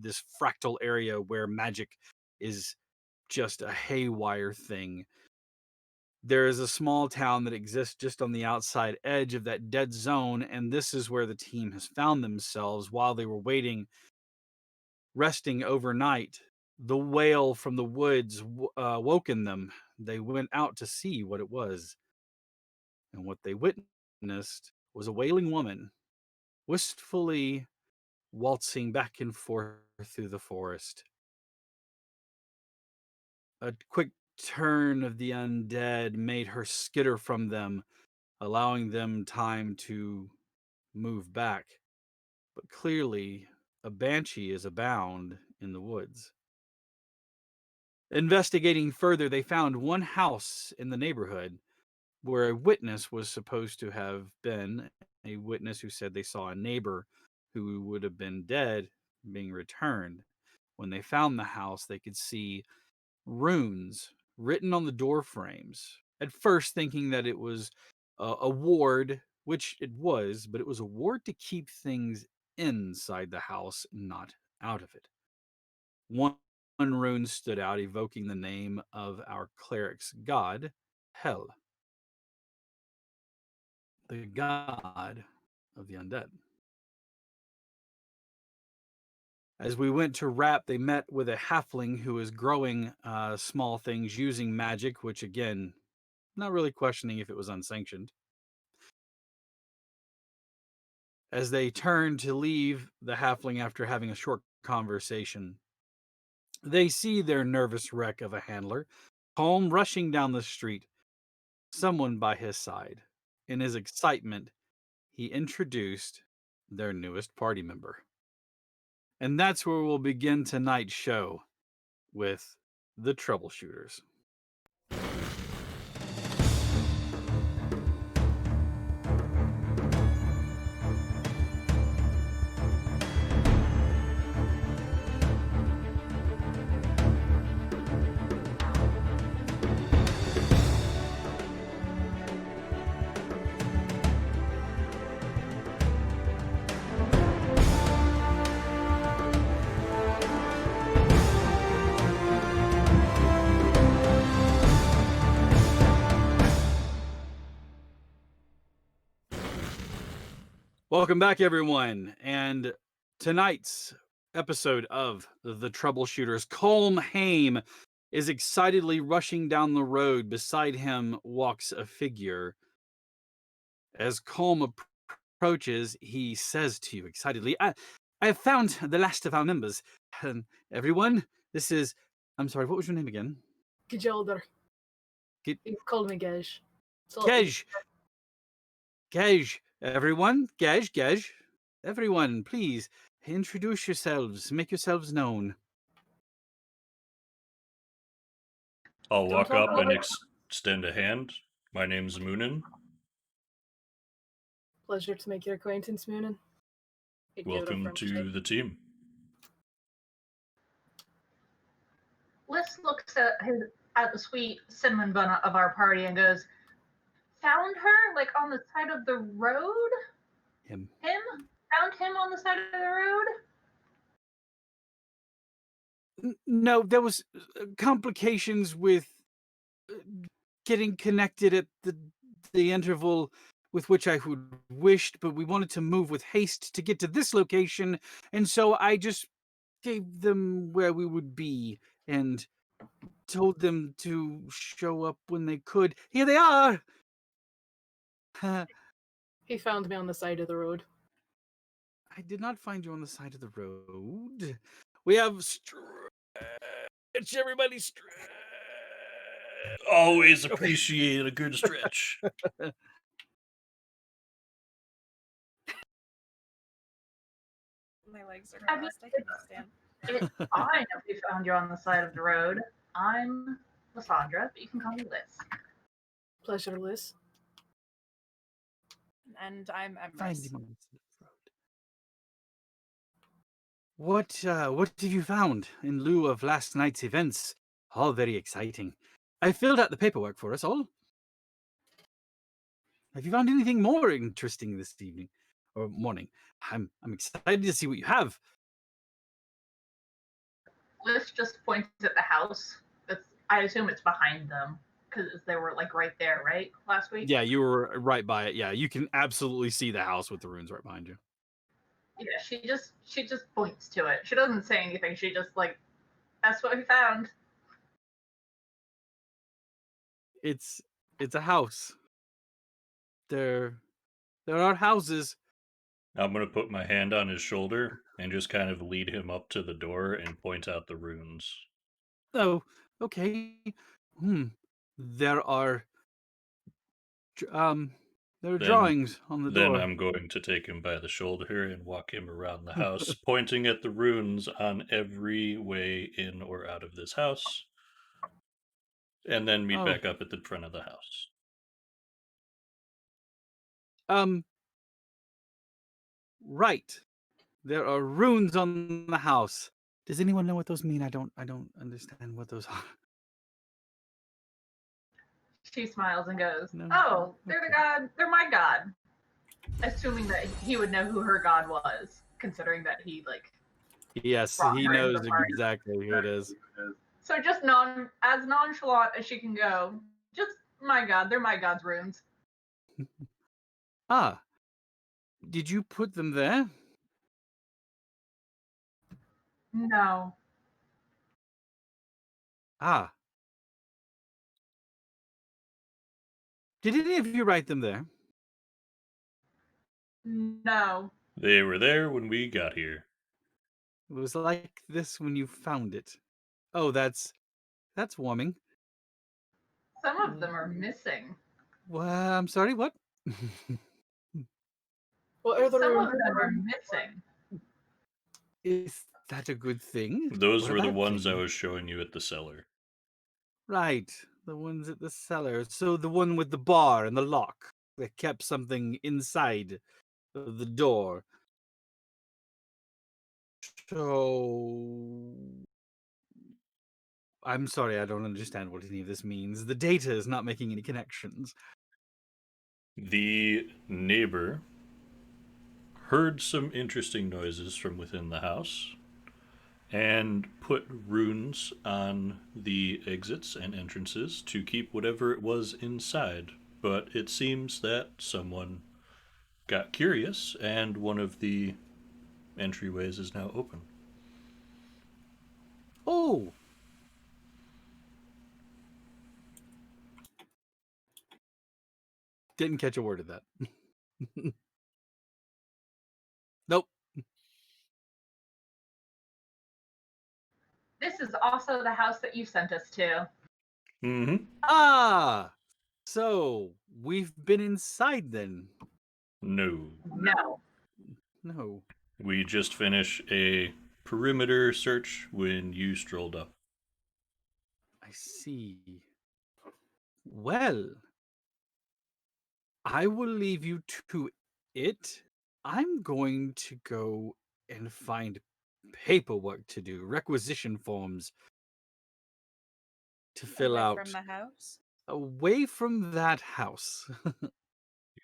this fractal area where magic is just a haywire thing. There is a small town that exists just on the outside edge of that dead zone, and this is where the team has found themselves while they were waiting, resting overnight. The wail from the woods woken them. They went out to see what it was, and what they witnessed was a wailing woman, wistfully waltzing back and forth through the forest. A quick turn of the undead made her skitter from them, allowing them time to move back. But clearly, a banshee is abound in the woods. Investigating further, they found one house in the neighborhood where a witness was supposed to have been, a witness who said they saw a neighbor who would have been dead being returned. When they found the house, they could see runes written on the door frames. At first, thinking that it was a ward, which it was, but it was a ward to keep things inside the house, not out of it. One rune stood out, evoking the name of our cleric's god, Hel, the god of the undead. As we went to Rap, they met with a halfling who was growing small things using magic, which again, not really questioning if it was unsanctioned. As they turned to leave the halfling after having a short conversation, they see their nervous wreck of a handler, calm, rushing down the street, someone by his side. In his excitement, he introduced their newest party member. And that's where we'll begin tonight's show with the Troubleshooters. Welcome back, everyone. And tonight's episode of the Troubleshooters, Colm Haim is excitedly rushing down the road. Beside him walks a figure. As Colm approaches, he says to you excitedly, I have found the last of our members. Everyone, this is... I'm sorry, what was your name again? Gajelder. You've called me Gej. Gej. Gej. Everyone, Gej. Everyone, please introduce yourselves. Make yourselves known. I'll walk up and extend a hand. My name's Moonin. Pleasure to make your acquaintance, Moonin. Welcome to the team. Liz looks at the sweet cinnamon bun of our party and goes, "Found her, like, on the side of the road? Him? Found him on the side of the road?" No, there was complications with getting connected at the interval with which I would wished, but we wanted to move with haste to get to this location, and so I just gave them where we would be and told them to show up when they could. Here they are! He found me on the side of the road. I did not find you on the side of the road. We have stretch, everybody stretch. Always appreciate a good stretch. My legs are crossed. I can't stand. It's fine if we found you on the side of the road. I'm Lysandra, but you can call me Liz. Pleasure, Liz. And I'm Emrys. What have you found in lieu of last night's events? All very exciting. I filled out the paperwork for us all. Have you found anything more interesting this evening or morning? I'm excited to see what you have. Liz just points at the house. I assume it's behind them because they were like right there, right? Last week. Yeah, you were right by it. Yeah, you can absolutely see the house with the runes right behind you. Yeah, she just points to it. She doesn't say anything. She just like, that's what we found. It's a house. There are houses. I'm going to put my hand on his shoulder and just kind of lead him up to the door and point out the runes. Oh, okay. There are there are Then- drawings on the Then door. I'm going to take him by the shoulder and walk him around the house, pointing at the runes on every way in or out of this house, and then meet Oh. back up at the front of the house. Right. There are runes on the house. Does anyone know what those mean? I don't understand what those are. She smiles and goes, No. "Oh, they're the Okay. god. They're my god." Assuming that he would know who her god was, considering that he like. Yes, Brought he her into knows the party. exactly who it is. So just as nonchalant as she can go. Just my god. They're my god's runes. Ah. Did you put them there? No. Ah. Did any of you write them there? No. They were there when we got here. It was like this when you found it. Oh, that's warming. Some of them are missing. Well, I'm sorry, what? What are the Some of runes? them are missing. Is that a good thing? Those or a were the bad ones I thing? was showing you at the cellar. Right, the ones at the cellar. So the one with the bar and the lock that kept something inside of the door. So I'm sorry, I don't understand what any of this means. The data is not making any connections. The neighbor heard some interesting noises from within the house and put runes on the exits and entrances to keep whatever it was inside. But it seems that someone got curious and one of the entryways is now open. Oh! Didn't catch a word of that. Nope. This is also the house that you sent us to. Mm-hmm. Ah! So, we've been inside then. No. No. No. We just finished a perimeter search when you strolled up. I see. Well, I will leave you to it. I'm going to go and find paperwork to do, requisition forms to fill Away out from the house. away from that house.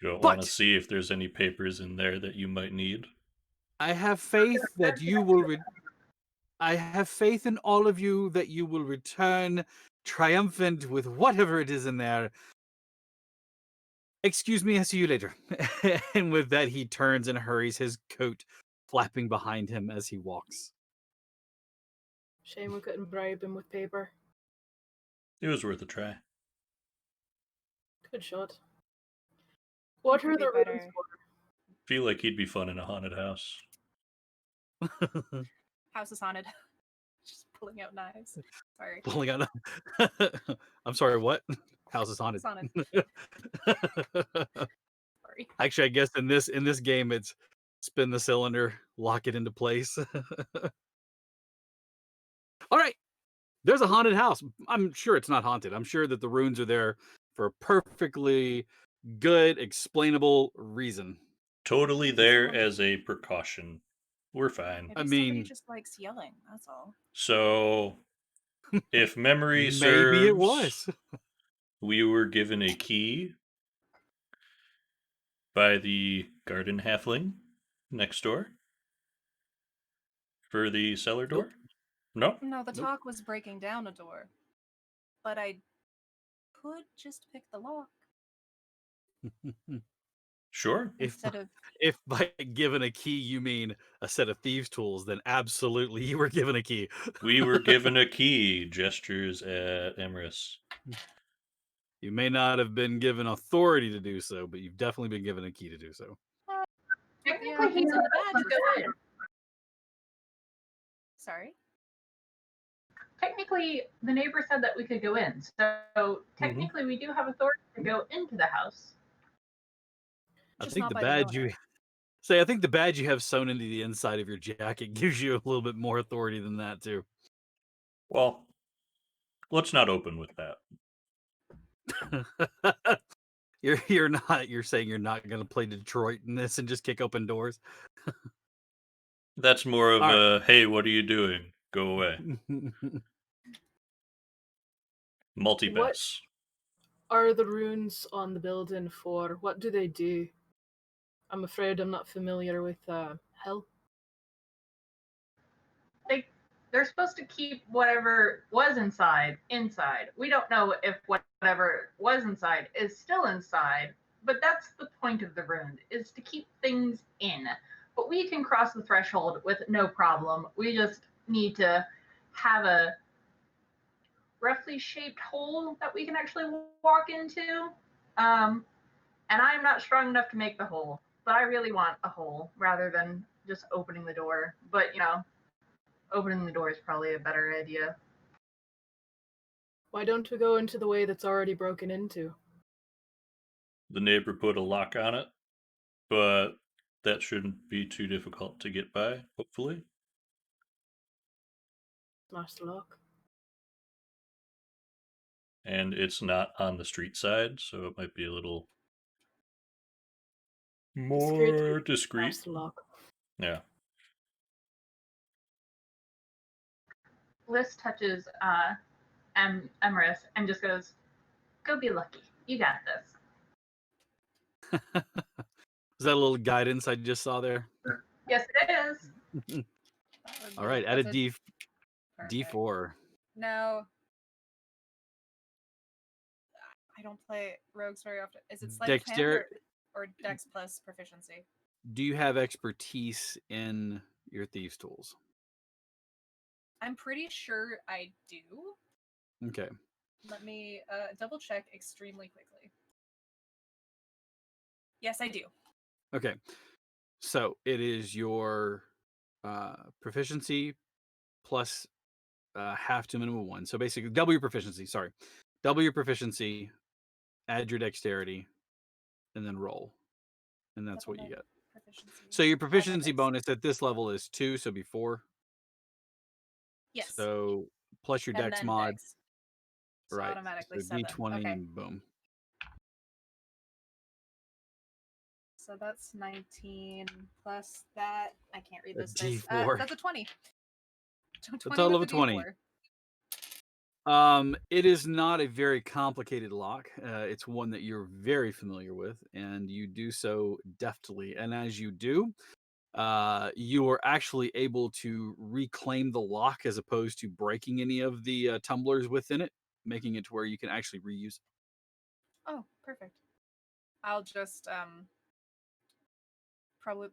You don't want to But- see if there's any papers in there that you might need. I have faith that you will I have faith in all of you that you will return triumphant with whatever it is in there. Excuse me, I'll see you later. And with that, he turns and hurries, his coat flapping behind him as he walks. Shame we couldn't bribe him with paper. It was worth a try. Good shot. What Could are be the better. runes for? Feel like he'd be fun in a haunted house. House is haunted. Just pulling out knives. Sorry. Pulling out. I'm sorry, what? House is haunted. It's haunted. Sorry. Actually, I guess in this game, it's spin the cylinder, lock it into place. All right, there's a haunted house. I'm sure it's not haunted. I'm sure that the runes are there for a perfectly good, explainable reason. Totally there as a precaution. We're fine. Maybe I somebody mean- just likes yelling. That's all. So, if memory serves, Maybe it was. we were given a key by the garden halfling next door for the cellar door. No? No, the Nope. talk was breaking down a door. But I could just pick the lock Sure. instead of. If by given a key you mean a set of thieves' tools, then absolutely you were given a key. We were given a key. Gestures at Emrys. You may not have been given authority to do so, but you've definitely been given a key to do so. Technically, Yeah, he it's in knows the badge. to go in. Sorry. Technically, the neighbor said that we could go in. So technically, we do have authority to go into the house. I Just think not the by the badge owner. you say. I think the badge you have sewn into the inside of your jacket gives you a little bit more authority than that too. Well, let's not open with that. You're not. You're saying you're not going to play Detroit in this and just kick open doors. That's more of All right. a, hey, what are you doing? Go away. Multi-pass. Are the runes on the building for? What do they do? I'm afraid I'm not familiar with hell. They're supposed to keep whatever was inside. We don't know if whatever was inside is still inside, but that's the point of the rune, is to keep things in. But we can cross the threshold with no problem. We just need to have a roughly shaped hole that we can actually walk into. And I'm not strong enough to make the hole, but I really want a hole rather than just opening the door. But, opening the door is probably a better idea. Why don't we go into the way that's already broken into? The neighbor put a lock on it, but that shouldn't be too difficult to get by, hopefully. Smash the lock. And it's not on the street side, so it might be a little more discreet. Smash the lock. Yeah. Liz touches Emerus and just goes, "Go be lucky. You got this." Was that a little guidance I just saw there? Yes, it is. That would All be- right, add a that's perfect. D4. Now, I don't play rogues very often. Is it sleight of hand or dex plus proficiency? Do you have expertise in your thieves' tools? I'm pretty sure I do. Okay. Let me double check extremely quickly. Yes, I do. Okay. So it is your proficiency plus half to a minimum of 1. So basically, double your proficiency. Sorry, double your proficiency, add your dexterity, and then roll, and that's Double what you my get. proficiency. So your Add my proficiency dex. bonus at this level is 2, so be 4. Yes. So plus your and dex then mod, dex. So right? automatically So 7. D20 Okay. and boom. So that's 19 plus that. I can't read A this dice. D4. That's a 20. A total of a 20. It is not a very complicated lock. It's one that you're very familiar with, and you do so deftly. And as you do, you are actually able to reclaim the lock as opposed to breaking any of the tumblers within it, making it to where you can actually reuse it. Oh, perfect. I'll just probably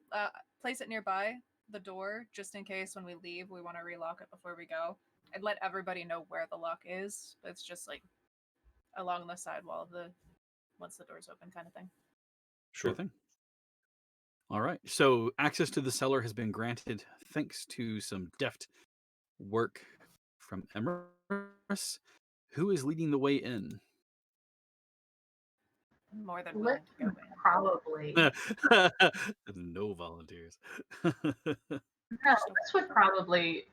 place it nearby the door just in case when we leave we want to relock it before we go. I'd let everybody know where the lock is. It's just like along the side wall of the once the door's open kind of thing. Sure. Thing. All right. So access to the cellar has been granted thanks to some deft work from Emrys, who is leading the way in. More than willing to go in. Probably. No volunteers. No, this would probably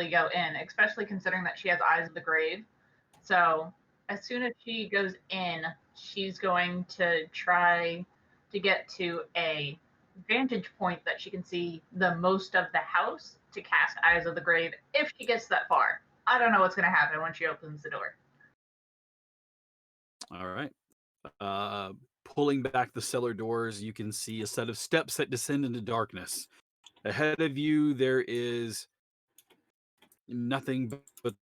go in, especially considering that she has eyes of the grave. So as soon as she goes in, she's going to try to get to a vantage point that she can see the most of the house to cast Eyes of the Grave if she gets that far. I don't know what's going to happen when she opens the door. All right. Pulling back the cellar doors, you can see a set of steps that descend into darkness. Ahead of you, there is nothing but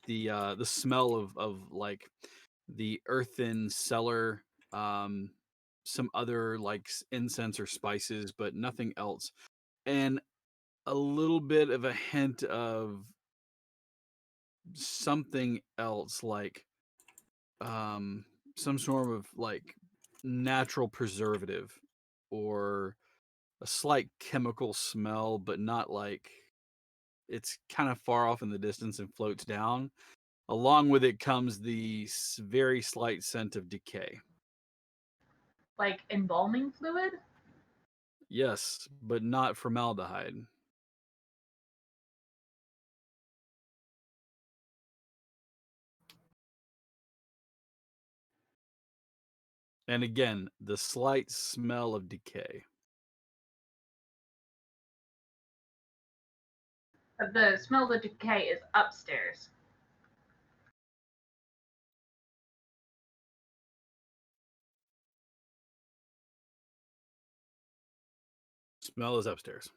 the smell of like the earthen cellar, um, some other like incense or spices, but nothing else, and a little bit of a hint of something else, like um, some sort of like natural preservative or a slight chemical smell, but not like it's kind of far off in the distance and floats down. Along with it comes the very slight scent of decay. Like embalming fluid? Yes, but not formaldehyde. And again, the slight smell of decay. The smell of decay is upstairs. Smell is upstairs.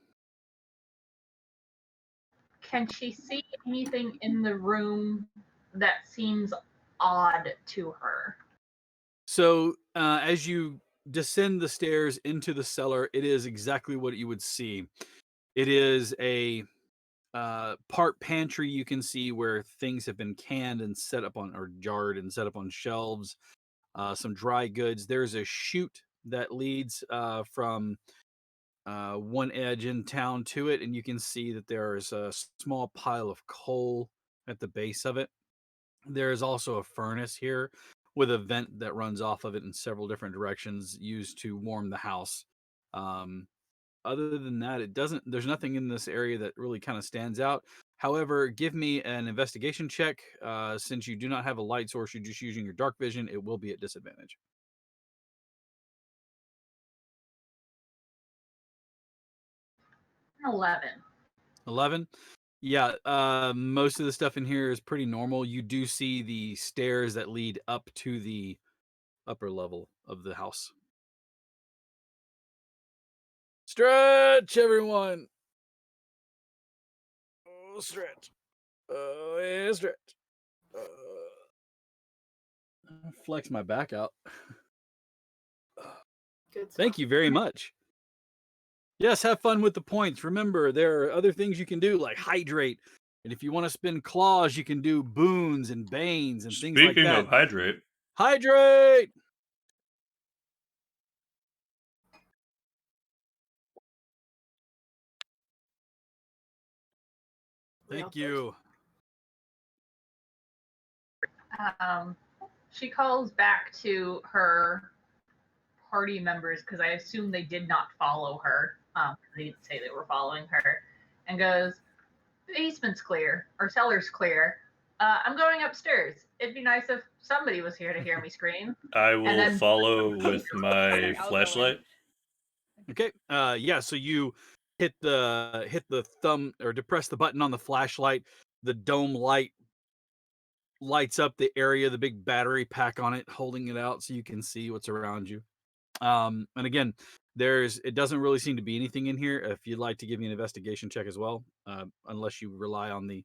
Can she see anything in the room that seems odd to her? So, as you descend the stairs into the cellar, it is exactly what you would see. It is a part pantry. You can see where things have been canned and set up on, or jarred and set up on shelves. Some dry goods. There's a chute that leads from one edge in town to it, and you can see that there is a small pile of coal at the base of it. There is also a furnace here with a vent that runs off of it in several different directions, used to warm the house. Um, Other than that, it doesn't. There's nothing in this area that really kind of stands out. However, give me an investigation check. Since you do not have a light source, you're just using your dark vision. It will be at disadvantage. 11. 11. Yeah, most of the stuff in here is pretty normal. You do see the stairs that lead up to the upper level of the house. Stretch, everyone. Oh, stretch. Oh, yeah, stretch. Flex my back out. Good Thank stuff. you very much. Yes, have fun with the points. Remember, there are other things you can do, like hydrate. And if you want to spend claws, you can do boons and banes and things like Speaking that. of hydrate, Hydrate! We all Thank good? you. Um, she calls back to her party members because I assume they did not follow her. They didn't say they were following her, and goes, "Basement's clear, or cellar's clear. I'm going upstairs. It'd be nice if somebody was here to hear me scream." I And will then follow with my Sorry, I'll go in. flashlight. Okay. Yeah, so you hit the thumb or depress the button on the flashlight. The dome light lights up the area, the big battery pack on it, holding it out so you can see what's around you. And again, it doesn't really seem to be anything in here. If you'd like to give me an investigation check as well, unless you rely on the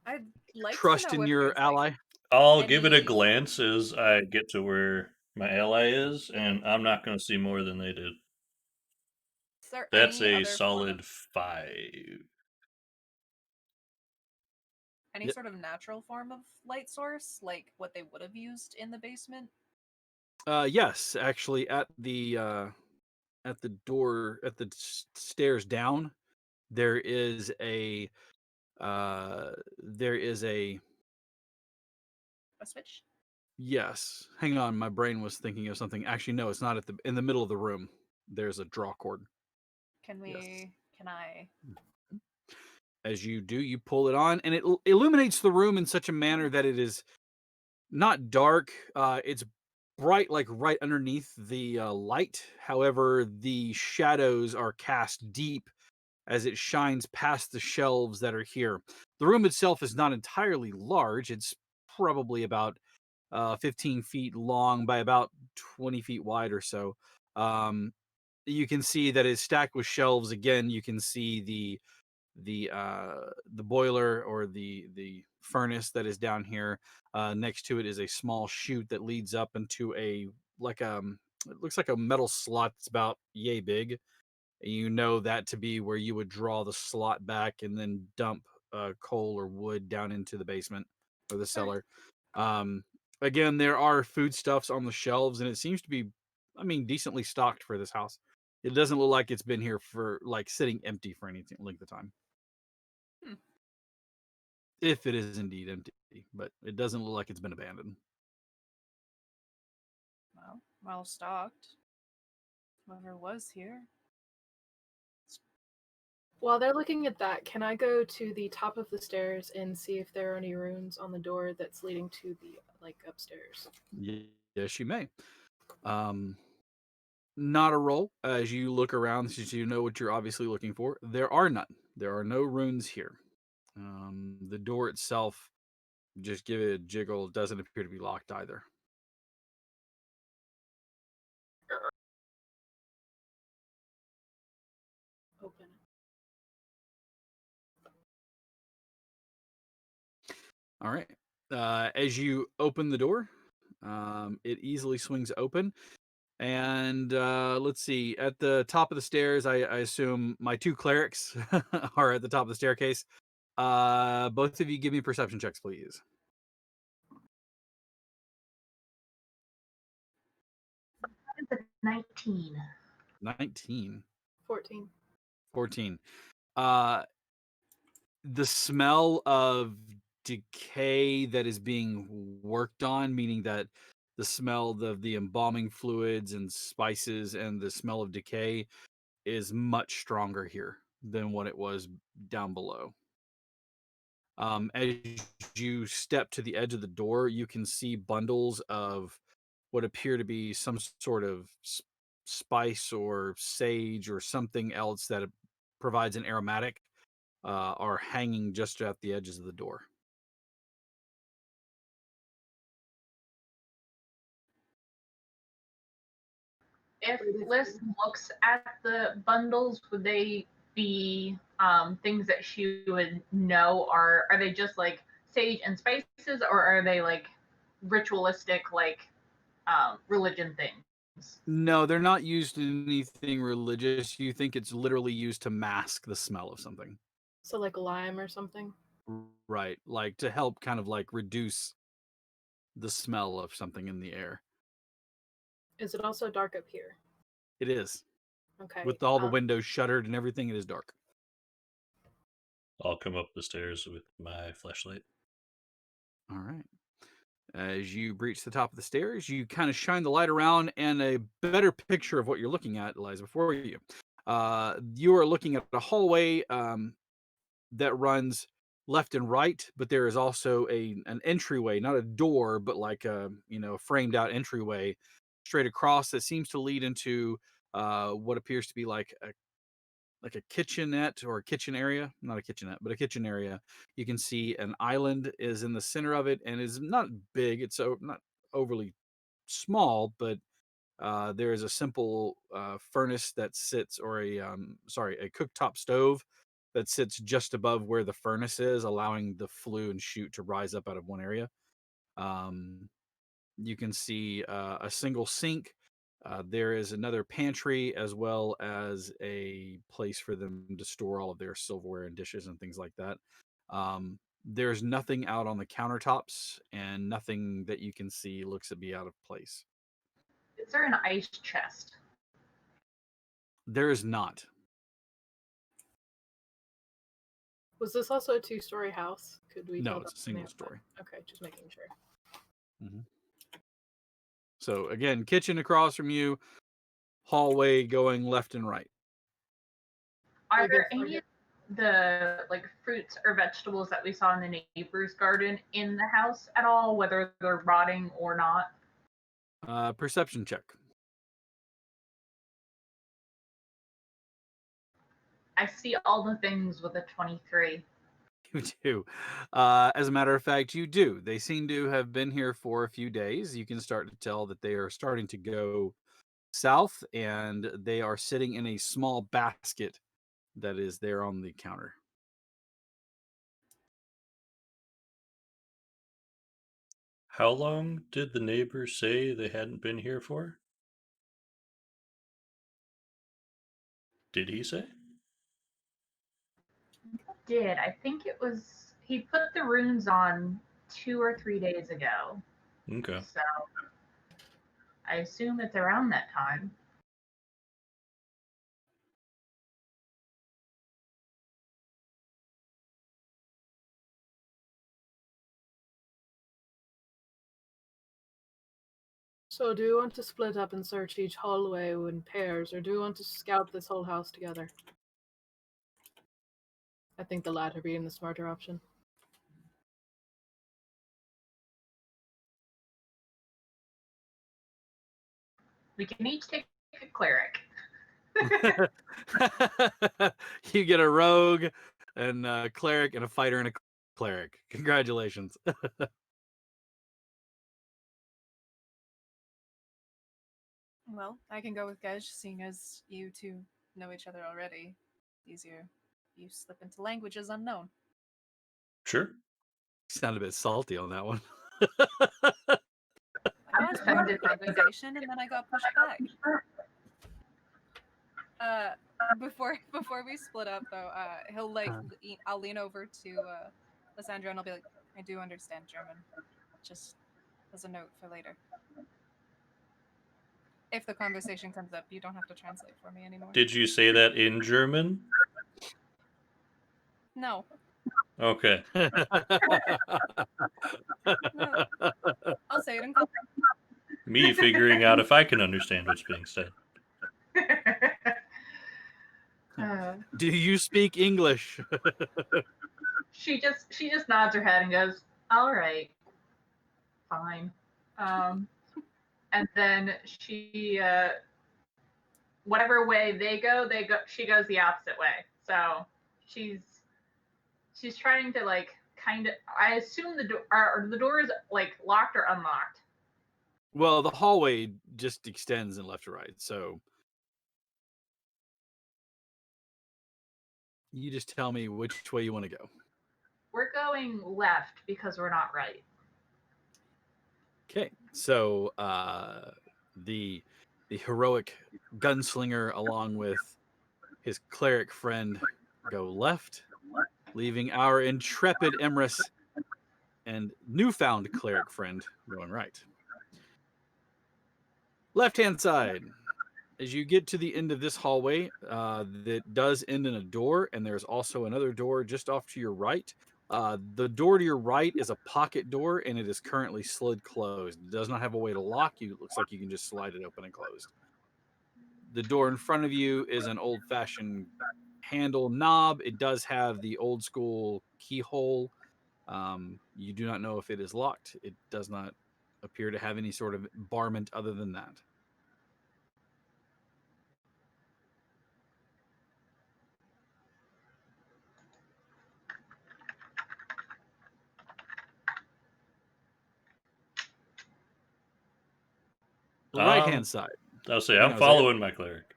I'd like trust to know in if your there's like ally. I'll give it a any. glance as I get to where my ally is, and I'm not going to see more than they did. Is there That's any a other form solid of 5. any Yep. sort of natural form of light source, like what they would have used in the basement? Yes, actually, at the door at the stairs down, there is a there is a A switch? yes. Hang on, my brain was thinking of something. Actually, no, it's not in the middle of the room. There's a draw cord. Can Yes. we? Can I? As you do, you pull it on, and it illuminates the room in such a manner that it is not dark. It's bright, like right underneath the light. However, the shadows are cast deep as it shines past the shelves that are here. The room itself is not entirely large. It's probably about 15 feet long by about 20 feet wide or so. Um, you can see that it's stacked with shelves. Again, you can see the boiler or the furnace that is down here. Next to it is a small chute that leads up into a like it looks like a metal slot that's about yay big. You know that to be where you would draw the slot back and then dump coal or wood down into the basement or the cellar. Um, Again, there are foodstuffs on the shelves, and it seems to be, I mean, decently stocked for this house. It doesn't look like it's been here for like sitting empty for any length of time. Hmm. If it is indeed empty, but it doesn't look like it's been abandoned. Well stocked. Whoever was here. While they're looking at that, can I go to the top of the stairs and see if there are any runes on the door that's leading to the upstairs? Yes, you may. Not a roll. As you look around, since you know what you're obviously looking for, there are none. There are no runes here. The door itself, just give it a jiggle, doesn't appear to be locked either. Open it. All right. As you open the door, it easily swings open. And let's see, at the top of the stairs, I assume my two clerics are at the top of the staircase. Both of you give me perception checks, please. It's a 19. 19. 14. 14. The smell of decay that is being worked on, meaning that the smell of the embalming fluids and spices and the smell of decay is much stronger here than what it was down below. As you step to the edge of the door, you can see bundles of what appear to be some sort of spice or sage or something else that provides an aromatic, are hanging just at the edges of the door. If Liz looks at the bundles, would they be things that she would know? Are they just like sage and spices, or are they like ritualistic, like religion things? No, they're not used in anything religious. You think it's literally used to mask the smell of something. So like lime or something? Right. Like to help kind of like reduce the smell of something in the air. Is it also dark up here? It is. Okay. With all the windows shuttered and everything, it is dark. I'll come up the stairs with my flashlight. All right. As you breach the top of the stairs, you kind of shine the light around, and a better picture of what you're looking at lies before you. You are looking at a hallway that runs left and right, but there is also an entryway, not a door, but like a framed out entryway straight across that seems to lead into what appears to be like a kitchenette or a kitchen area, not a kitchenette, but a kitchen area. You can see an island is in the center of it and is not big. It's not overly small, but there is a simple furnace that sits, or a cooktop stove that sits just above where the furnace is, allowing the flue and chute to rise up out of one area. You can see a single sink. There is another pantry, as well as a place for them to store all of their silverware and dishes and things like that. There's nothing out on the countertops, and nothing that you can see looks to be out of place. Is there an ice chest? There is not. Was this also a 2-story house? Could we No, tell it's a that from the single outside? story. Okay, just making sure. So again, kitchen across from you, hallway going left and right. Are there any of the like fruits or vegetables that we saw in the neighbor's garden in the house at all, whether they're rotting or not? Perception check. I see all the things with a 23. You do. As a matter of fact, you do. They seem to have been here for a few days. You can start to tell that they are starting to go south, and they are sitting in a small basket that is there on the counter. How long did the neighbors say they hadn't been here for? Did he say? Did I think it was he put the runes on 2 or 3 days ago. Okay. So I assume it's around that time. So, do you want to split up and search each hallway in pairs, or do you want to scout this whole house together? I think the latter being the smarter option. We can each take a cleric. You get a rogue and a cleric and a fighter and a cleric. Congratulations. Well, I can go with Gej, seeing as you two know each other already. Easier. You slip into languages unknown. Sure. Sound a bit salty on that one. I asked for a conversation and then I got pushed back. Before we split up though, he'll I'll lean over to Lysandra and I'll be like, I do understand German. Just as a note for later. If the conversation comes up, you don't have to translate for me anymore. Did you say that in German? No. Okay. No. I'll say it in Cockney. Me figuring out if I can understand what's being said. Do you speak English? She just nods her head and goes, "All right, fine." And then she, whatever way they go. She goes the opposite way. So she's trying to like kind of. I assume the door is like locked or unlocked. Well, the hallway just extends in left to right, so you just tell me which way you want to go. We're going left because we're not right. Okay, so the heroic gunslinger, along with his cleric friend, go left, leaving our intrepid Emrys and newfound cleric friend going right. Left-hand side, as you get to the end of this hallway, that does end in a door, and there's also another door just off to your right. The door to your right is a pocket door, and it is currently slid closed. It does not have a way to lock you. It looks like you can just slide it open and closed. The door in front of you is an old-fashioned handle knob. It does have the old-school keyhole. You do not know if it is locked. It does not appear to have any sort of barment other than that. Right-hand side. I'll say Hang I'm on, following my cleric.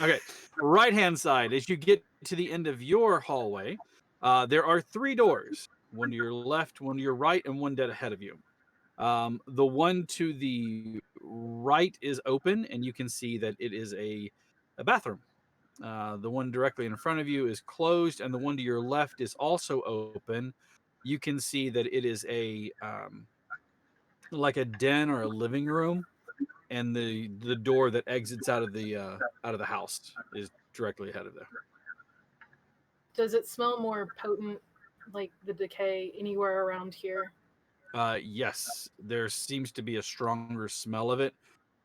Okay, right-hand side. As you get to the end of your hallway, there are 3 doors. One to your left, one to your right, and one dead ahead of you. The one to the right is open, and you can see that it is a bathroom. The one directly in front of you is closed, and the one to your left is also open. You can see that it is a like a den or a living room, and the door that exits out of the house is directly ahead of there. Does it smell more potent, like the decay, anywhere around here? Yes, there seems to be a stronger smell of it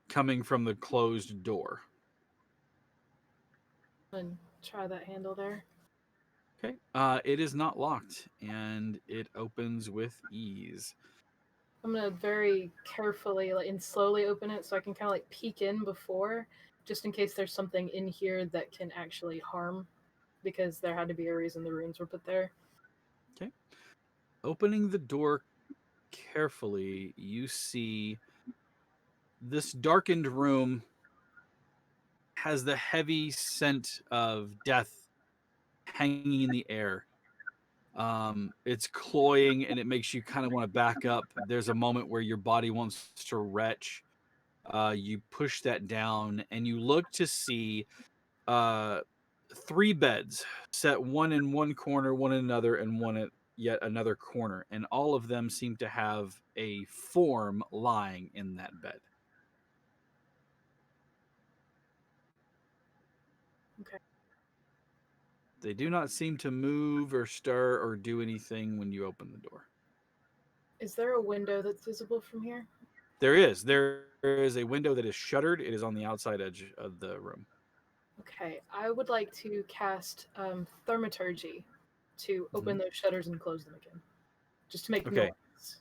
coming from the closed door. And try that handle there. Okay. It is not locked, and it opens with ease. I'm gonna very carefully and slowly open it so I can kind of like peek in before, just in case there's something in here that can actually harm, because there had to be a reason the runes were put there. Okay. Opening the door carefully, you see this darkened room has the heavy scent of death hanging in the air. It's cloying and it makes you kind of want to back up. There's a moment where your body wants to retch. You push that down and you look to see 3 beds set, one in one corner, one in another, and one at yet another corner. And all of them seem to have a form lying in that bed. Okay. They do not seem to move or stir or do anything when you open the door. Is there a window that's visible from here? There is. There is a window that is shuttered. It is on the outside edge of the room. Okay, I would like to cast Thaumaturgy to open those shutters and close them again, just to make Okay. noise.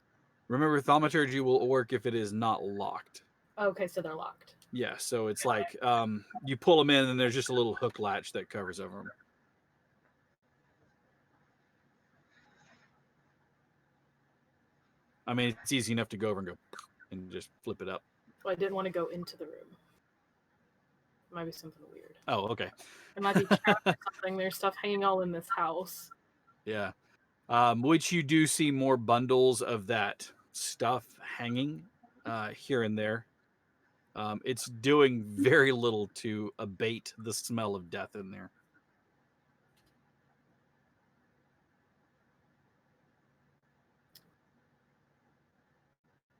Remember, Thaumaturgy will work if it is not locked. Okay, so they're locked. Yeah, so it's like you pull them in and there's just a little hook latch that covers over them. I mean, it's easy enough to go over and go and just flip it up. Well, I didn't want to go into the room. It might be something weird. Oh, okay. It might be trapped or something. There's stuff hanging all in this house. Yeah. Which you do see more bundles of that stuff hanging here and there. It's doing very little to abate the smell of death in there.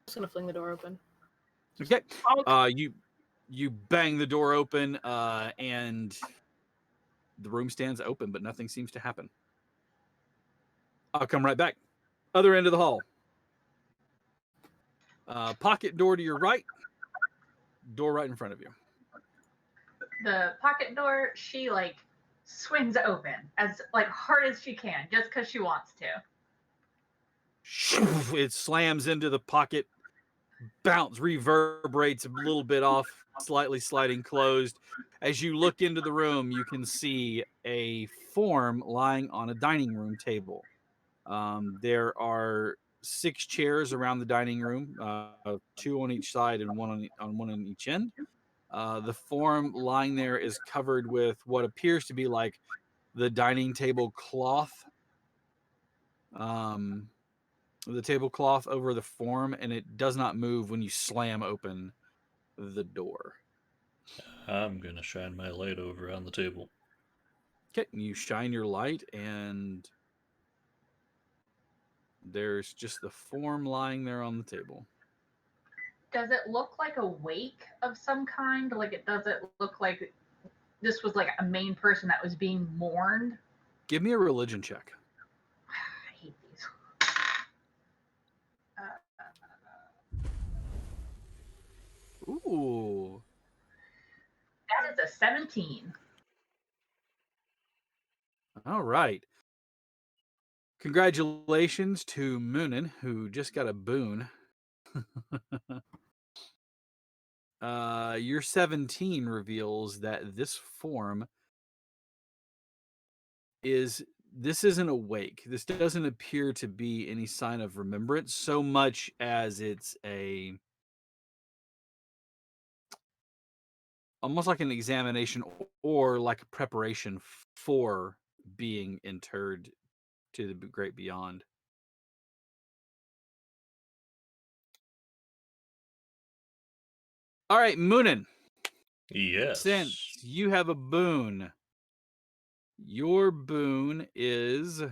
I'm just gonna fling the door open. Okay. Okay. You bang the door open and the room stands open, but nothing seems to happen. I'll come right back. Other end of the hall. Pocket door to your right. Door right in front of you. The pocket door, she like swings open as like hard as she can, just because she wants to. It slams into the pocket, bounce, reverberates a little bit off, slightly sliding closed. As you look into the room, you can see a form lying on a dining room table. There are 6 chairs around the dining room, 2 on each side and one on each end. The form lying there is covered with what appears to be like the dining table cloth. The tablecloth over the form, and it does not move when you slam open the door. I'm going to shine my light over on the table. Okay, you shine your light, and there's just the form lying there on the table. Does it look like a wake of some kind? Like it doesn't look like this was like a main person that was being mourned? Give me a religion check. I hate these. Ooh. That is a 17. All right. Congratulations to Moonin, who just got a boon. Your 17 reveals that this form this isn't awake. This doesn't appear to be any sign of remembrance so much as it's almost like an examination or like a preparation for being interred to the great beyond. All right, Moonin. Yes. Since you have a boon, your boon is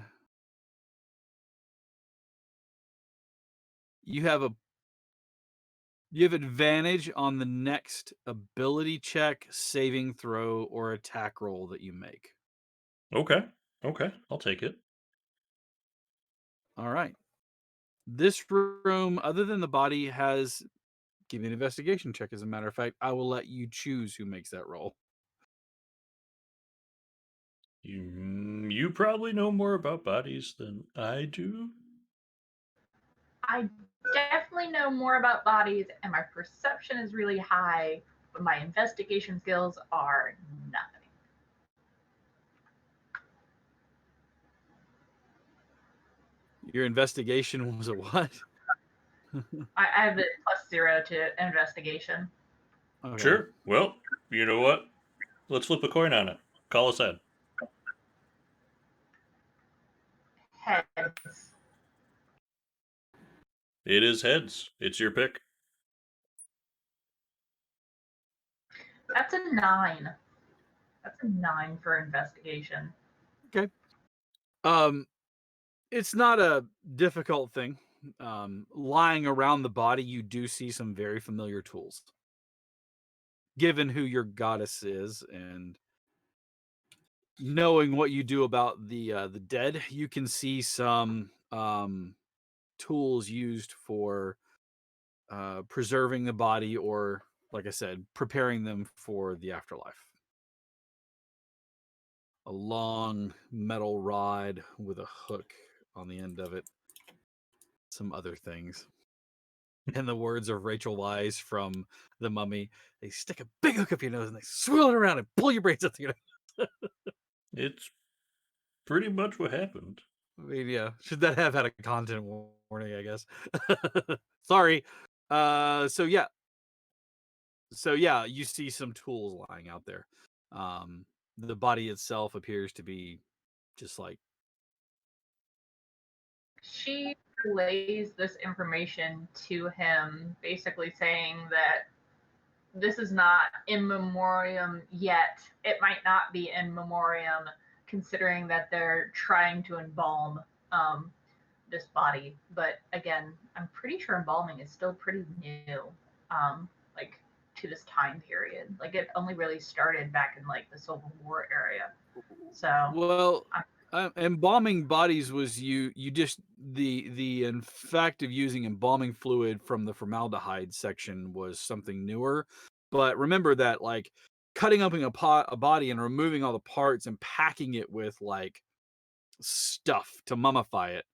you have advantage on the next ability check, saving throw, or attack roll that you make. Okay. Okay. I'll take it. All right. This room, other than the body, has give me an investigation check. As a matter of fact, I will let you choose who makes that roll. You probably know more about bodies than I do. I definitely know more about bodies, and my perception is really high, but my investigation skills are nothing. Your investigation was a what? I have a +0 to investigation. Okay. Sure. Well, you know what? Let's flip a coin on it. Call us in. Heads. It is heads. It's your pick. That's a 9. That's a 9 for investigation. Okay. It's not a difficult thing. Lying around the body, you do see some very familiar tools. Given who your goddess is and knowing what you do about the dead, you can see some tools used for preserving the body, or, like I said, preparing them for the afterlife. A long metal rod with a hook on the end of it. Some other things. In the words of Rachel Wise from The Mummy, they stick a big hook up your nose and they swirl it around and pull your brains out together. It's pretty much what happened. I mean, yeah, should that have had a content warning, I guess. Sorry. So yeah. So yeah, you see some tools lying out there. The body itself appears to be just like, She relays this information to him, basically saying that this is not in memoriam yet. It might not be in memoriam, considering that they're trying to embalm this body. But again, I'm pretty sure embalming is still pretty new, like to this time period. Like it only really started back in like the Civil War area. So well, I'm embalming bodies was you just the in fact of using embalming fluid from the formaldehyde section was something newer. But remember that, like, cutting up a body and removing all the parts and packing it with like stuff to mummify it,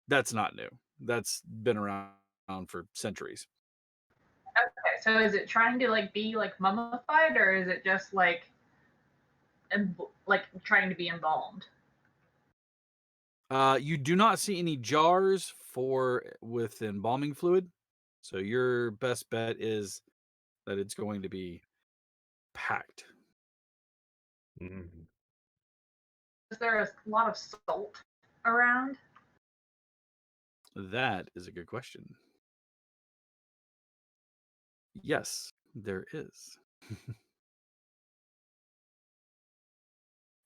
that's not new. That's been around for centuries. okay. So is it trying to like be like mummified, or is it just like like trying to be embalmed? You do not see any jars for with embalming fluid, so your best bet is that it's going to be packed. Mm. Is there a lot of salt around? That is a good question. Yes, there is.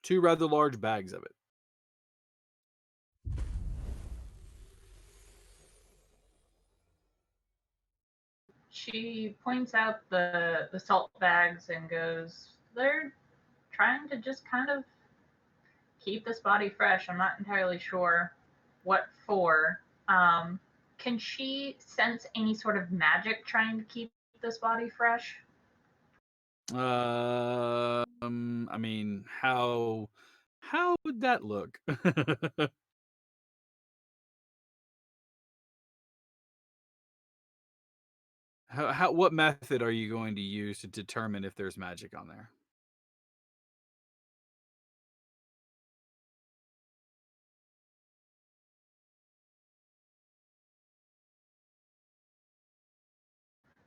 Two rather large bags of it. She points out the salt bags and goes, "They're trying to just kind of keep this body fresh. I'm not entirely sure what for." Can she sense any sort of magic trying to keep this body fresh? I mean, how would that look? How what method are you going to use to determine if there's magic on there?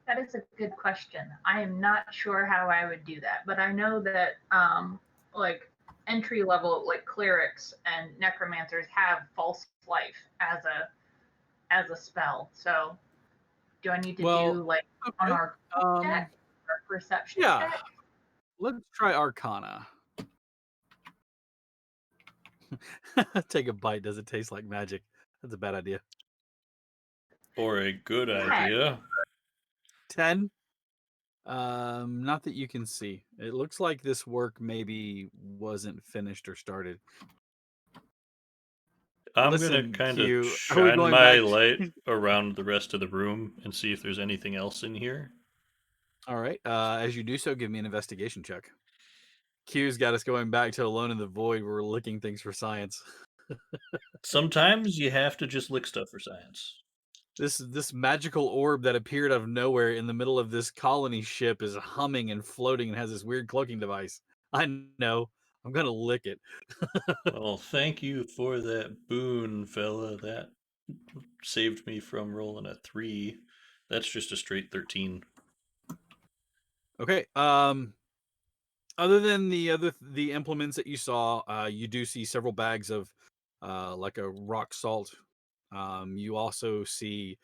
That is a good question. I am not sure how I would do that, but I know that like entry level like clerics and necromancers have false life as a spell. So do I need to Well, do like on okay. our Um, check or perception yeah, check? let's try Arcana. Take a bite. Does it taste like magic? That's a bad idea. Or a good Yeah. idea. 10. Not that you can see. It looks like this work maybe wasn't finished or started. I'm gonna Listen, kind of Q, are we shine going my back light to... around the rest of the room and see if there's anything else in here. All right. As you do so, give me an investigation check. Q's got us going back to Alone in the Void where we're licking things for science. Sometimes you have to just lick stuff for science. This magical orb that appeared out of nowhere in the middle of this colony ship is humming and floating and has this weird cloaking device. I know. I'm gonna lick it. Well, thank you for that boon, fella. That saved me from rolling a 3. That's just a straight 13. Okay. Other than the implements that you saw, you do see several bags of like a rock salt. You also see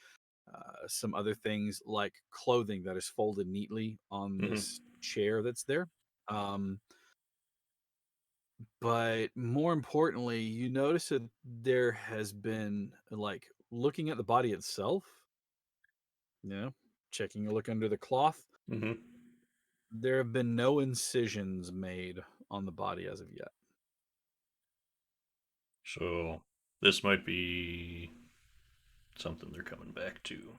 some other things like clothing that is folded neatly on Hmm. this chair that's there. Um, but more importantly, you notice that there has been like looking at the body itself, you know, checking a look under the cloth. Hmm. There have been no incisions made on the body as of yet. So this might be something they're coming back to.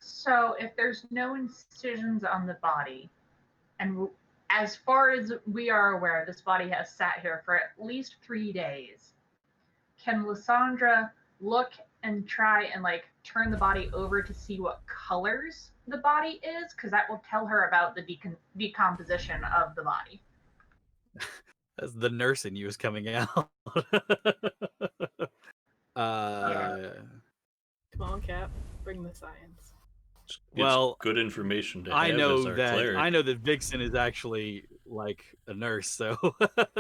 So if there's no incisions on the body, and as far as we are aware, this body has sat here for at least 3 days. Can Lysandra look and try and like turn the body over to see what colors the body is? Because that will tell her about the decomposition of the body. As the nurse in you is coming out. Yeah. Come on, Cap. Bring the science. It's Well, good information to I have as know our that cleric. Vixen is actually like a nurse, so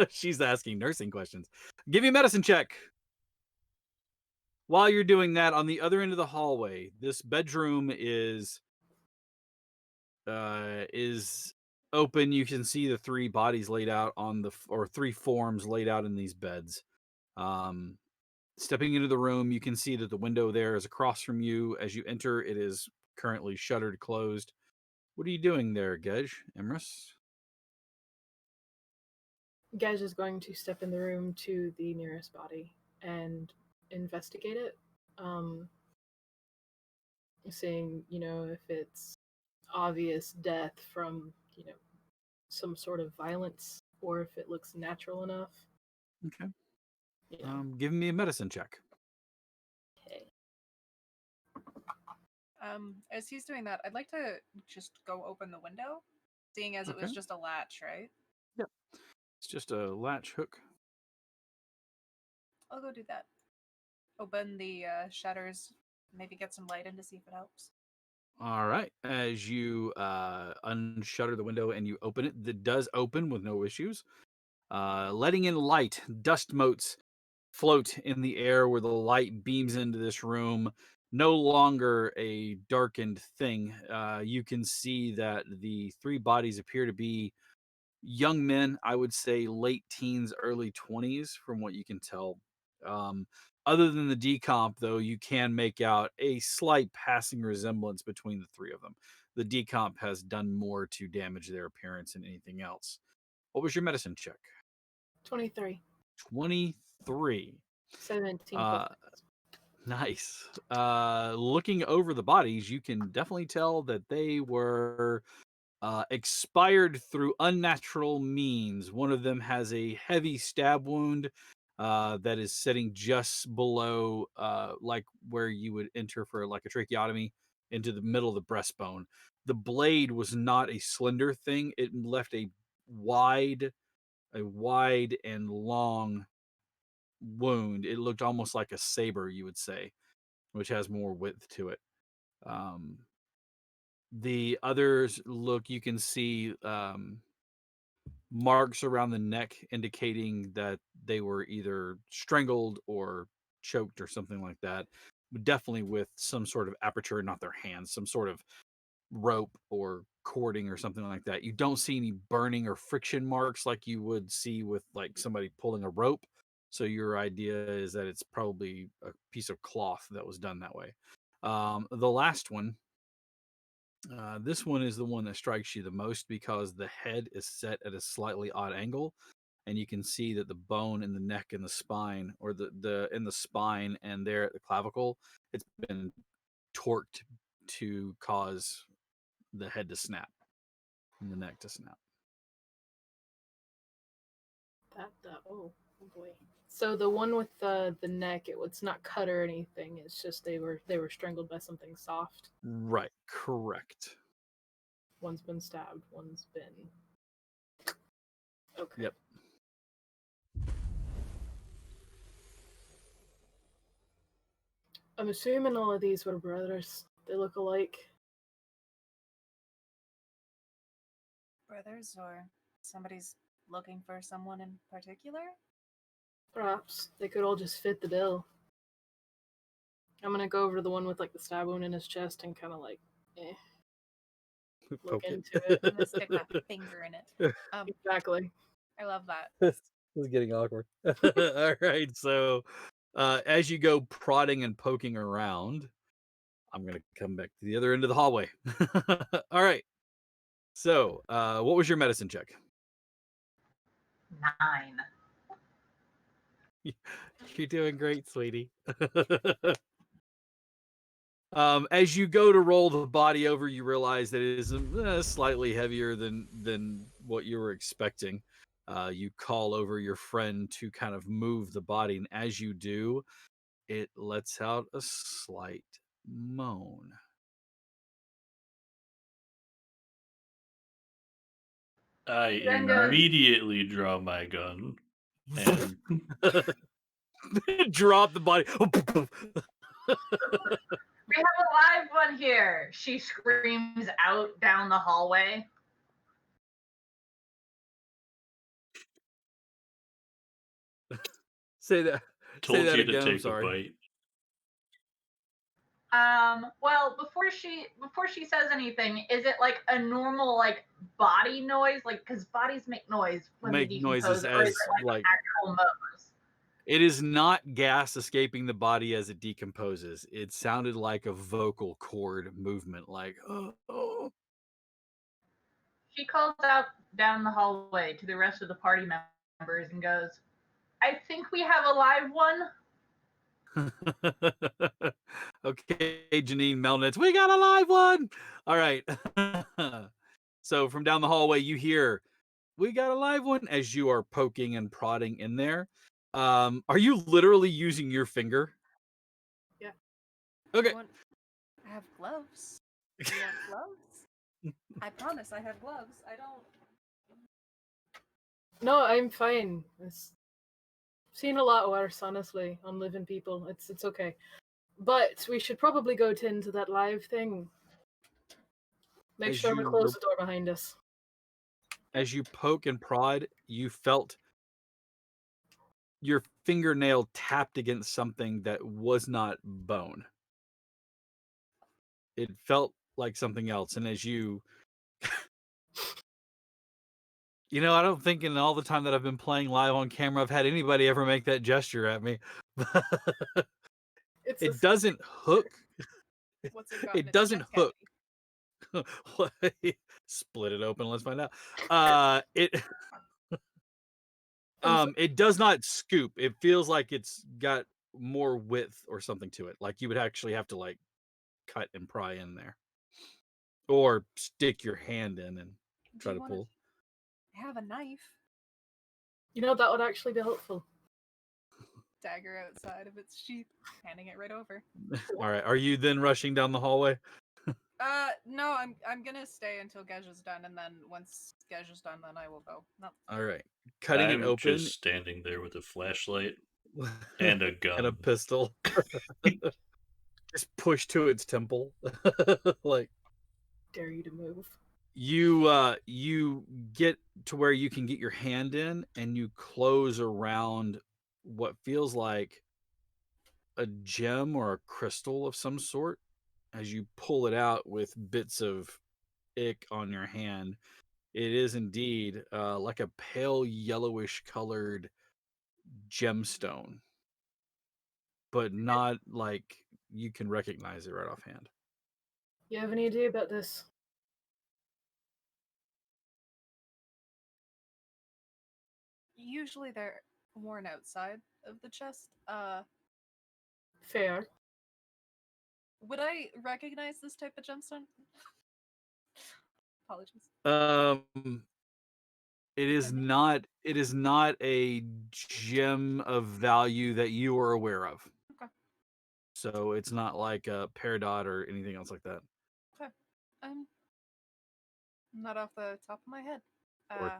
she's asking nursing questions. Give me a medicine check. While you're doing that, on the other end of the hallway, this bedroom is open. You can see the three bodies laid out on the or three forms laid out in these beds. Stepping into the room, you can see that the window there is across from you. As you enter, it is currently shuttered closed. What are you doing there, Gej, Emrys? Gage is going to step in the room to the nearest body and investigate it. Seeing, if it's obvious death from, some sort of violence or if it looks natural enough. Okay. You know. Give me a medicine check. Okay. As he's doing that, I'd like to just go open the window, seeing as it was Okay. just a latch, right? Yep. It's just a latch hook. I'll go do that. Open the shutters, maybe get some light in to see if it helps. All right. As you unshutter the window and you open it, it does open with no issues. Letting in light, dust motes float in the air where the light beams into this room. No longer a darkened thing. You can see that the three bodies appear to be young men, I would say late teens, early 20s, from what you can tell. Um, Other than the decomp, though, you can make out a slight passing resemblance between the three of them. The decomp has done more to damage their appearance than anything else. What was your medicine check? 23. 23. 17 Uh, plus 6. Nice. Looking over the bodies, you can definitely tell that they were expired through unnatural means. One of them has a heavy stab wound that is sitting just below, like where you would enter for like a tracheotomy, into the middle of the breastbone. The blade was not a slender thing; it left wide, a wide and long wound. It looked almost like a saber, you would say, which has more width to it. Um, the others look, you can see marks around the neck indicating that they were either strangled or choked or something like that. Definitely with some sort of aperture, not their hands, some sort of rope or cording or something like that. You don't see any burning or friction marks like you would see with like somebody pulling a rope. So your idea is that it's probably a piece of cloth that was done that way. The last one, this one is the one that strikes you the most because the head is set at a slightly odd angle, and you can see that the bone in the neck and the spine, or the in the spine and there at the clavicle, it's been torqued to cause the head to snap and the neck to snap. Oh boy. So the one with the neck, it's not cut or anything. It's just they were strangled by something soft. Right, correct. One's been stabbed. One's been. Okay. Yep. I'm assuming all of these were brothers. They look alike. Brothers, or somebody's looking for someone in particular? Perhaps they could all just fit the bill. I'm gonna go over to the one with like the stab wound in his chest and kind of like, look Poke it. into it. I'm gonna stick my finger in it. Exactly. I love that. This is getting awkward. All right, so as you go prodding and poking around, I'm gonna come back to the other end of the hallway. All right. So, what was your medicine check? 9. You're doing great, sweetie. As you go to roll the body over, you realize that it is slightly heavier than what you were expecting. You call over your friend to kind of move the body, and as you do, it lets out a slight moan. I Then goes- immediately draw my gun and Drop the body. We have a live one here. She screams out down the hallway. Say that. told Say that you to again. I'm take a sorry. bite. Well, before she says anything, is it like a normal like body noise? Like, because bodies make noise when Make they noises decompose, or is as it like like actual moans? it is not gas escaping the body as it decomposes. It sounded like a vocal cord movement, like oh. She calls out down the hallway to the rest of the party members and goes, "I think we have a live one." Okay, Janine Melnitz, we got a live one. All right. So from down the hallway, you hear, "We got a live one," as you are poking and prodding in there. Are you literally using your finger? Yeah. Okay. I have gloves. Do you want gloves? I promise I have gloves. I don't. No, I'm fine. Seen a lot worse, honestly, on living people. It's okay. But we should probably go into that live thing. Make As sure we you close were- the door behind us. As you poke and prod, you felt your fingernail tapped against something that was not bone. It felt like something else. And as you, I don't think in all the time that I've been playing live on camera, I've had anybody ever make that gesture at me. It's It doesn't hook. What's it got in It its doesn't chest hook. cavity? Split it open. Let's find out. It I'm it does not scoop. It feels like it's got more width or something to it. Like you would actually have to like cut and pry in there, or stick your hand in and Do try you to wanna pull. have a knife? that would actually be helpful. Dagger outside of its sheath, handing it right over. All right. Are you then rushing down the hallway? No, I'm gonna stay until Gej is done, and then once Gej is done, then I will go. No. All right. Cutting I'm it open just standing there with a flashlight and a gun. and a pistol. Just push to its temple. Like Dare you to move. you get to where you can get your hand in and you close around what feels like a gem or a crystal of some sort as you pull it out with bits of ick on your hand. It is indeed like a pale yellowish colored gemstone, but not like you can recognize it right offhand. You have any idea about this? Usually they're worn outside of the chest. Fair. Would I recognize this type of gemstone? Apologies. It is not a gem of value that you are aware of. Okay. So it's not like a peridot or anything else like that, Okay. Not off the top of my head. or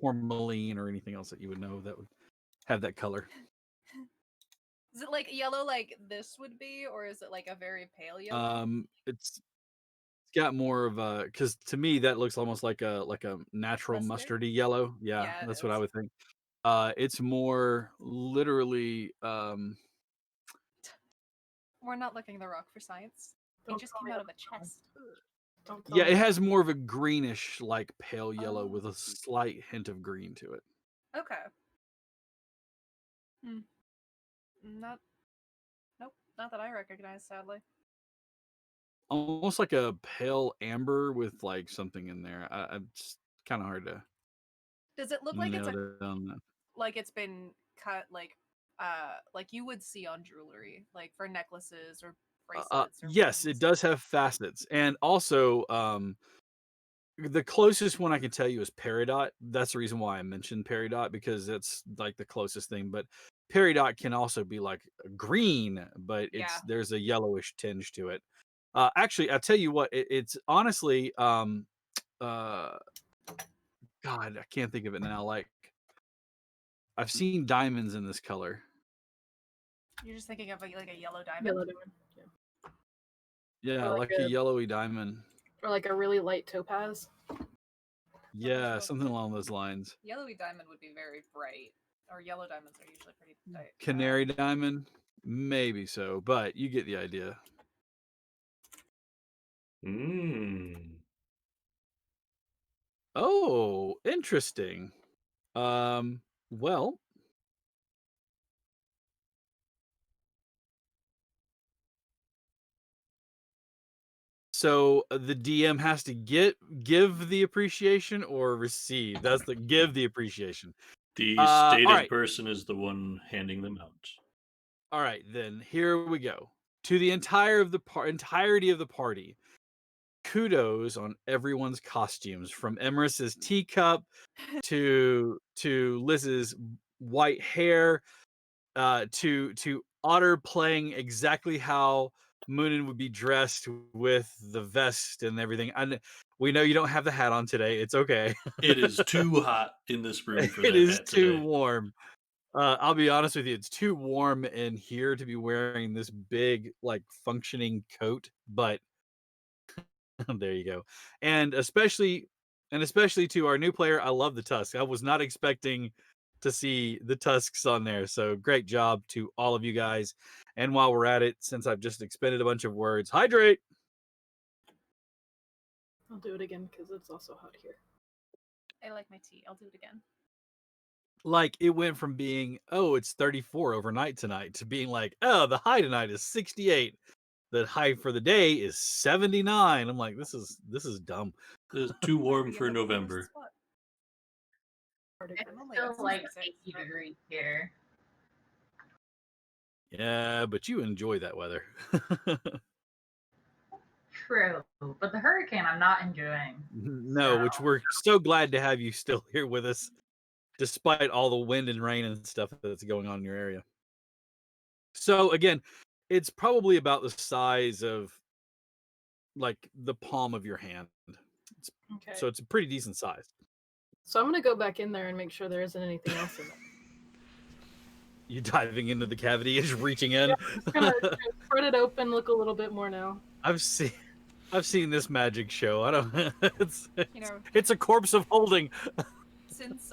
tourmaline or anything else that you would know that would have that color. Is it like yellow like this would be, or is it like a very pale yellow? It's got more of a, because to me that looks almost like a natural Mustard? mustardy yellow. Yeah, Yeah, it that's what I is. would think. It's more literally We're not licking the rock for science. It Don't just tell came me out I'm of a wrong. chest. Don't tell yeah, me. it has more of a greenish, like pale yellow with Oh. a slight hint of green to it. Okay. Not. Nope. Not that I recognize, sadly. Almost like a pale amber with like something in there. It's kind of hard to Does it look like it's nail a down. like it's been cut like you would see on jewelry, like for necklaces or bracelets or Yes, it rings? does have facets, and also the closest one I can tell you is peridot. That's the reason why I mentioned peridot, because it's like the closest thing. But peridot can also be like green, but Yeah. there's a yellowish tinge to it. Actually, I'll tell you what, it's honestly God, I can't think of it now. Like, I've seen diamonds in this color. You're just thinking of like a yellow diamond? Yellow diamond. Yeah. Yeah, Or like a yellowy diamond. Or like a really light topaz. Yeah, something along those lines. Yellowy diamond would be very bright, or yellow diamonds are usually pretty bright. Canary diamond, maybe so, but you get the idea. Oh, interesting. Well, so the DM has to give the appreciation or receive. That's the give the appreciation. The All stated right. person is the one handing them out. All right, then here we go. To the entirety of the party. Kudos on everyone's costumes, from Emeris's teacup to Liz's white hair, to Otter playing exactly how Moonin would be dressed with the vest and everything. And we know you don't have the hat on today. It's okay. It is too hot in this room for It that is hat too today. warm. I'll be honest with you, it's too warm in here to be wearing this big, like, functioning coat, but there you go. And especially to our new player, I love the tusk. I was not expecting to see the tusks on there. So great job to all of you guys. And while we're at it, since I've just expended a bunch of words, hydrate. I'll do it again because it's also hot here. I like my tea. I'll do it again. Like, it went from being, oh, it's 34 overnight tonight, to being like, oh, the high tonight is 68. The high for the day is 79. I'm like, this is dumb. It's too warm Be in for the coolest November. spot. It's I'm only still at like 66. 80 degrees here. Yeah, but you enjoy that weather. True, but the hurricane I'm not enjoying. No, which we're so glad to have you still here with us, despite all the wind and rain and stuff that's going on in your area. So again, it's probably about the size of like the palm of your hand. Okay. So it's a pretty decent size. So I'm gonna go back in there and make sure there isn't anything else in there. You diving into the cavity, is reaching in. Just gonna spread it open, look a little bit more now. I've seen this magic show. I don't. You know, It's a corpse of holding. since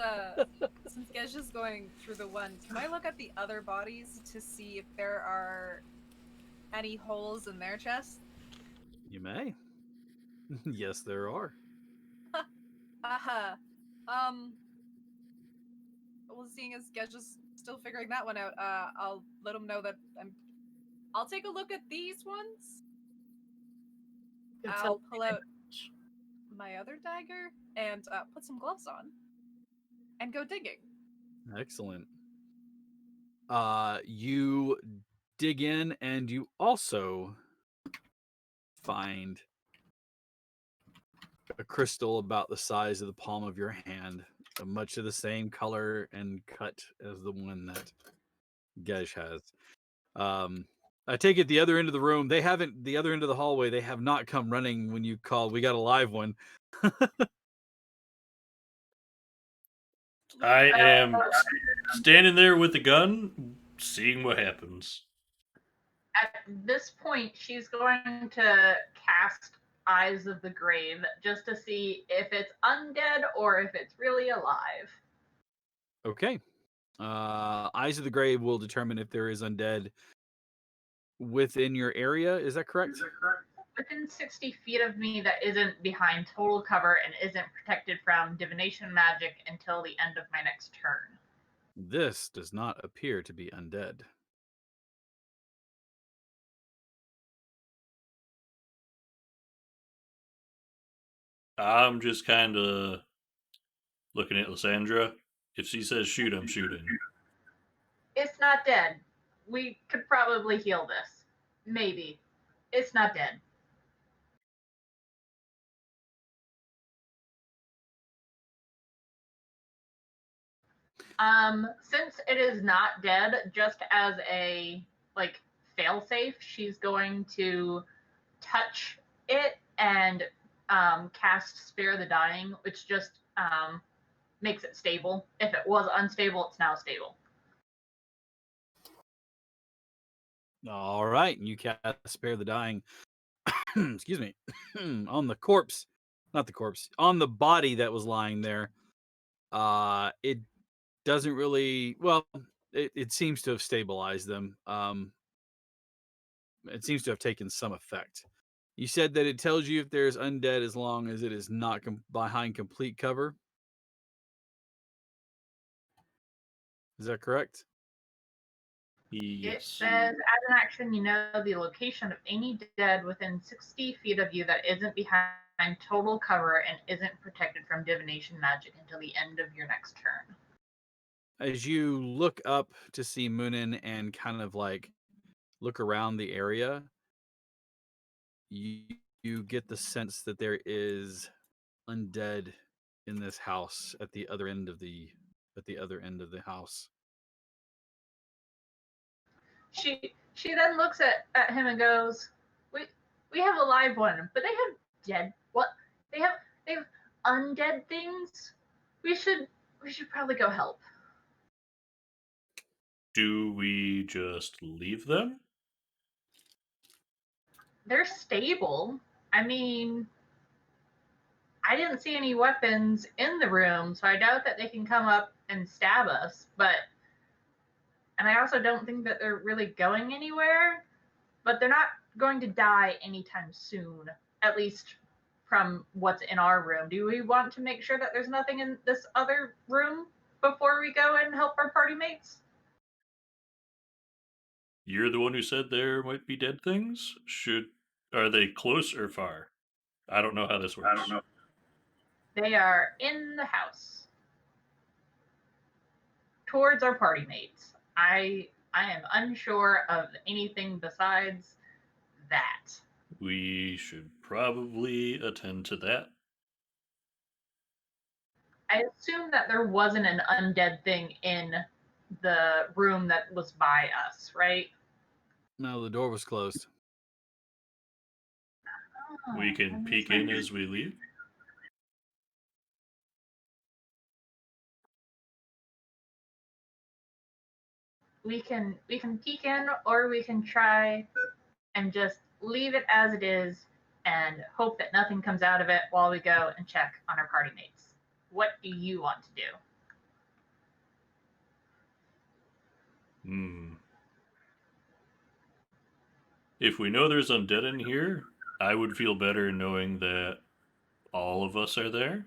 Gesha's going through the one, can I look at the other bodies to see if there are any holes in their chest? You may. Yes, there are. Haha. Well, seeing as Gesha's still figuring that one out, I'll let him know that I'll take a look at these ones. It's I'll pull out my other dagger and put some gloves on and go digging. Excellent. You dig in and you also find a crystal about the size of the palm of your hand, much of the same color and cut as the one that Gesh has. I take it the other end of the room, the other end of the hallway, they have not come running when you called. We got a live one. I am standing there with the gun, seeing what happens. At this point, she's going to cast Eyes of the Grave just to see if it's undead or if it's really alive. Okay. Eyes of the Grave will determine if there is undead within your area. Is that correct? Within 60 feet of me that isn't behind total cover and isn't protected from divination magic until the end of my next turn. This does not appear to be undead. I'm just kind of looking at Lysandra. If she says shoot, I'm shooting. It's not dead. We could probably heal this. Maybe. It's not dead. Since it is not dead, just as a like failsafe, she's going to touch it and cast Spare the Dying, which just makes it stable. If it was unstable, it's now stable. All right, and you cast Spare the Dying. Excuse me. On the corpse, not the corpse, on the body that was lying there. It doesn't really. Well, it seems to have stabilized them. It seems to have taken some effect. You said that it tells you if there's undead as long as it is not behind complete cover. Is that correct? It Yes. says, as an action, you know the location of any dead within 60 feet of you that isn't behind total cover and isn't protected from divination magic until the end of your next turn. As you look up to see Moonin and kind of like look around the area, you get the sense that there is undead in this house at the other end of the house. She then looks at him and goes, we have a live one, but they have dead what? They have undead things. We should probably go help. Do we just leave them? They're stable. I mean, I didn't see any weapons in the room, so I doubt that they can come up and stab us, and I also don't think that they're really going anywhere, but they're not going to die anytime soon, at least from what's in our room. Do we want to make sure that there's nothing in this other room before we go and help our party mates? You're the one who said there might be dead things? Are they close or far? I don't know how this works. They are in the house towards our party mates. I am unsure of anything besides that. We should probably attend to that. I assume that there wasn't an undead thing in the room that was by us, right? No, the door was closed. We can peek in as we leave. We can peek in, or we can try and just leave it as it is and hope that nothing comes out of it while we go and check on our party mates. What do you want to do? If we know there's undead in here, I would feel better knowing that all of us are there.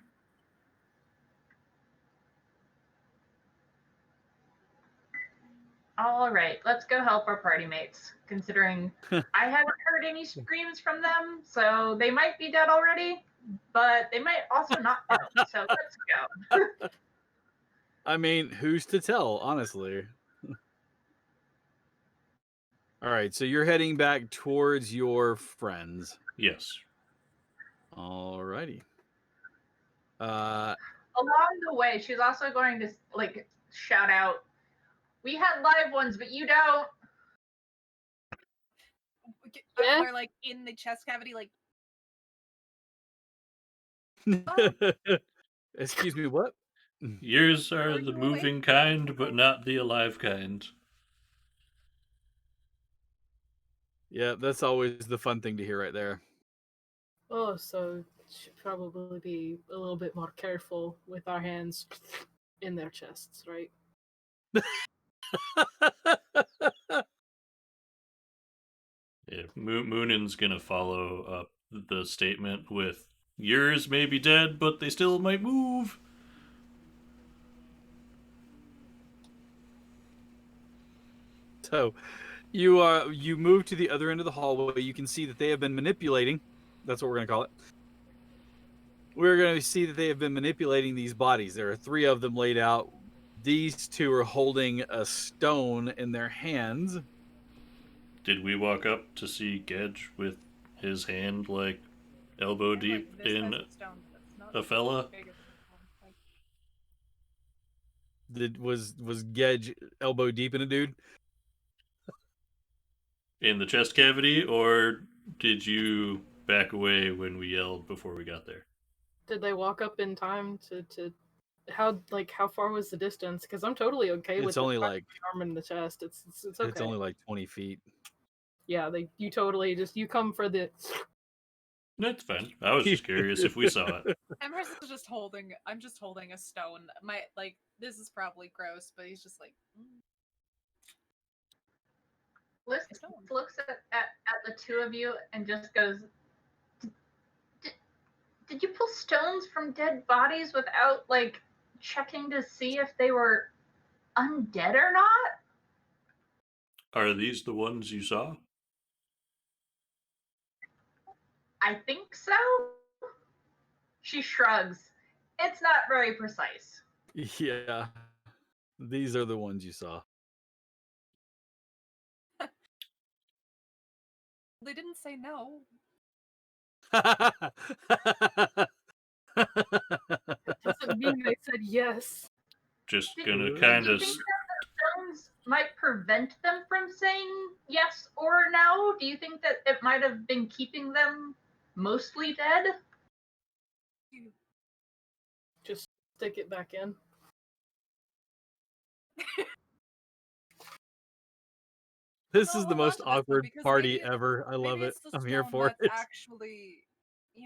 All right, let's go help our party mates, considering I haven't heard any screams from them, so they might be dead already, but they might also not know. So let's go. I mean, who's to tell, honestly? All right, so you're heading back towards your friends. Yes. All righty. Along the way, she's also going to like shout out, "We had live ones, but you don't." Yeah. We're like in the chest cavity, like Excuse me, what? Yours are Are the you moving awake? kind, but not the alive kind. Yeah, that's always the fun thing to hear right there. Oh, so should probably be a little bit more careful with our hands in their chests, right? Yeah, Moonin's gonna follow up the statement with, "Yours may be dead, but they still might move." So you move to the other end of the hallway. You can see that they have been manipulating. That's what we're gonna call it. We're gonna see that they have been manipulating these bodies. There are 3 of them laid out. These 2 are holding a stone in their hands. Did we walk up to see Gedge with his hand like elbow And, deep like, this in size of stone, that's not a fella? big of a stone. Like, Was Gedge elbow deep in a dude? In the chest cavity, or did you back away when we yelled before we got there? Did they walk up in time to how far was the distance? Because I'm totally okay with It's only the like arm in the chest. It's it's okay. only like 20 feet. Yeah, you totally you come for the. That's fine. I was just curious if we saw it. Emrys is just holding. I'm just holding a stone. This is probably gross, but he's just like. Liz Stone. looks at the 2 of you and just goes, did you pull stones from dead bodies without, like, checking to see if they were undead or not? Are these the ones you saw? I think so. She shrugs. It's not very precise. Yeah. These are the ones you saw. They didn't say no. Doesn't mean they said yes. Just Do gonna you kind think of. that the stones might prevent them from saying yes or no? Do you think that it might have been keeping them mostly dead? Just stick it back in. This No, is the hold on most to this one, awkward because party maybe ever. I love maybe it. it's the I'm here stone for that's it. actually, I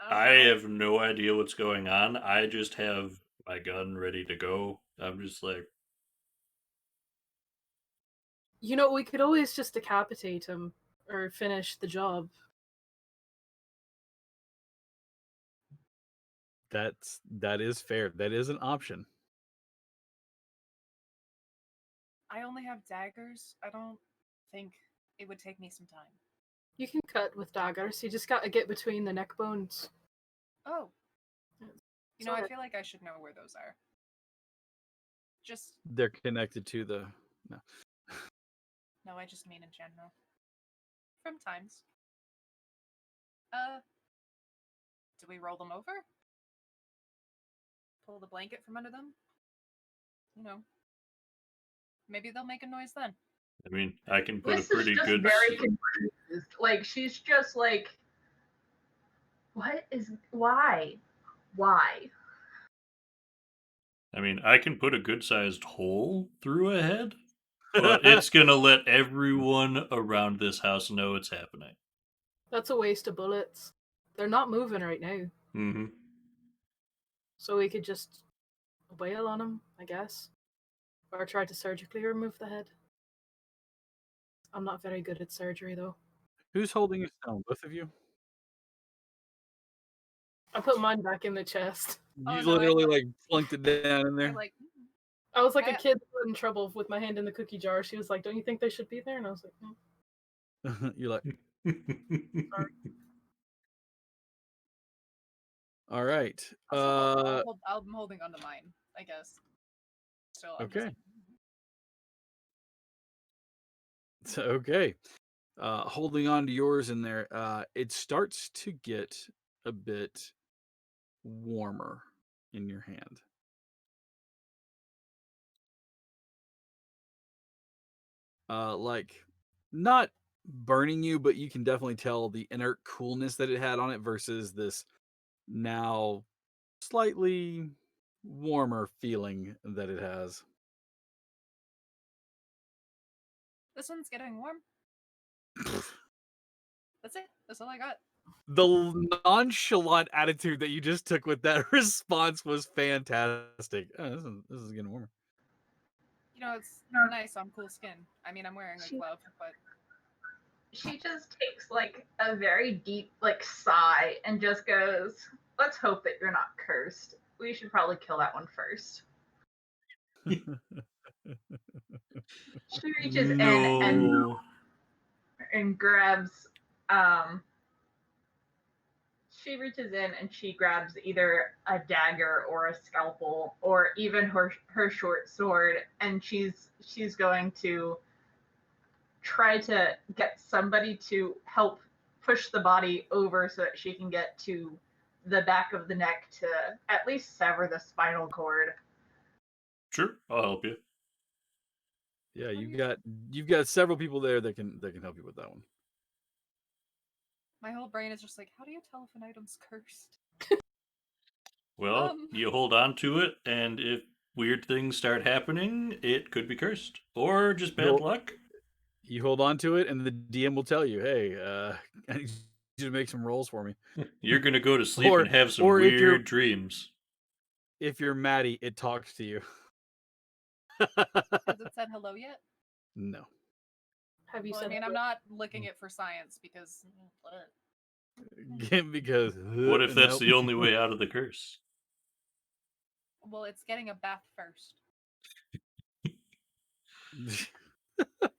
I don't know. have no idea what's going on. I just have my gun ready to go. I'm just like, We could always just decapitate him or finish the job. That is fair. That is an option. I only have daggers. I don't think it would take me some time. You can cut with daggers. You just gotta get between the neck bones. Oh, I Sorry. feel like I should know where those are. Just They're connected to the no. no, I just mean in general. From times. Do we roll them over? Pull the blanket from under them? Maybe they'll make a noise then. I mean, I can put a Liz is pretty just good. very confused. Like, she's just like, why? Why? I mean, I can put a good sized hole through a head, but it's gonna let everyone around this house know it's happening. That's a waste of bullets. They're not moving right now. Mm-hmm. So we could just wail on them, I guess. Or try to surgically remove the head. I'm not very good at surgery, though. Who's holding a stone? Both of you? I put mine back in the chest. Oh, You no, I literally thought- like flunked it down in They're there. like, I was like a Yeah. kid that got in trouble with my hand in the cookie jar. She was like, "Don't you think they should be there?" And I was like, You're like, all right. I'm holding onto mine, I guess. Still, I'm just Okay. like, So, okay. Holding on to yours in there, it starts to get a bit warmer in your hand. Like not burning you, but you can definitely tell the inert coolness that it had on it versus this now slightly warmer feeling that it has. this one's getting warm. That's it. That's all I got. The nonchalant attitude that you just took with that response was fantastic. Oh, this is getting warmer. it's nice on cool skin. I mean, I'm wearing a She- glove, but She just takes like a very deep like sigh and just goes, "Let's hope that you're not cursed. We should probably kill that one first." She reaches in No. and grabs um she reaches in and she grabs either a dagger or a scalpel or even her short sword, and she's going to try to get somebody to help push the body over so that she can get to the back of the neck to at least sever the spinal cord. Sure, I'll help you. Yeah, you've got several people there that can help you with that one. my whole brain is just like, how do you tell if an item's cursed? Well, you hold on to it, and if weird things start happening, it could be cursed. Or just bad You'll- luck. You hold on to it, and the DM will tell you, "Hey, I need you to make some rolls for me." You're going to go to sleep Or- and have some or if you're- weird dreams. If you're Maddie, it talks to you. Has it said hello yet? No. Have you Well, said I mean, I'm not licking it for science because. Because What if that's the only way out of the curse? Well, it's getting a bath first.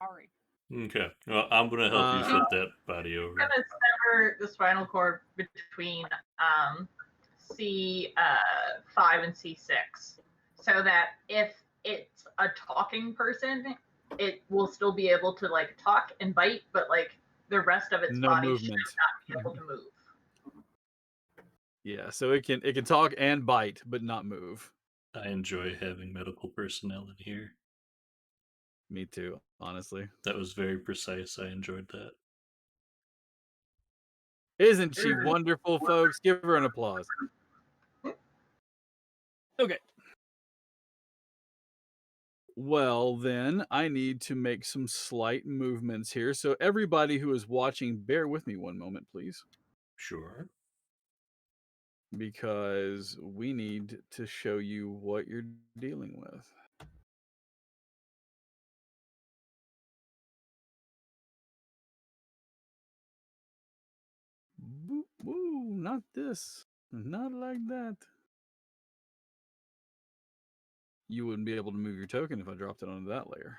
Sorry. Okay. Well, I'm going to help you flip that body over. I'm gonna sever the spinal cord between C5 and C6, so that if it's a talking person, it will still be able to like talk and bite, but like the rest of its No body movement. should not be able to move. Yeah, so it can talk and bite, but not move. I enjoy having medical personnel in here. Me too, honestly. That was very precise. I enjoyed that. Isn't she wonderful, folks? Give her an applause. Okay. Well, then I need to make some slight movements here. So everybody who is watching, bear with me one moment, please, Sure. because we need to show you what you're dealing with. Boop, woo, not this. Not like that. You wouldn't be able to move your token if I dropped it onto that layer.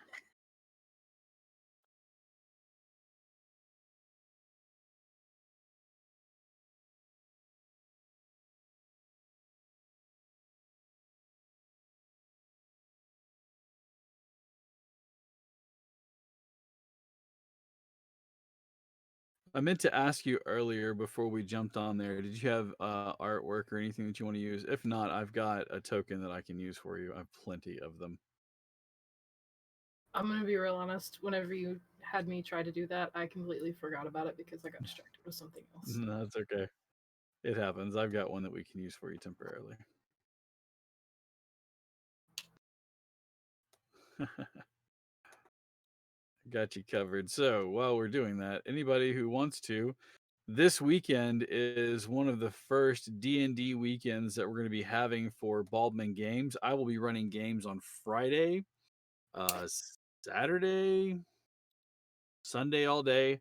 I meant to ask you earlier before we jumped on there, did you have artwork or anything that you want to use? If not, I've got a token that I can use for you. I have plenty of them. I'm gonna be real honest. Whenever you had me try to do that, I completely forgot about it because I got distracted with something else. No, that's okay. It happens. I've got one that we can use for you temporarily. Got you covered. So while we're doing that, anybody who wants to, this weekend is one of the first D&D weekends that we're going to be having for Baldman Games. I will be running games on Friday, Saturday, Sunday all day.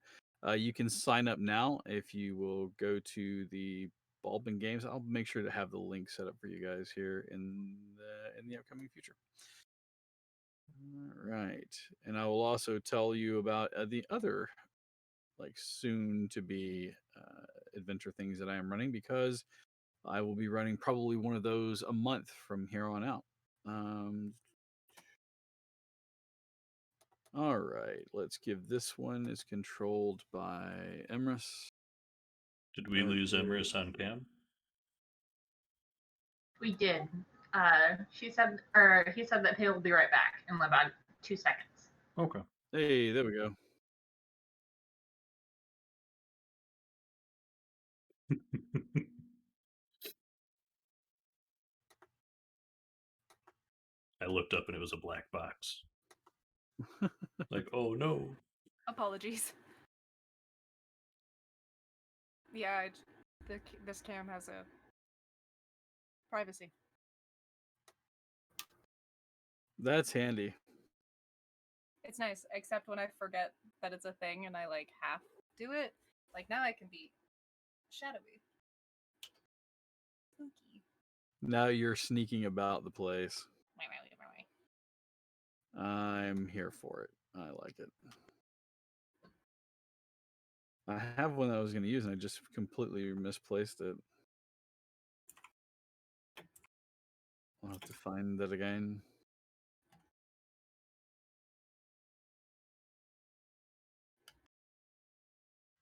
You can sign up now if you will go to the Baldman Games. I'll make sure to have the link set up for you guys here in the upcoming future. All right, and I will also tell you about the other like soon to be adventure things that I am running, because I will be running probably one of those a month from here on out. All right, let's give this one is controlled by Emrys. Did we lose Emrys on cam? We did. She said, or he said that he'll be right back in about 2 seconds. Okay. Hey, there we go. I looked up and it was a black box. Like, oh no. Apologies. Yeah, this cam has a privacy. That's handy. It's nice, except when I forget that it's a thing and I like half do it. Like now I can be shadowy. Spooky. Now you're sneaking about the place. I'm here for it. I like it. I have one that I was going to use and I just completely misplaced it. I'll have to find that again.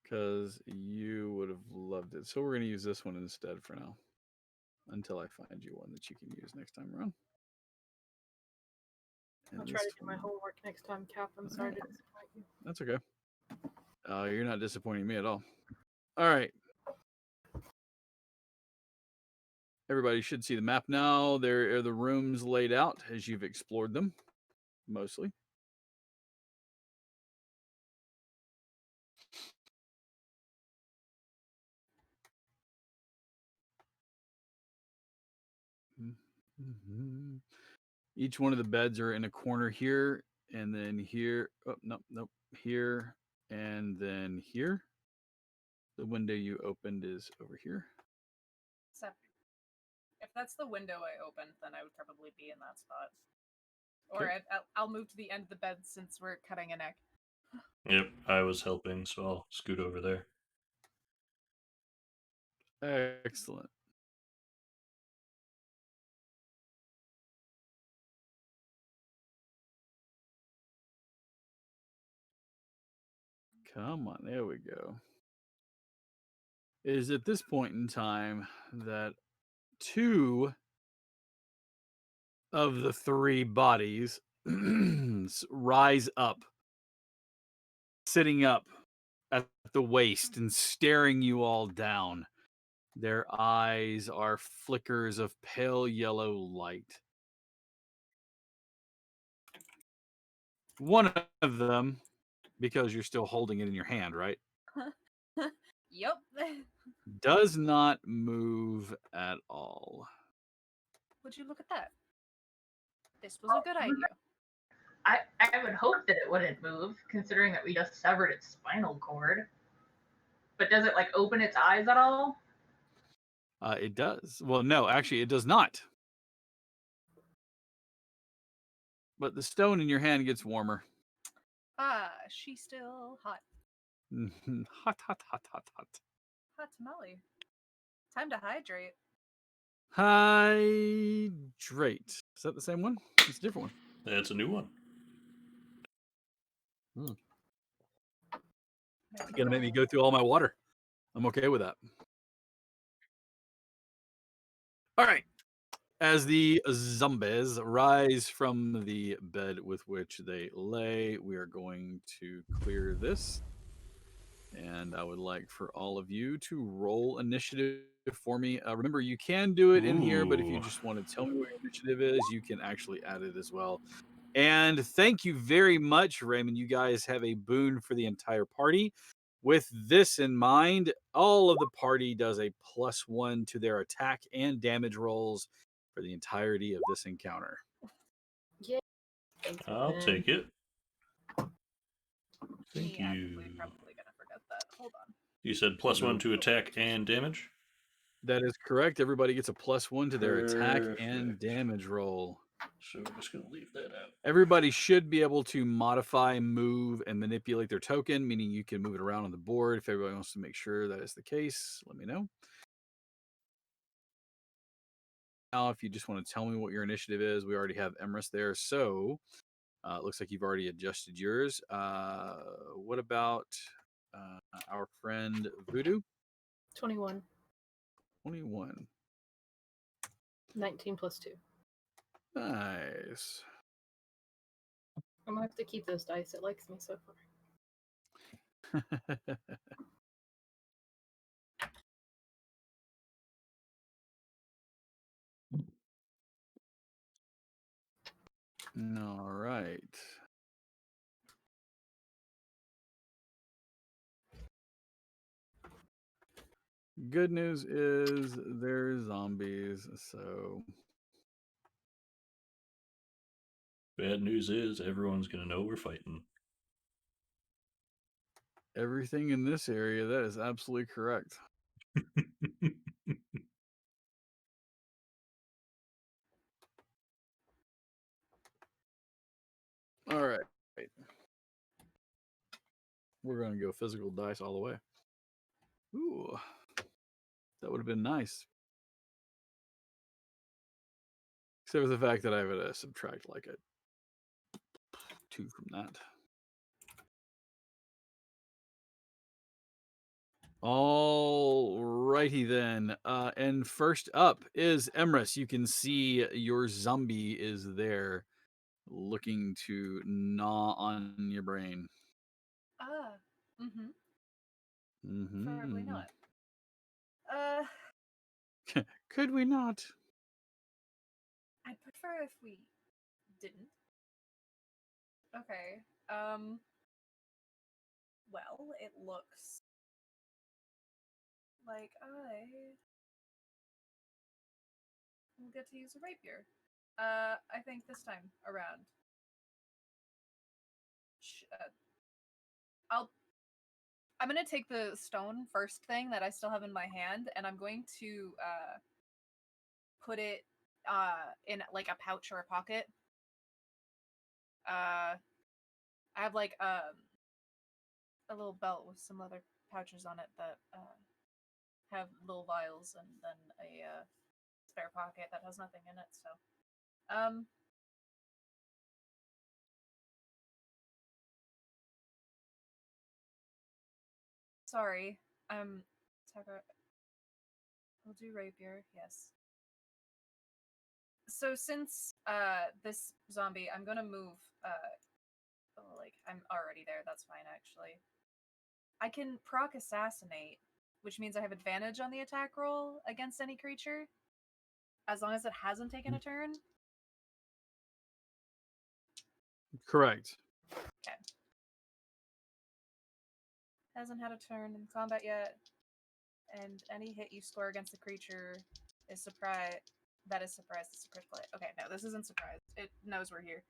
Because you would have loved it. So we're going to use this one instead for now. Until I find you one that you can use next time around. I'll try to do my homework next time, Cap. I'm sorry to disappoint you. That's okay. You're not disappointing me at all. All right. Everybody should see the map now. There are the rooms laid out as you've explored them, mostly. Mm-hmm. Each one of the beds are in a corner here, and then here. Oh, nope. Here, and then here. The window you opened is over here. So, if that's the window I opened, then I would probably be in that spot. Or Okay. I'll move to the end of the bed since we're cutting a neck. Yep, I was helping, so I'll scoot over there. Excellent. Come on, there we go. It is at this point in time that two of the three bodies rise up, sitting up at the waist and staring you all down. Their eyes are flickers of pale yellow light. One of them, because you're still holding it in your hand, right, Yup. does not move at all. Would you look at that? This was a good idea. I would hope that it wouldn't move, considering that we just severed its spinal cord. But does it like open its eyes at all? It does. Well, no, actually, it does not. But the stone in your hand gets warmer. Ah, she's still hot. Hot, hot, hot, hot, hot. Hot tamale. Time to hydrate. Hydrate. Is that the same one? It's a different That's a new one. one. It's gonna make me go through all my water. I'm okay with that. All right. As the zombies rise from the bed with which they lay, we are going to clear this. And I would like for all of you to roll initiative for me. Remember, you can do it in here, but if you Ooh. just want to tell me what your initiative is, you can actually add it as well. And thank you very much, Raymond. You guys have a boon for the entire party. With this in mind, all of the party does a +1 to their attack and damage rolls for the entirety of this encounter. Yeah. Thanks, I'll man. take it. Thank Me you. actively probably gonna forget that. Hold on. You said +1 to attack and damage? That is correct. Everybody gets a +1 to their attack and Perfect. damage roll. So we're just going to leave that out. Everybody should be able to modify, move, and manipulate their token, meaning you can move it around on the board. If everybody wants to make sure that is the case, let me know. Now, if you just want to tell me what your initiative is, we already have Emrys there. So it looks like you've already adjusted yours. What about our friend Voodoo? 21. 21. 19 plus 2. Nice. I'm gonna have to keep those dice. It likes me so far. All right. Good news is they're zombies, so Bad news is everyone's gonna know we're fighting. Everything in this area, that is absolutely correct. All right. We're going to go physical dice all the way. Ooh. That would have been nice. Except for the fact that I would subtract like a 2 from that. All righty then. And first up is Emrys. You can see your zombie is there looking to gnaw on your brain. Mm-hmm. Preferably Mm-hmm. not. Could we not? I'd prefer if we didn't. Okay. Well, it looks like I will get to use a rapier. I think this time around. I'm gonna take the stone first thing that I still have in my hand, and I'm going to put it in like a pouch or a pocket. I have like a little belt with some leather pouches on it that have little vials, and then a spare pocket that has nothing in it. So, sorry, Tucker. We'll do rapier. Yes. So since this zombie, I'm gonna move. Like I'm already there. That's fine, actually. I can proc assassinate, which means I have advantage on the attack roll against any creature, as long as it hasn't taken a turn. Correct. Okay. Hasn't had a turn in combat yet, and any hit you score against the creature is surprise. That is surprised. It's a critical hit. Okay, no, this isn't surprised. It knows we're here.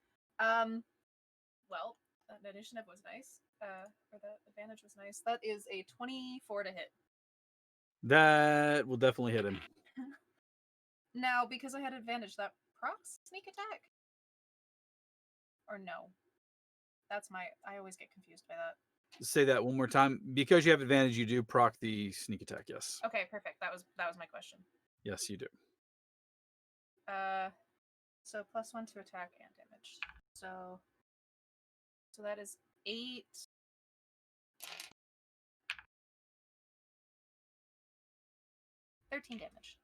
Well, that initiative was nice. Or that advantage was nice. That is a 24 to hit. That will definitely hit him. Now, because I had advantage, that procs sneak attack? Or no? That's my. I always get confused by that. Say that one more time. Because you have advantage, you do proc the sneak attack. Yes. Okay, perfect. That was my question. Yes, you do. So +1 to attack and damage. So that is 8. 13 damage.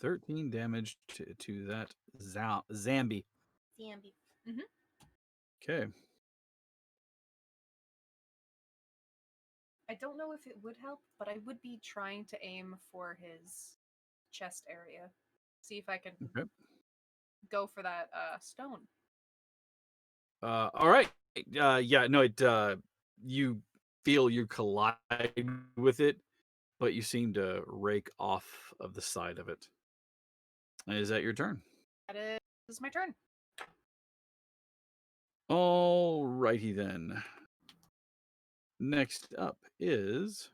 13 damage to that Zambi. Zambi. Mm-hmm. Okay. I don't know if it would help, but I would be trying to aim for his chest area. See if I can go for that stone. All right. Yeah, no, you feel you collide with it, but you seem to rake off of the side of it. Is that your turn? That is my turn. All righty then. Next up is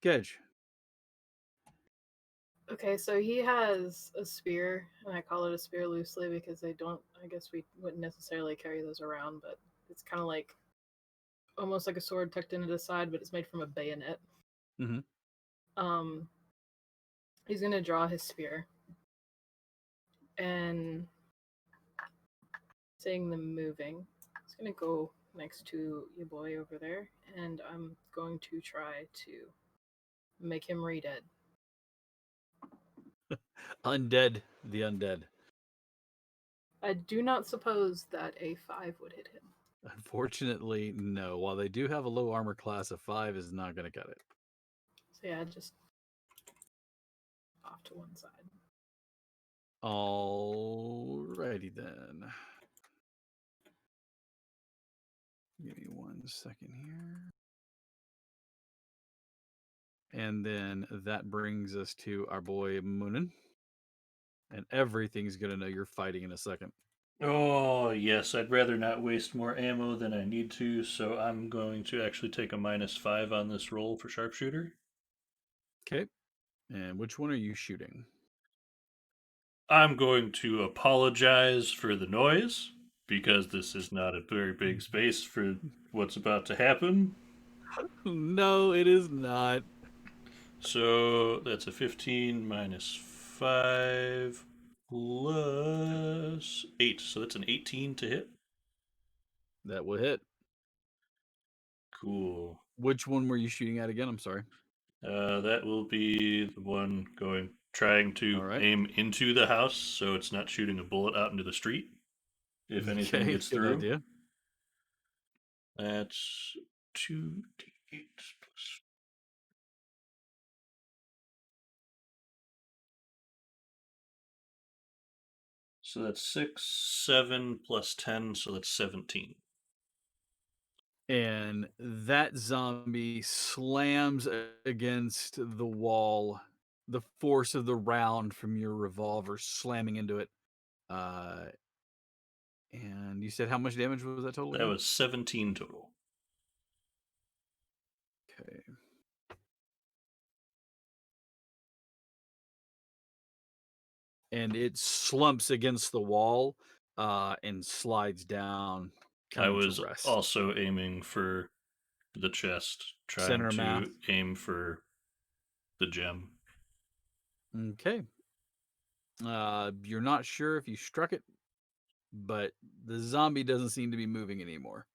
Gedge. Okay, so he has a spear, and I call it a spear loosely because I guess we wouldn't necessarily carry those around, but it's kind of like almost like a sword tucked into the side, but it's made from a bayonet. Mm-hmm. He's gonna draw his spear, and seeing them moving, he's gonna go next to your boy over there, and I'm going to try to make him re-dead. Undead, the undead. I do not suppose that a 5 would hit him. Unfortunately, no. While they do have a low armor class of 5, is not going to cut it. So yeah, just off to one side. Alrighty then. Give me 1 second here. And then that brings us to our boy Moonin. And everything's going to know you're fighting in a second. Oh, yes, I'd rather not waste more ammo than I need to, so I'm going to actually take a -5 on this roll for sharpshooter. Okay. And which one are you shooting? I'm going to apologize for the noise because this is not a very big space for what's about to happen. No, it is not. So that's a 15 -5 plus 8. So that's an 18 to hit. That will hit. Cool. Which one were you shooting at again? I'm sorry. That will be the one trying All to right. aim into the house so it's not shooting a bullet out into the street if anything Okay, gets good through. idea. That's 2d8 plus. So that's 6, 7 plus 10, so that's 17. And that zombie slams against the wall, the force of the round from your revolver slamming into it. Uh, and you said how much damage was that total That again? was 17 total. Okay. And it slumps against the wall and slides down, I coming to was rest. also aiming for the chest, trying Center mass. to aim for the gem. Okay. You're not sure if you struck it, but the zombie doesn't seem to be moving anymore.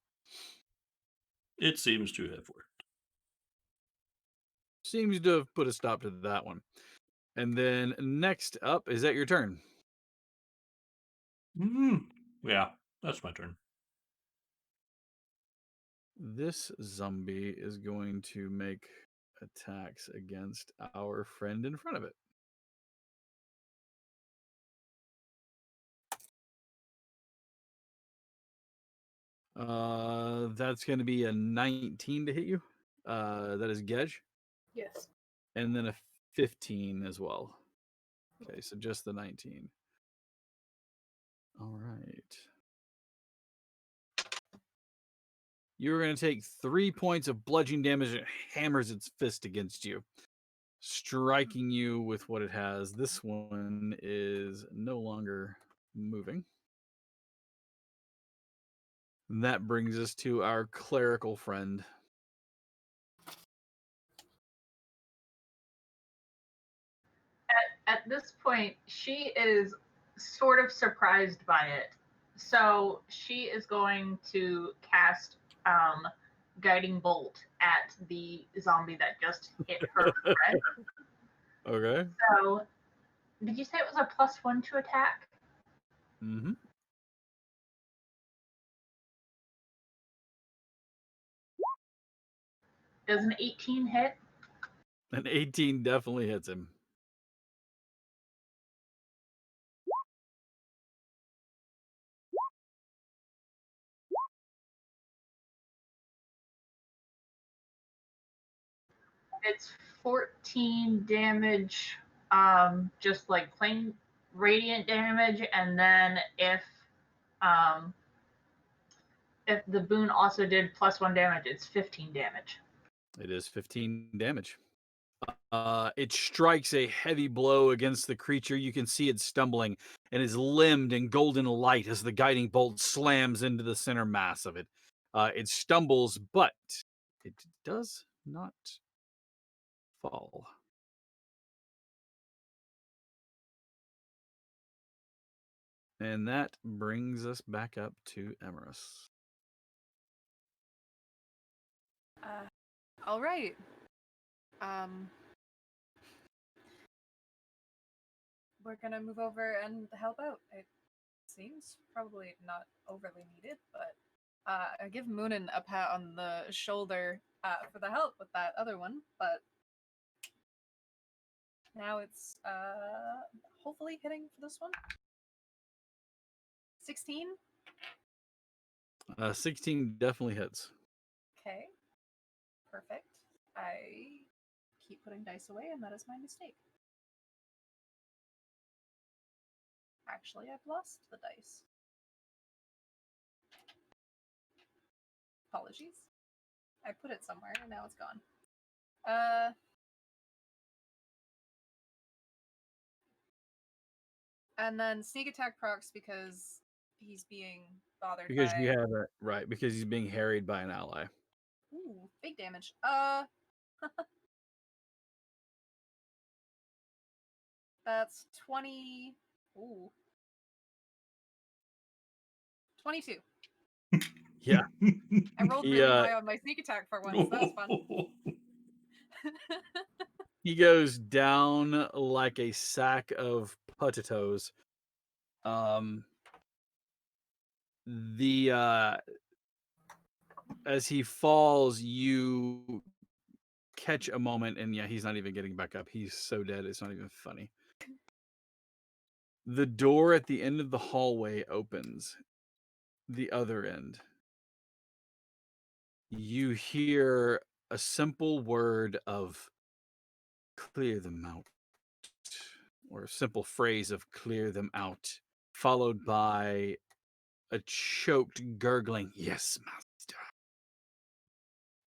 It seems to have worked. Seems to have put a stop to that one. And then next up, is that your turn? Yeah, that's my turn. This zombie is going to make attacks against our friend in front of it. That's going to be a 19 to hit you. That is Gedge. Yes. And then a 15 as well. Okay, so just the 19. All right. You're going to take 3 points of bludgeoning damage. It hammers its fist against you, striking you with what it has. This one is no longer moving. And that brings us to our clerical friend. At this point, she is sort of surprised by it. So she is going to cast guiding bolt at the zombie that just hit her friend. Okay. So, did you say it was a +1 to attack? Mm-hmm. Does an 18 hit? An 18 definitely hits him. It's 14 damage, just like plain radiant damage, and then um, if the boon also did +1 damage, it's 15 damage. It is 15 damage. It strikes a heavy blow against the creature. You can see it stumbling and is limbed in golden light as the guiding bolt slams into the center mass of it. It stumbles, but it does not fall. And that brings us back up to Emerus. All right. Um, we're gonna move over and help out. It seems probably not overly needed, but I give Moonin a pat on the shoulder for the help with that other one. But now it's hopefully hitting for this one. 16. 16 definitely hits. Okay. Perfect. I keep putting dice away, and that is my mistake. Actually, I've lost the dice. Apologies. I put it somewhere and now it's gone. And then sneak attack procs because he's being bothered Because by... you have it right, because he's being harried by an ally. Ooh, big damage. That's 20. Ooh. 22. Yeah. I rolled He, really high on my sneak attack for once. That was fun. He goes down like a sack of potatoes. As he falls, you catch a moment, and yeah, he's not even getting back up. He's so dead, it's not even funny. The door at the end of the hallway opens. The other end. You hear a simple word of clear them out, or a simple phrase of clear them out, followed by a choked, gurgling, yes, master.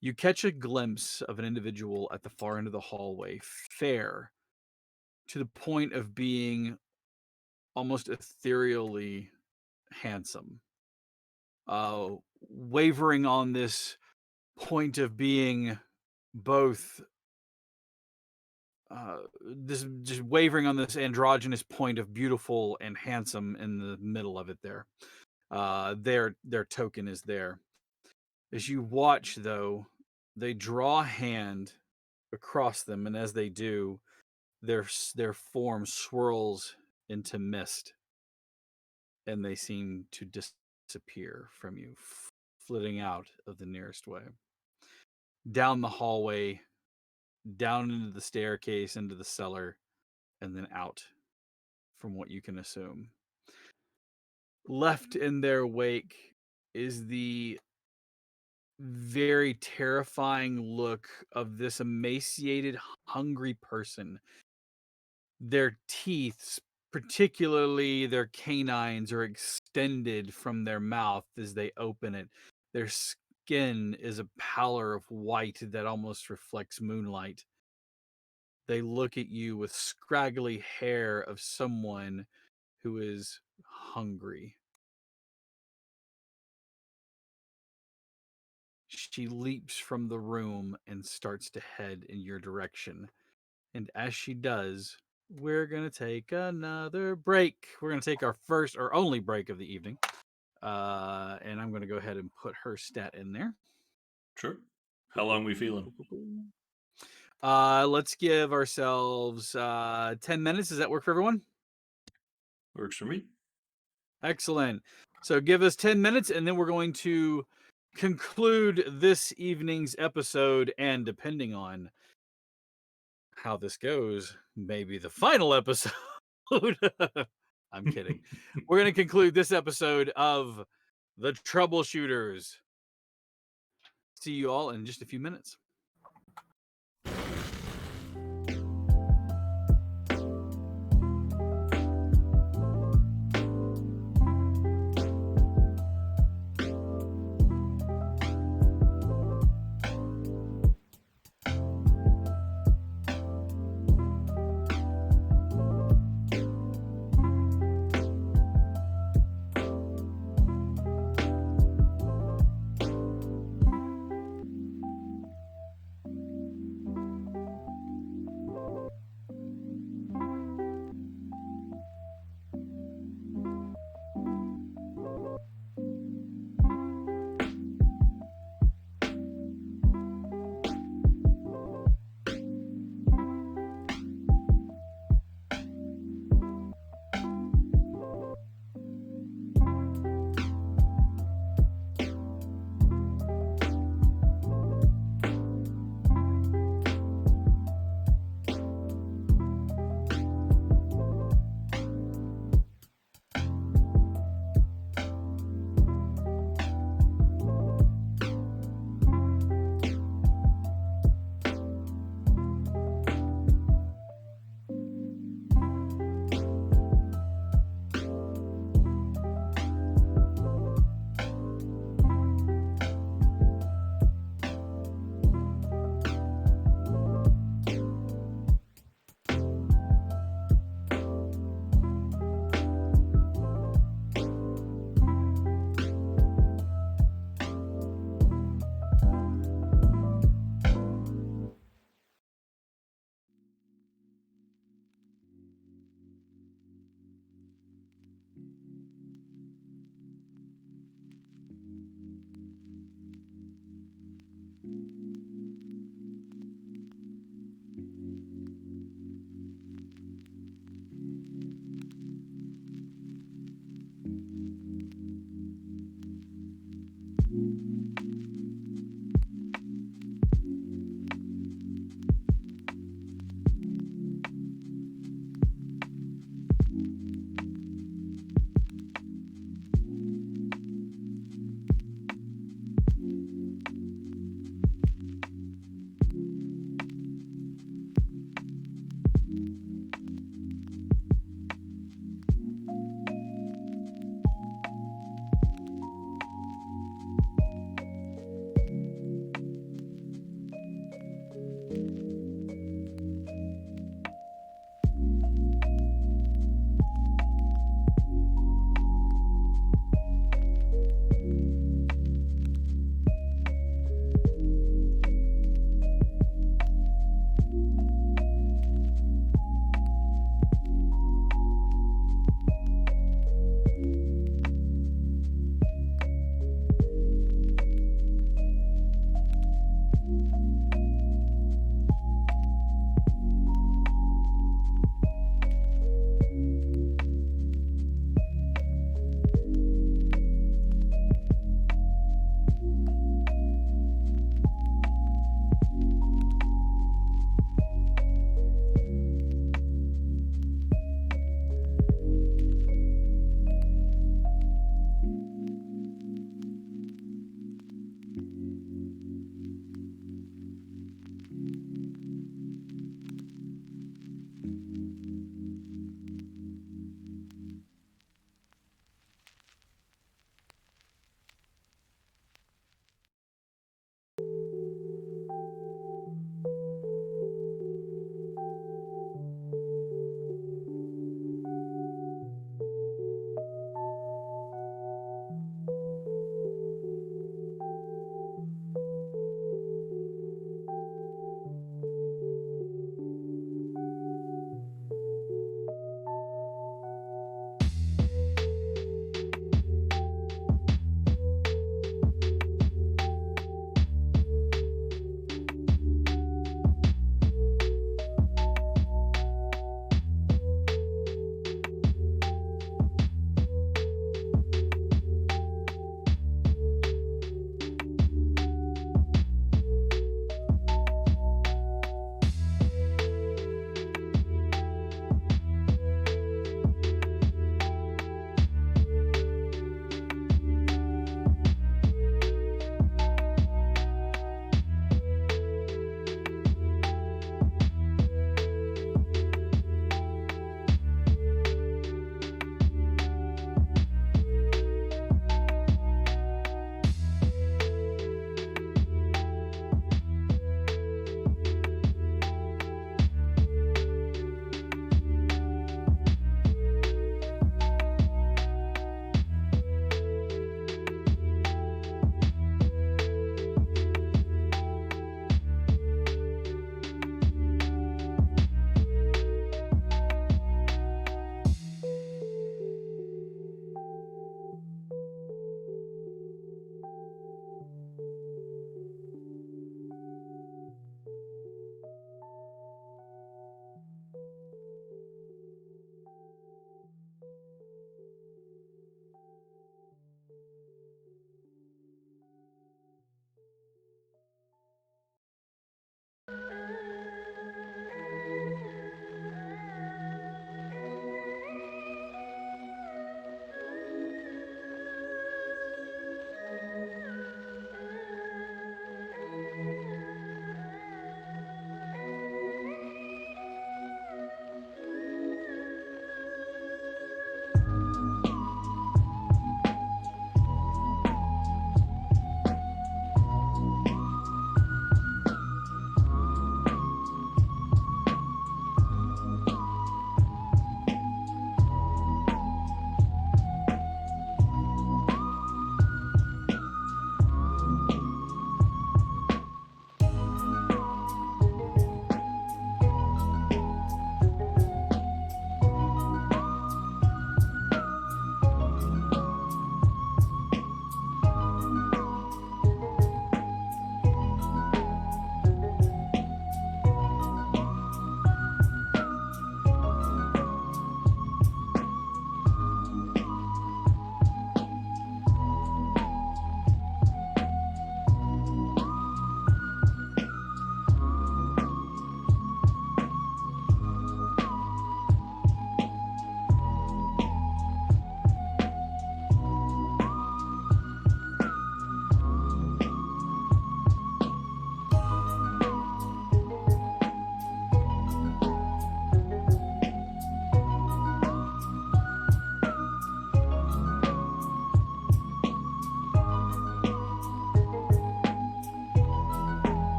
You catch a glimpse of an individual at the far end of the hallway, fair to the point of being almost ethereally handsome, wavering on this point of being both this just wavering on this androgynous point of beautiful and handsome in the middle of it there. Their token is there. As you watch, though, they draw a hand across them, and as they do, their form swirls into mist, and they seem to disappear from you, flitting out of the nearest way. Down the hallway, down into the staircase, into the cellar, and then out, from what you can assume. Left in their wake is the very terrifying look of this emaciated, hungry person. Their teeth, particularly their canines, are extended from their mouth as they open it. Their skin is a pallor of white that almost reflects moonlight. They look at you with scraggly hair of someone who is hungry. She leaps from the room and starts to head in your direction. And as she does, we're going to take another break. We're going to take our first or only break of the evening. And I'm going to go ahead and put her stat in there. Sure. How long we feeling? Let's give ourselves 10 minutes. Does that work for everyone? Works for me. Excellent. So give us 10 minutes, and then we're going to conclude this evening's episode, and depending on how this goes, maybe the final episode. I'm kidding. We're going to conclude this episode of The Troubleshooters. See you all in just a few minutes.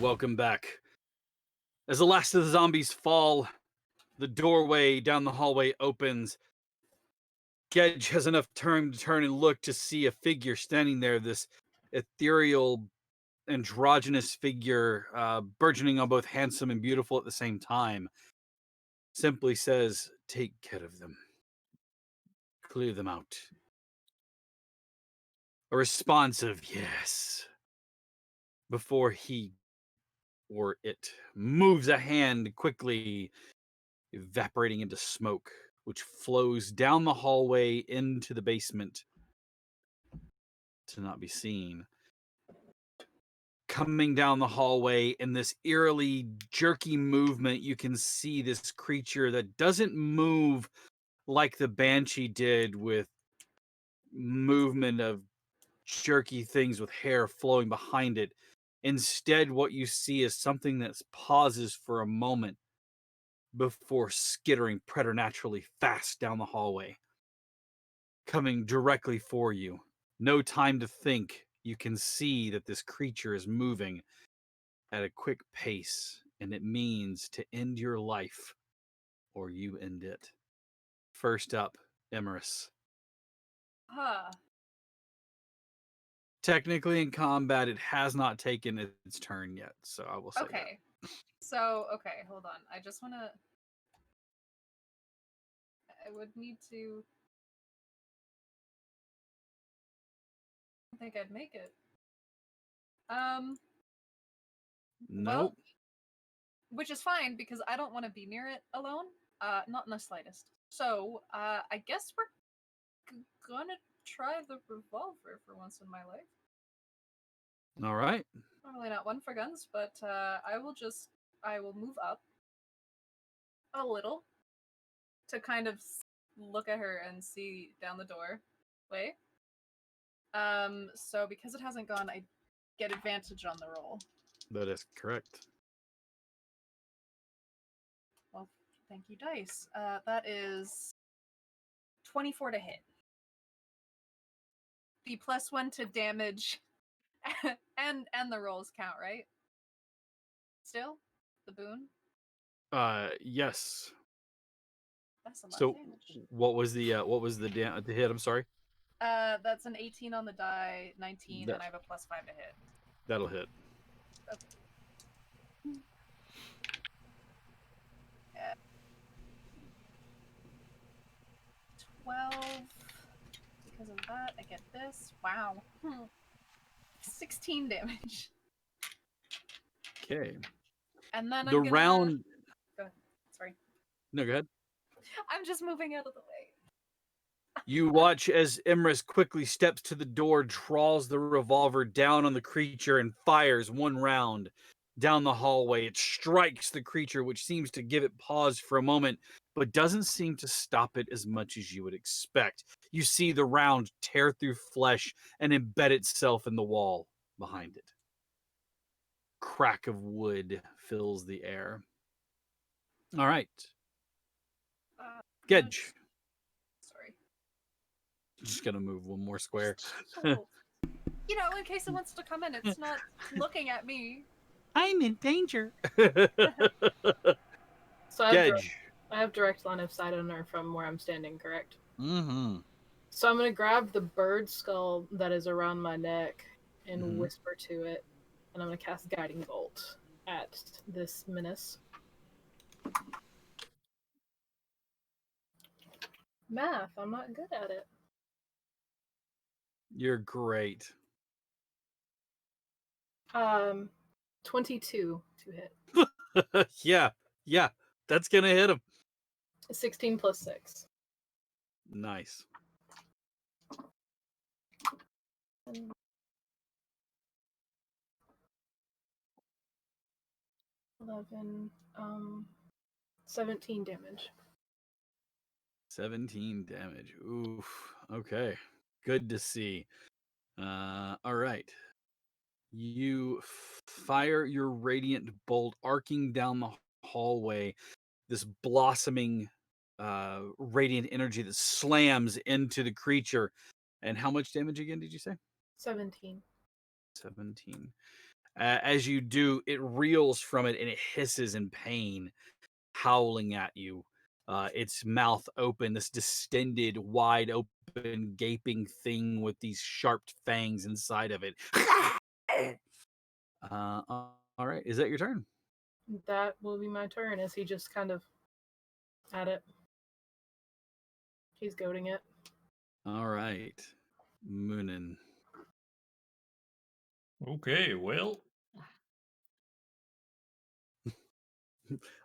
welcome back. As the last of the zombies fall, the doorway down the hallway opens. Gedge has enough time to turn and look to see a figure standing there, this ethereal, androgynous figure, burgeoning on both handsome and beautiful at the same time. Simply says, take care of them. Clear them out. A responsive yes. Before he or it moves a hand quickly, evaporating into smoke, which flows down the hallway into the basement to not be seen. Coming down the hallway in this eerily jerky movement, you can see this creature that doesn't move like the banshee did, with movement of jerky things with hair flowing behind it. Instead, what you see is something that pauses for a moment before skittering preternaturally fast down the hallway, coming directly for you. No time to think. You can see that this creature is moving at a quick pace, and it means to end your life or you end it. First up, Emerus. Huh. Technically in combat, it has not taken its turn yet, so I will say Okay. So, okay, hold on. I just want to... I would need to... I think I'd make it. that. Well, Nope. which is fine because I don't want to be near it alone. Not in the slightest. So, I guess we're gonna try the revolver for once in my life. All right. Normally not one for guns, but I will move up a little to kind of look at her and see down the doorway. So because it hasn't gone, I get advantage on the roll. That is correct. Well, thank you, dice. That is 24 to hit. The +1 to damage, and the rolls count, right? Still, the boon. Yes. That's a lot So of damage. what was the the hit? I'm sorry. That's an 18 on the die, 19, That and I have a +5 to hit. that'll hit. Okay. 12. Because of that, I get this. Wow. 16 damage. Okay. And then The I'm gonna... round. Go ahead. Sorry. No, go ahead. I'm just moving out of the way. You watch as Emrys quickly steps to the door, draws the revolver down on the creature, and fires one round down the hallway. It strikes the creature, which seems to give it pause for a moment, but doesn't seem to stop it as much as you would expect. You see the round tear through flesh and embed itself in the wall behind it. Crack of wood fills the air. All right. Gedge. Sorry. Just gonna move one more square. So, you know, in case it wants to come in, it's not looking at me. I'm in danger. So I Gedge. have direct line of sight on her from where I'm standing, correct? Mm-hmm. So I'm gonna grab the bird skull that is around my neck and Mhm. whisper to it, and I'm gonna cast Guiding Bolt at this menace. Math, I'm not good at it. You're great. 22 to hit. Yeah, that's gonna hit him. 16 plus 6. Nice. 11, 17 damage. 17 damage. Oof. Okay. Good to see. All right. You fire your radiant bolt arcing down the hallway. This blossoming radiant energy that slams into the creature. And how much damage again did you say? 17. 17. As you do, it reels from it and it hisses in pain, howling at you. Its mouth open, this distended, wide open, gaping thing with these sharp fangs inside of it. All right, is that your turn? That will be my turn as he just kind of at it. He's goading it. All right, Moonin. Okay, well,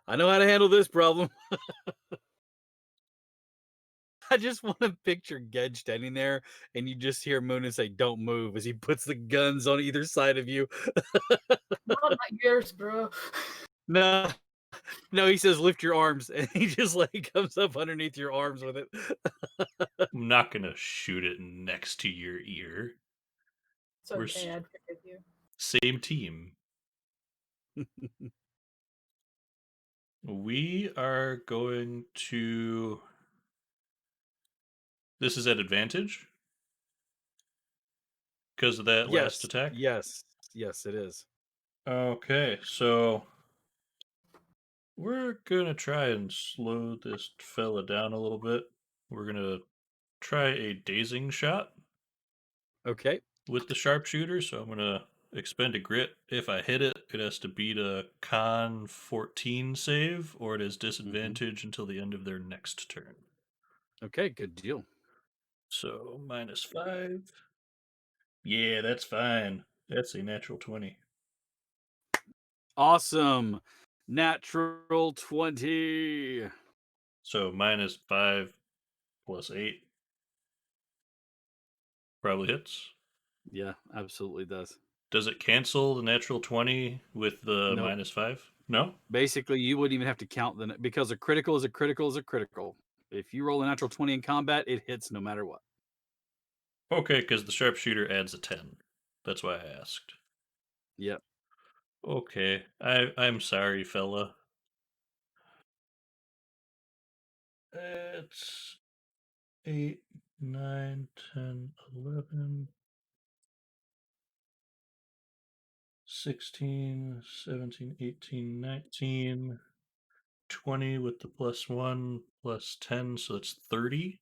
I know how to handle this problem. I just want to picture Gedge standing there, and you just hear Moonin say, "Don't move," as he puts the guns on either side of you. Not my ears, bro. No, no, he says, "Lift your arms," and he just like comes up underneath your arms with it. I'm not gonna shoot it next to your ear. It's We're okay, I'd forgive you. same team. We are going to. This is at advantage because of that last Yes, attack. yes, yes, it is. Okay, so we're gonna try and slow this fella down a little bit. We're gonna try a dazing shot Okay. with the sharpshooter. So I'm gonna expend a grit. If I hit it, it has to beat a con 14 save, or it has disadvantage until the end of their next turn. Okay, good deal. So -5. Yeah, that's fine. That's a natural 20. Awesome. Natural 20. So -5 plus 8 probably hits. Yeah, absolutely does. Does it cancel the natural 20 with the Nope. -5? No? Basically, you wouldn't even have to count because a critical is a critical is a critical. If you roll a natural 20 in combat, it hits no matter what. Okay, because the sharpshooter adds a 10. That's why I asked. Yep. Okay, I'm sorry, fella. It's 8, 9, 10, 11, 16, 17, 18, 19, 20 with the +1, plus 10, so it's 30.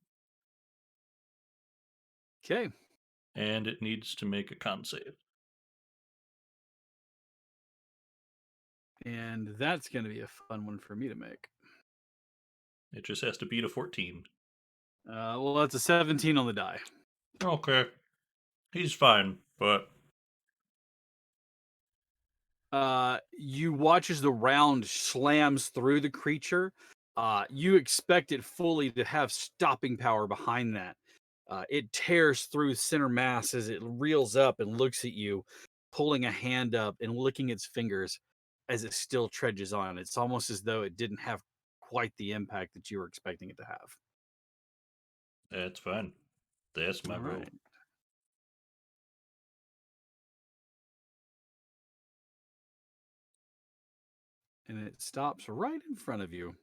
Okay. And it needs to make a con save. And that's going to be a fun one for me to make. It just has to beat a 14. Well, that's a 17 on the die. Okay. He's fine, but You watch as the round slams through the creature. You expect it fully to have stopping power behind that. It tears through center mass as it reels up and looks at you, pulling a hand up and licking its fingers as it still trudges on. It's almost as though it didn't have quite the impact that you were expecting it to have. that's fine. That's my All roll. right. And it stops right in front of you.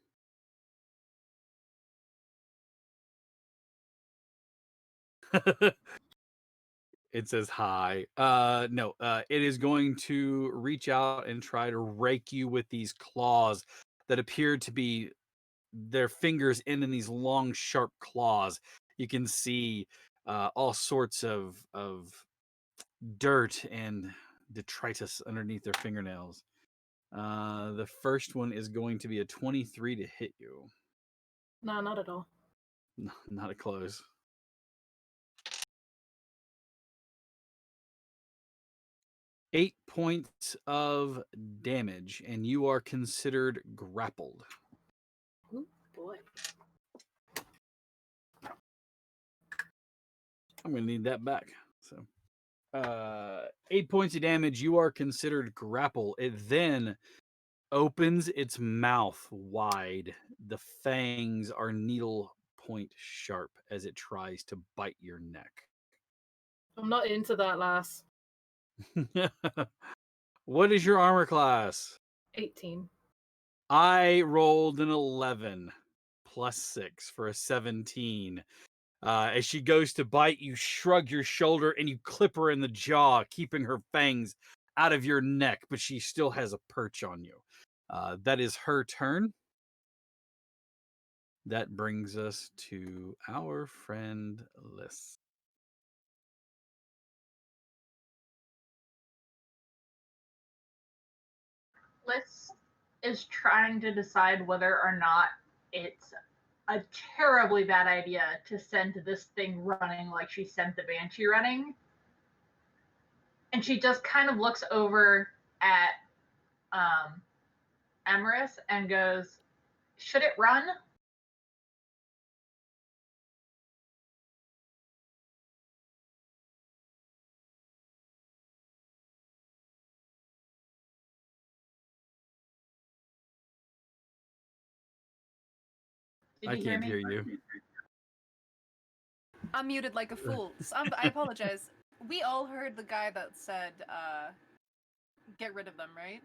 It says hi. No, it is going to reach out and try to rake you with these claws that appear to be their fingers end in these long, sharp claws. You can see all sorts of dirt and detritus underneath their fingernails. The first one is going to be a 23 to hit you. No, not at all. Not a close. 8 points of damage, and you are considered grappled. Ooh, boy. I'm gonna need that back. So 8 points of damage, you are considered grapple. It then opens its mouth wide. The fangs are needle point sharp as it tries to bite your neck. I'm not into that, lass. What is your armor class? 18. I rolled an 11 plus 6 for a 17. As she goes to bite, you shrug your shoulder and you clip her in the jaw, keeping her fangs out of your neck, but she still has a perch on you. That is her turn. That brings us to our friend Liz. Liz is trying to decide whether or not it's a terribly bad idea to send this thing running like she sent the Banshee running. And she just kind of looks over at Emerus and goes, should it run? Did I you hear can't me? hear you. I'm muted like a fool. So I apologize. We all heard the guy that said, get rid of them, right?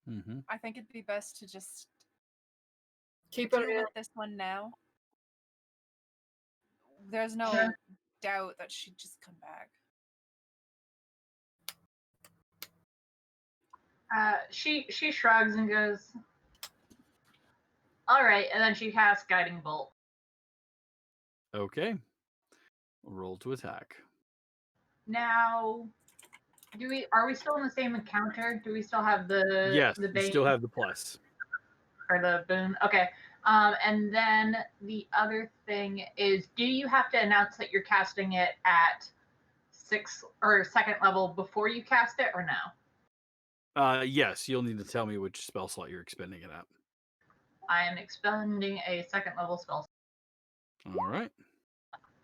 Mm-hmm. I think it'd be best to just Keep deal it. with this one now. There's no Sure. doubt that she'd just come back. She shrugs and goes, all right, and then she casts Guiding Bolt. Okay. Roll to attack. Now, are we still in the same encounter? Do we still have the Yes, the you bane still have the plus. or the boon? Okay. And then the other thing is, do you have to announce that you're casting it at 6th or 2nd level before you cast it, or no? Yes, you'll need to tell me which spell slot you're expending it at. I am expending a 2nd level spell, All right.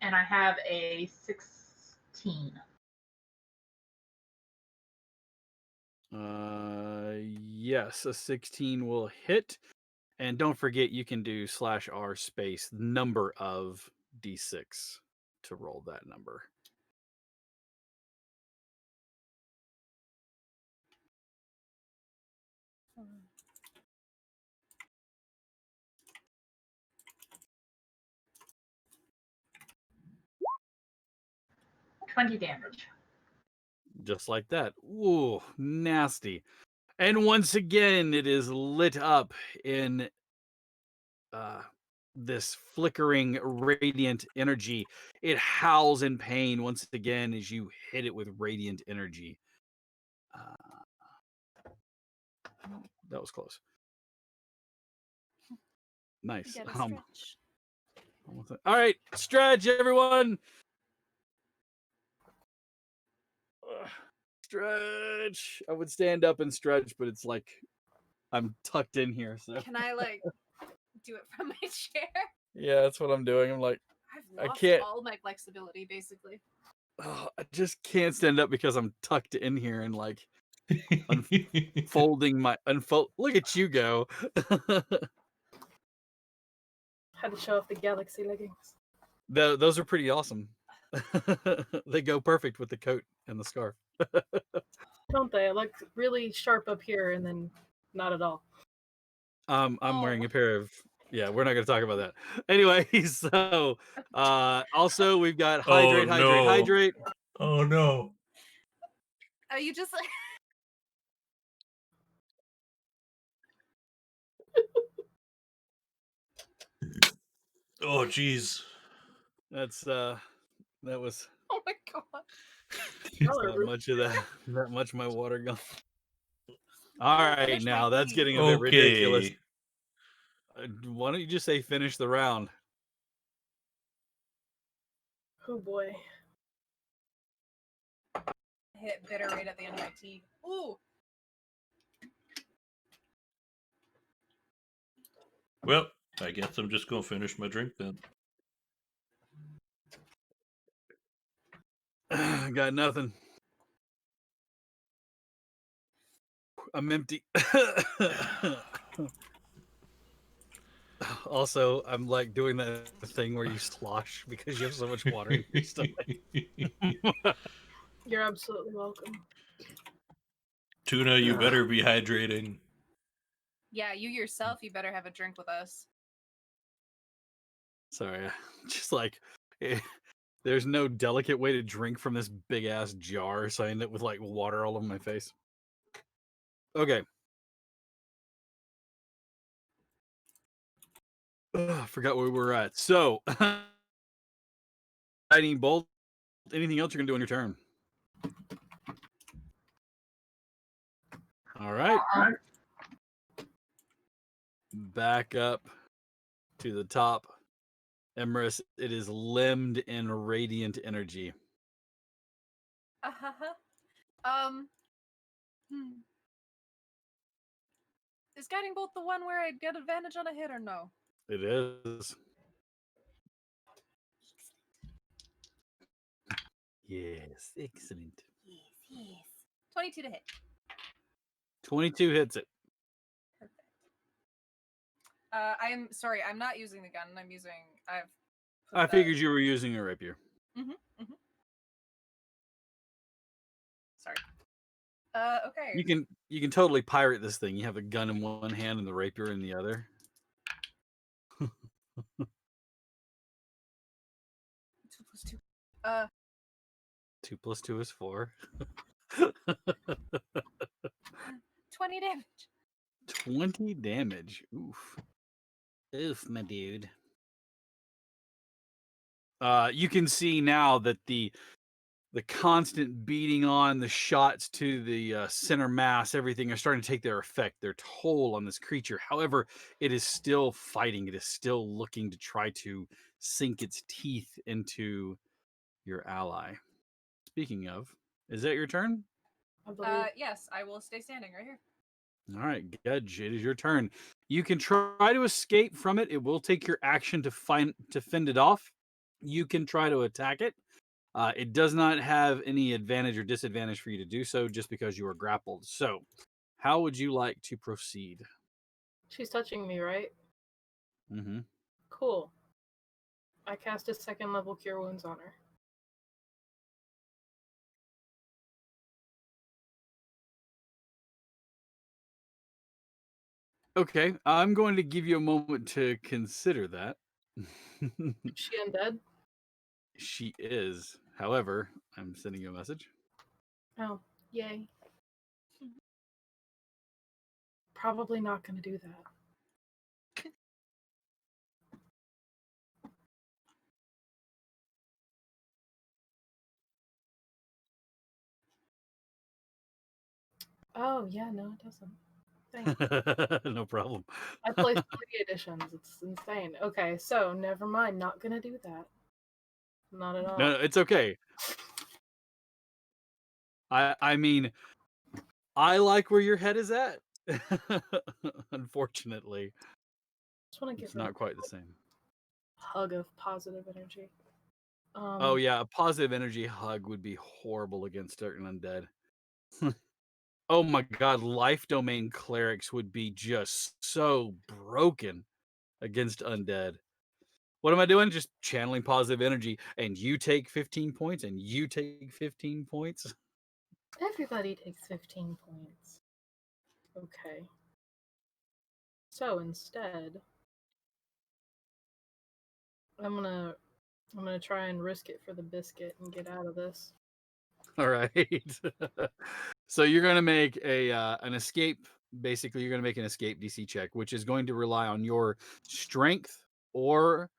and I have a 16. Yes, a 16 will hit. And don't forget, you can do /R space number of D6 to roll that number. Hmm. 20 damage. Just like that. Ooh, nasty. And once again, it is lit up in this flickering radiant energy. It howls in pain once again as you hit it with radiant energy. That was close. Nice. Get a stretch. All right, stretch, everyone. Stretch. I would stand up and stretch, but it's like I'm tucked in here. So Can I like do it from my chair? yeah, that's what I'm doing. I'm like, I've I lost can't. all my flexibility basically. Oh, I just can't stand up because I'm tucked in here and like folding my unfold. Look at you go. Had to show off the galaxy leggings. Those are pretty awesome. They go perfect with the coat and the scarf. Don't they? I look really sharp up here and then not at all. I'm Oh. wearing a pair of. Yeah, we're not going to talk about that. Anyway, so also we've got hydrate, hydrate. Oh no. Are you just like Oh jeez. That's that was oh my god. not much of that. Not much of my water gone. All right, Finish my now that's tea. getting a bit ridiculous. Okay. Why don't you just say finish the round? Oh boy. Hit bitter right at the end of my tea. Ooh. Well, I guess I'm just gonna finish my drink then. Got nothing. I'm empty. Also, I'm like doing that thing where you slosh because you have so much water in your stomach. You're absolutely welcome. Tuna, you better be hydrating. Yeah, you yourself, you better have a drink with us. Sorry, just like There's no delicate way to drink from this big ass jar, so I end up with like water all over my face. Okay. Ugh, forgot where we were at. So, lightning bolt. Anything else you're gonna do on your turn? All right. Back up to the top. Emrys, it is limbed in radiant energy. Hmm. Is guiding bolt the one where I get advantage on a hit or no? It is. Yes, excellent. Yes. 22 to hit. 22 hits it. Perfect. I'm sorry, I'm not using the gun. I've put I the- figured you were using a rapier. Sorry. Okay. You can totally pirate this thing. You have a gun in one hand and the rapier in the other. 2 plus 2. 2 plus 2 is 4. 20 damage. 20 damage. Oof. Oof, my dude. You can see now that the constant beating on, the shots to the center mass, everything are starting to take their effect, their toll on this creature. However, it is still fighting. It is still looking to try to sink its teeth into your ally. Speaking of, is that your turn? I believe. Yes, I will stay standing right here. All right, Gedge, it is your turn. You can try to escape from it. It will take your action to fend it off. You can try to attack it. It does not have any advantage or disadvantage for you to do so just because you are grappled. So, how would you like to proceed? She's touching me, right? Mm-hmm. Cool. I cast a 2nd level Cure Wounds on her. Okay, I'm going to give you a moment to consider that. Is she undead? She is. However, I'm sending you a message. Oh, yay. Probably not going to do that. Oh, yeah, no, it doesn't. Thanks. No problem. I play 3 editions. It's insane. Okay, so never mind. Not going to do that. Not at all. No, it's okay. I mean, I like where your head is at. Unfortunately, Just want to give it's her not a quite the same. hug of positive energy. Oh yeah, a positive energy hug would be horrible against certain undead. Oh my god, life domain clerics would be just so broken against undead. What am I doing? Just channeling positive energy, and you take 15 points, and you take 15 points. Everybody takes 15 points. Okay. So instead, I'm gonna try and risk it for the biscuit and get out of this. All right. So you're going to make an escape. Basically, you're going to make an escape DC check, which is going to rely on your strength or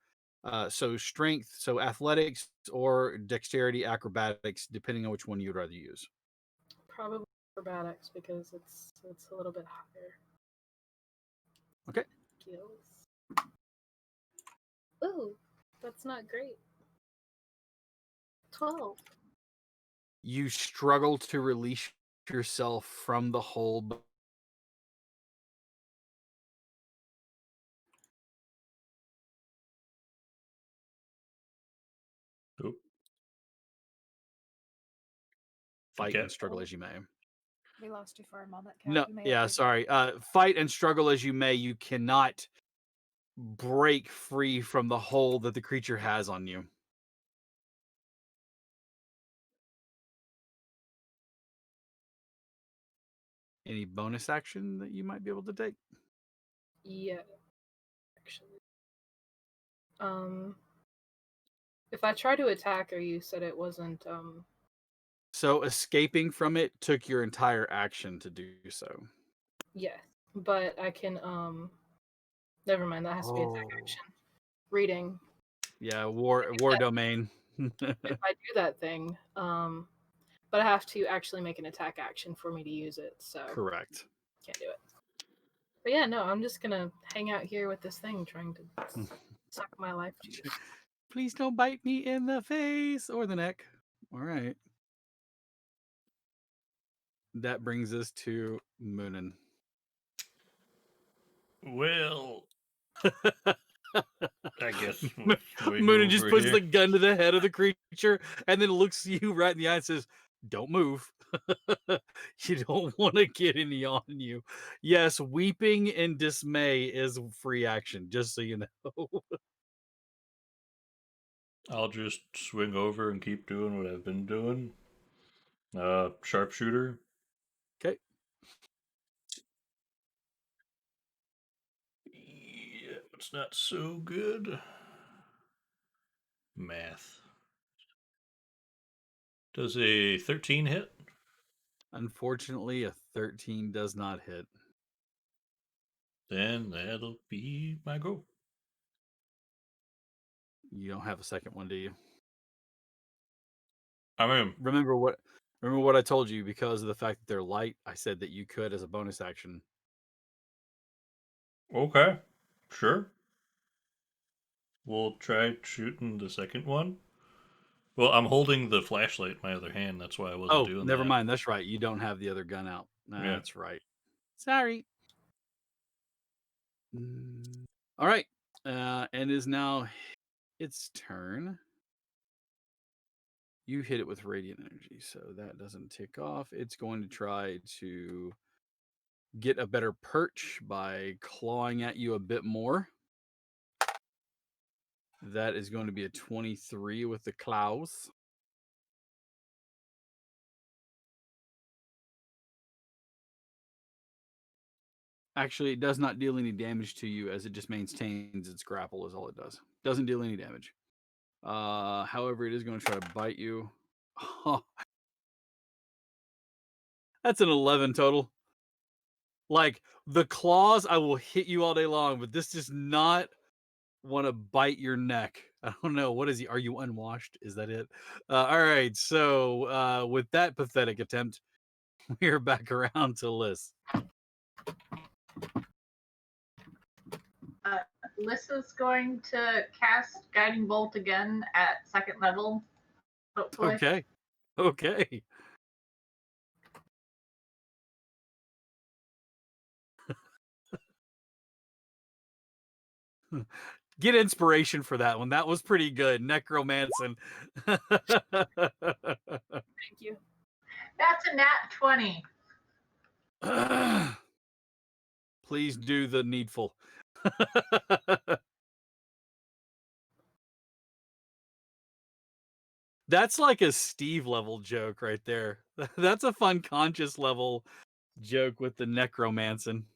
strength, so athletics or dexterity, acrobatics, depending on which one you'd rather use. Probably acrobatics because it's a little bit higher. Okay. Skills. Ooh, that's not great. 12. You struggle to release yourself from the hold. Oh, Fight okay. and struggle as you may. We lost you for a moment, Cap. No, You may yeah, have sorry. Fight and struggle as you may, you cannot break free from the hold that the creature has on you. Any bonus action that you might be able to take? Yeah, actually. If I try to attack her, you said it wasn't. So escaping from it took your entire action to do so. Yes, but I can. Never mind. That has to be attack action. Reading. Yeah, war domain. If I do that thing, but I have to actually make an attack action for me to use it. So Correct. can't do it. But yeah, no, I'm just gonna hang out here with this thing, trying to suck my life juice. Please don't bite me in the face or the neck. All right. That brings us to Moonin. Well, I guess we'll swing Moonin just over puts here. the gun to the head of the creature and then looks you right in the eye and says, "Don't move. You don't want to get any on you." Yes, weeping in dismay is free action, just so you know. I'll just swing over and keep doing what I've been doing. Sharpshooter. Okay. Yeah, it's not so good. Math. Does a 13 hit? Unfortunately, a 13 does not hit. Then that'll be my go. You don't have a second one, do you? I'm in. Remember what I told you, because of the fact that they're light, I said that you could as a bonus action. Okay. Sure. We'll try shooting the second one. Well, I'm holding the flashlight in my other hand. That's why I wasn't Oh, doing never that. mind. That's right. You don't have the other gun out. Yeah. That's right. Sorry. All right. And is now its turn. You hit it with radiant energy, so that doesn't tick off. It's going to try to get a better perch by clawing at you a bit more. That is going to be a 23 with the claws. Actually, it does not deal any damage to you, as it just maintains its grapple is all it does. Doesn't deal any damage. However, it is going to try to bite you. That's an 11 total. Like, the claws, I will hit you all day long, but this does not want to bite your neck. I don't know. What is he? Are you unwashed? Is that it? All right. So, with that pathetic attempt, we're back around to Liz. Lissa's going to cast Guiding Bolt again at second level, hopefully. Okay. Okay. Get inspiration for that one. That was pretty good. Necromancing. Thank you. That's a nat 20. Please do the needful. That's like a Steve level joke right there. That's a fun conscious level joke with the necromancing.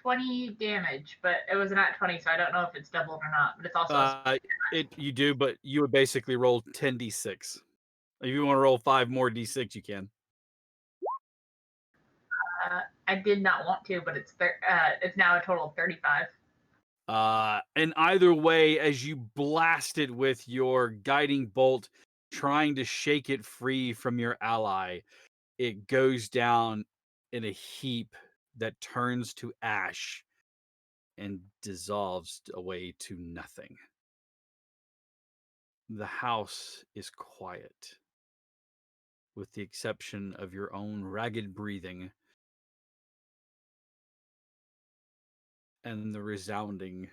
20 damage, but it was a nat 20, so I don't know if it's doubled or not, but it's also You do, but you would basically roll 10d6. If you want to roll 5 more d6, you can. I did not want to, but it's now a total of 35. And either way, as you blast it with your guiding bolt, trying to shake it free from your ally, it goes down in a heap that turns to ash and dissolves away to nothing. The house is quiet, with the exception of your own ragged breathing and the resounding.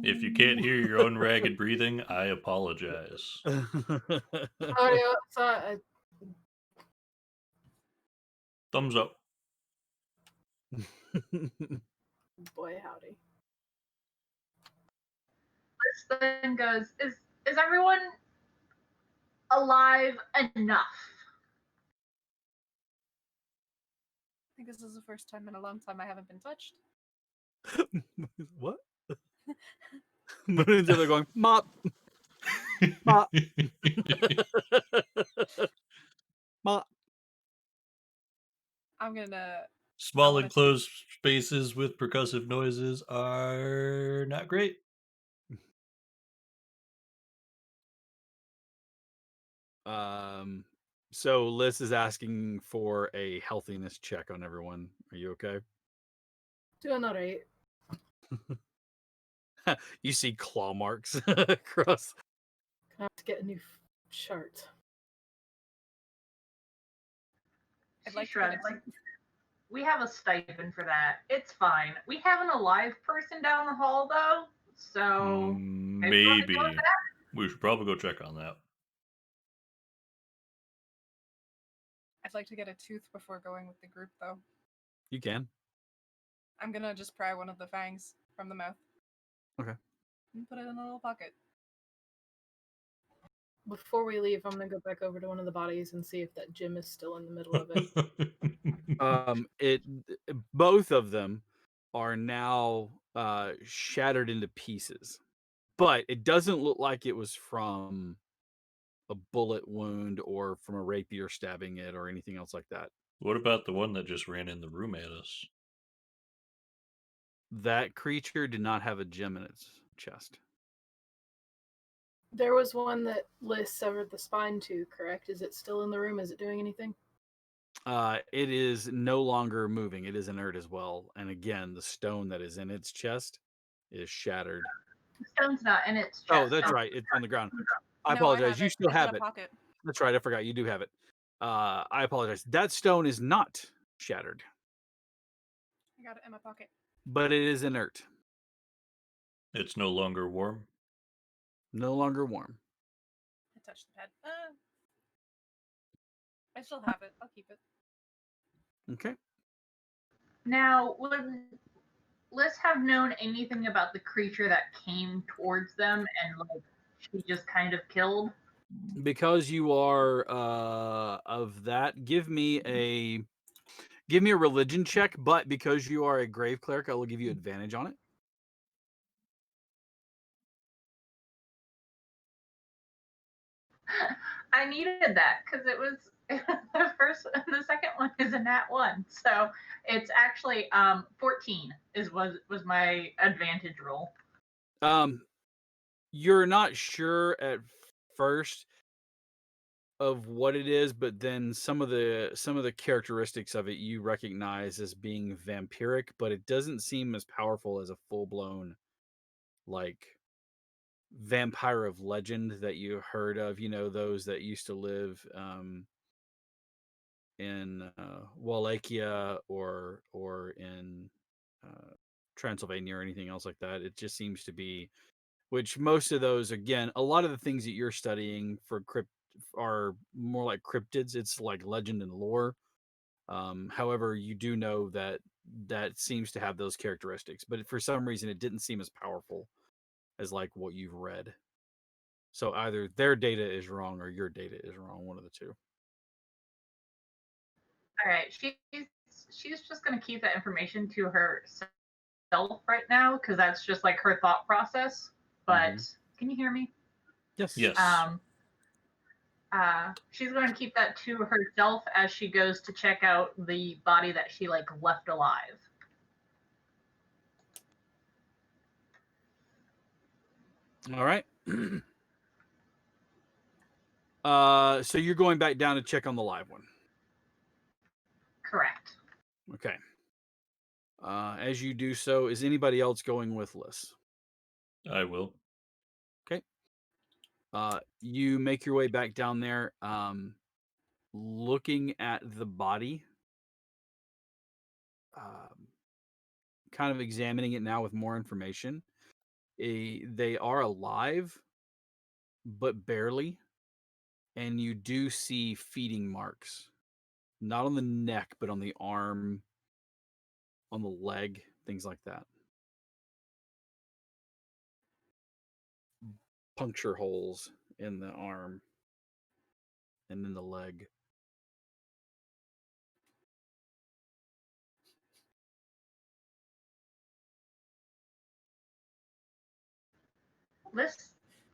If you can't hear your own ragged breathing, I apologize. Oh, yeah, Thumbs up. boy, howdy. This then goes, is everyone alive enough? I think this is the first time in a long time I haven't been touched. What? But instead they're going, mop, mop, mop. I'm gonna. Small wanna enclosed spaces with percussive noises are not great. So Liz is asking for a healthiness check on everyone. Are you okay? Doing all right. You see claw marks across. I have to get a new chart. I'd She like to get shrugs. We have a stipend for that. It's fine. We have an alive person down the hall, though, so maybe you wanna go with Maybe. that? We should probably go check on that. I'd like to get a tooth before going with the group, though. You can. I'm gonna just pry one of the fangs from the mouth. Okay. And put it in a little pocket. Before we leave, I'm gonna go back over to one of the bodies and see if that gym is still in the middle of it. It both of them are now shattered into pieces, but it doesn't look like it was from a bullet wound or from a rapier stabbing it or anything else like that. What about the one that just ran in the room at us? That creature did not have a gem in its chest. There was one that Liz severed the spine to, correct? Is it still in the room? Is it doing anything? It is no longer moving. It is inert as well. And again, the stone that is in its chest is shattered. The stone's not in its chest. Oh, that's right. It's on the ground. I No, apologize. You still it's have in a it. pocket. That's right. I forgot. You do have it. I apologize. That stone is not shattered, I got it in my pocket. but it is inert. It's no longer warm. No longer warm. I touched the pad. I still have it. I'll keep it. Okay. Now, would Liz have known anything about the creature that came towards them and like she just kind of killed? Because you are of that, give me a religion check, but because you are a grave cleric, I will give you advantage on it. I needed that because it was the second one is a nat 1, so it's actually 14 was my advantage roll. You're not sure at first of what it is, but then some of the characteristics of it you recognize as being vampiric, but it doesn't seem as powerful as a full-blown like vampire of legend that you heard of, those that used to live in Wallachia or in Transylvania or anything else like that. It just seems to be, which most of those, again, a lot of the things that you're studying for crypt are more like cryptids. It's like legend and lore. However, you do know that that seems to have those characteristics, but for some reason, it didn't seem as powerful as like what you've read. So either their data is wrong or your data is wrong, one of the two. All right, she's just going to keep that information to herself right now because that's just like her thought process. But can you hear me? Yes. Yes. She's going to keep that to herself as she goes to check out the body that she like left alive. All right. So you're going back down to check on the live one. Correct. Okay. As you do so, is anybody else going with Liz? I will. Okay. You make your way back down there, looking at the body, kind of examining it now with more information. They are alive, but barely. And you do see feeding marks, not on the neck, but on the arm, on the leg, things like that. Puncture holes in the arm and in the leg. Liz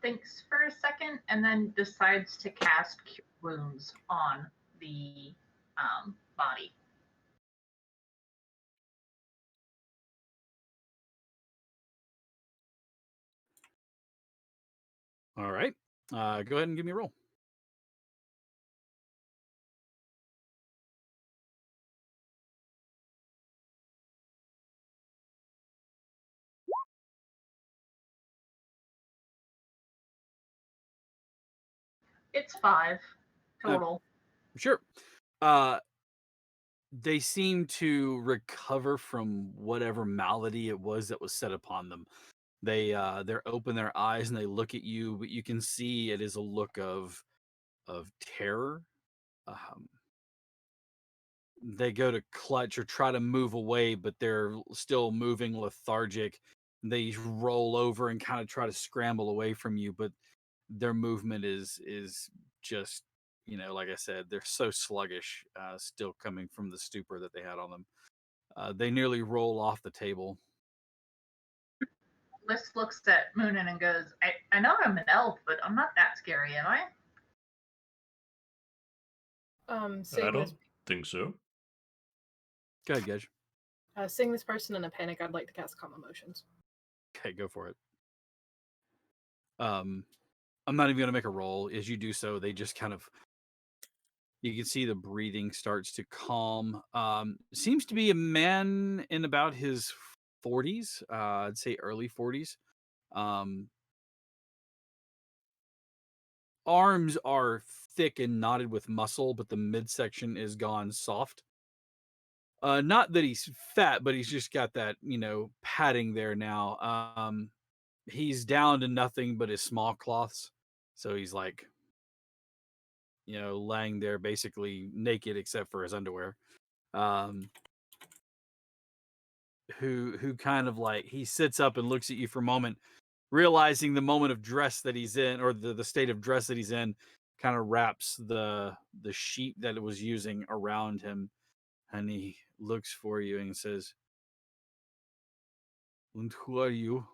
thinks for a second and then decides to cast Cure Wounds on the body. All right. Go ahead and give me a roll. It's 5 total. Sure. They seem to recover from whatever malady it was that was set upon them. They're open their eyes and they look at you, but you can see it is a look of terror. Um, they go to clutch or try to move away, but they're still moving lethargic. They roll over and kind of try to scramble away from you, but their movement is just, like I said, they're so sluggish, still coming from the stupor that they had on them. They nearly roll off the table. Liz looks at Moonin and goes, I know I'm an elf, but I'm not that scary, am I? I Seeing this, don't think so. Go ahead, Gage. seeing this person in a panic, I'd like to cast Calm Emotions. Okay, go for it. I'm not even gonna make a roll. As you do so, they just kind of, you can see the breathing starts to calm. Seems to be a man in about his 40s. I'd say early 40s. Arms are thick and knotted with muscle, but the midsection is gone soft. Not that he's fat, but he's just got that, padding there now. He's down to nothing but his small cloths. So he's like, laying there basically naked except for his underwear. Who kind of like, he sits up and looks at you for a moment, realizing the moment of dress that he's in, or the state of dress that he's in, kind of wraps the sheet that it was using around him, and he looks for you and says, "And who are you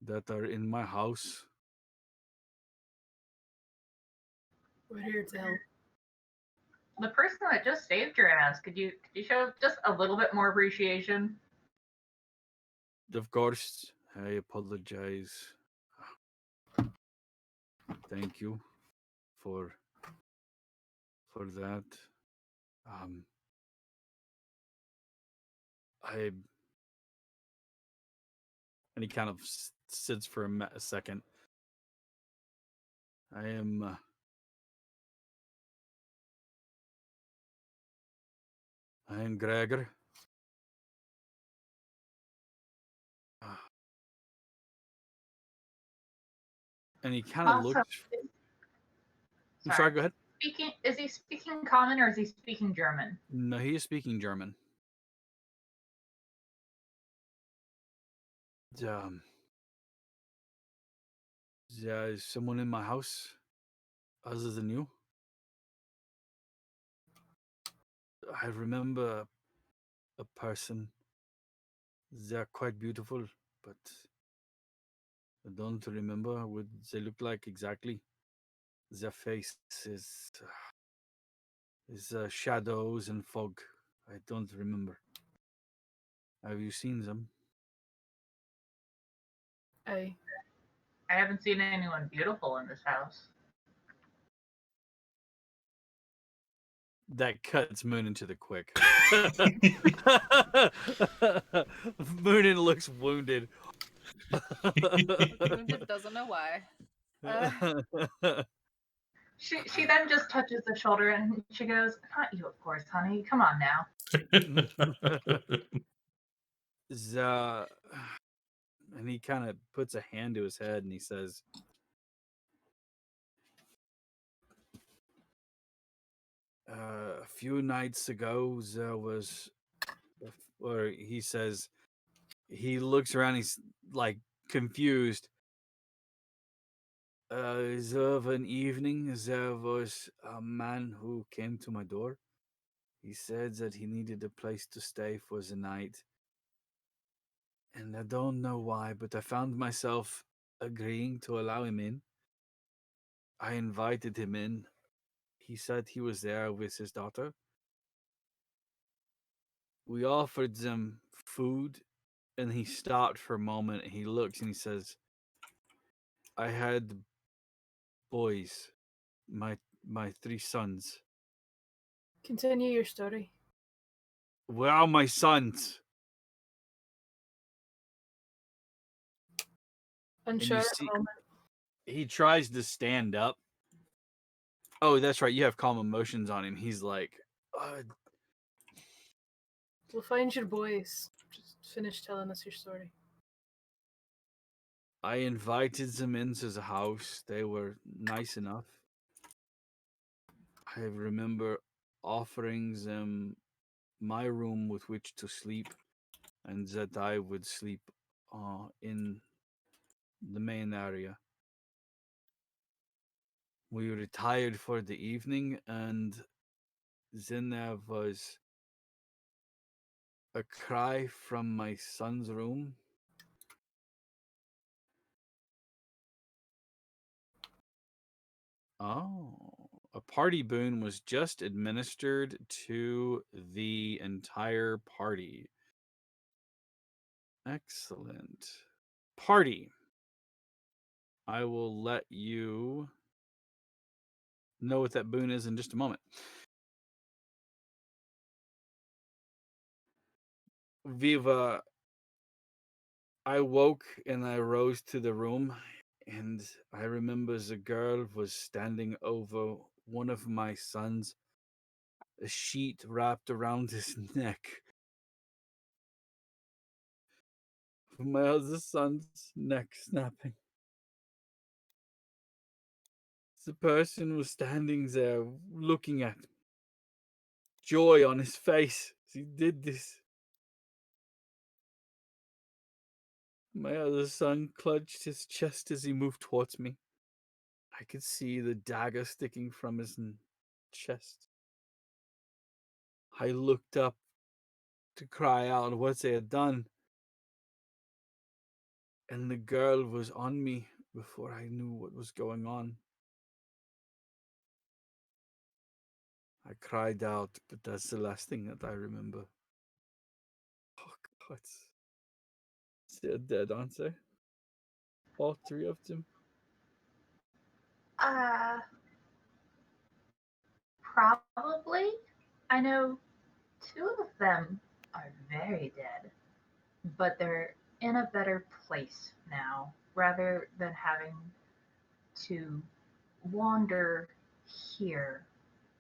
that are in my house?" We're here to help. The person that just saved your ass, could you show just a little bit more appreciation? Of course, I apologize. Thank you for that. I And he kind of sits for a second. I am Gregor. And he kind of Also, looks. I'm sorry, go ahead. Is he speaking common or is he speaking German? No, he is speaking German. There is someone in my house other than you. I remember a person. They're quite beautiful, but I don't remember what they look like exactly. Their face is shadows and fog. I don't remember. Have you seen them? I haven't seen anyone beautiful in this house. That cuts Moonin to the quick. Moonin looks wounded. Wounded doesn't know why. She then just touches the shoulder and she goes, "Not you, of course, honey. Come on now." And he kind of puts a hand to his head and he says, "A few nights ago, there was," or he says, he looks around, he's like confused. Of an evening, there was a man who came to my door. He said that he needed a place to stay for the night. and I don't know why, but I found myself agreeing to allow him in. I invited him in. He said he was there with his daughter. We offered them food, and he stopped for a moment and he looks and he says, I had boys, my three sons. Continue your story. Where are my sons? And Unsure you at see, the moment. he tries to stand up. Oh, that's right. You have calm emotions on him. He's like, We'll find your boys. Just finish telling us your story. I invited them into the house. They were nice enough. I remember offering them my room with which to sleep, and that I would sleep in the main area. We retired for the evening, and then there was a cry from my son's room. Oh, a party boon was just administered to the entire party. Excellent. Party. I will let you know what that boon is in just a moment. Viva, I woke and I rose to the room, and I remember the girl was standing over one of my sons, a sheet wrapped around his neck. My other son's neck snapping. The person was standing there looking at me, joy on his face as he did this. My other son clutched his chest as he moved towards me. I could see the dagger sticking from his chest. I looked up to cry out what they had done, and the girl was on me before I knew what was going on. I cried out, but that's the last thing that I remember. Oh, God. They're dead, aren't they? All three of them? Uh, Probably. I know two of them are very dead, but they're in a better place now rather than having to wander here.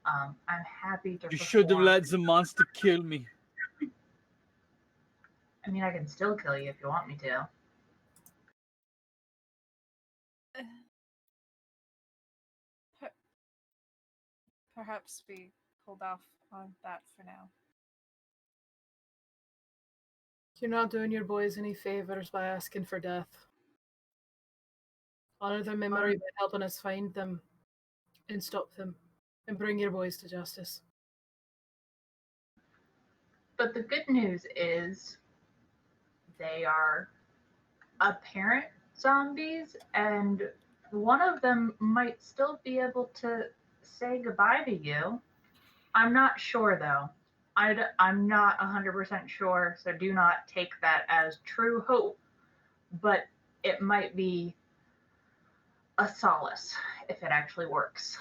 I'm happy to You should have perform. let the monster kill me. I mean, I can still kill you if you want me to. Per- Perhaps we hold off on that for now. You're not doing your boys any favors by asking for death. Honor their memory by helping us find them and stop them and bring your boys to justice. But the good news is they are apparent zombies, and one of them might still be able to say goodbye to you. I'm not sure though. I'm not 100% sure, so do not take that as true hope, but it might be a solace if it actually works.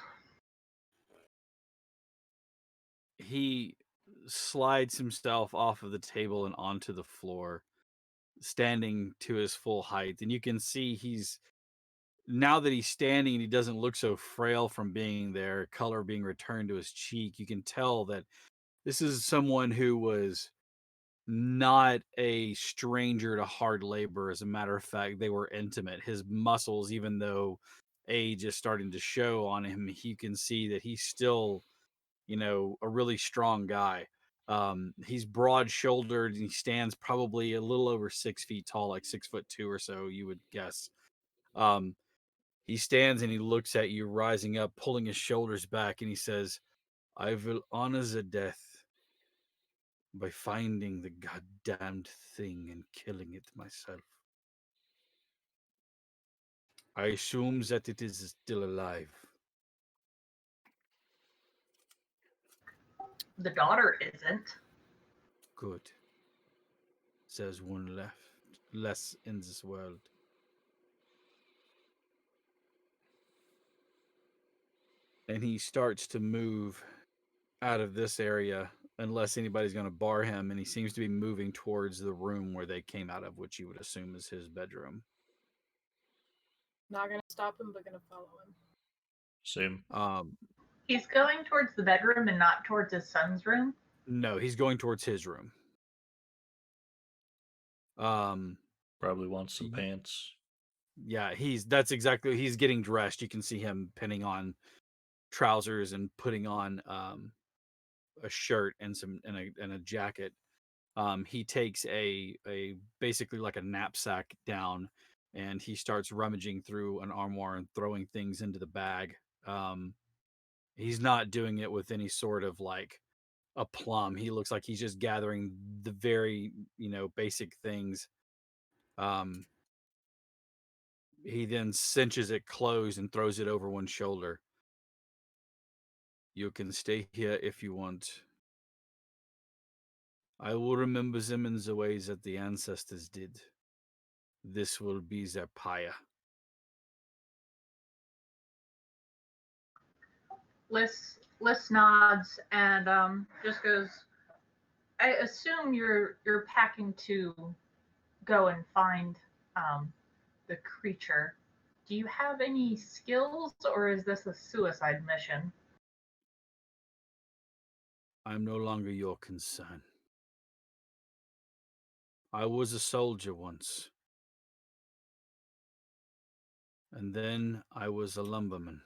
He slides himself off of the table and onto the floor, standing to his full height. And you can see now that he's standing, he doesn't look so frail from being there, color being returned to his cheek. You can tell that this is someone who was not a stranger to hard labor. As a matter of fact, they were intimate. His muscles, even though age is starting to show on him, you can see that he's still, a really strong guy. He's broad shouldered and he stands probably a little over 6 feet tall, like 6'2" or so, you would guess. Um, he stands and he looks at you, rising up, pulling his shoulders back, and he says, I will honor the death by finding the goddamned thing and killing it myself. I assume that it is still alive. The daughter isn't. Good. There's one less in this world. And he starts to move out of this area unless anybody's going to bar him. And he seems to be moving towards the room where they came out of, which you would assume is his bedroom. Not gonna stop him, but gonna follow him. Same. He's going towards the bedroom and not towards his son's room. No, he's going towards his room. Probably wants some y- pants. Yeah, he's getting dressed. You can see him pinning on trousers and putting on a shirt and a jacket. He takes a basically like a knapsack down, and he starts rummaging through an armoire and throwing things into the bag. He's not doing it with any sort of like aplomb. He looks like he's just gathering the very basic things. He then cinches it closed and throws it over one shoulder. You can stay here if you want. I will remember them in the way that the ancestors did. This will be their pyre. Liz nods and just goes, I assume you're packing to go and find the creature. Do you have any skills, or is this a suicide mission? I'm no longer your concern. I was a soldier once. And then I was a lumberman.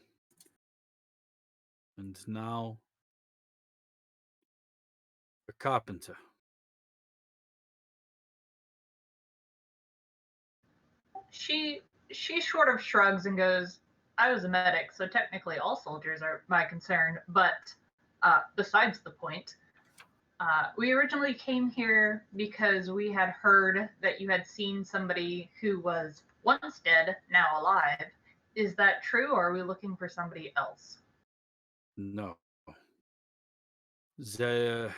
And now a carpenter. She sort of shrugs and goes, I was a medic, so technically all soldiers are my concern, but besides the point. We originally came here because we had heard that you had seen somebody who was once dead, now alive. Is that true, or are we looking for somebody else? No. The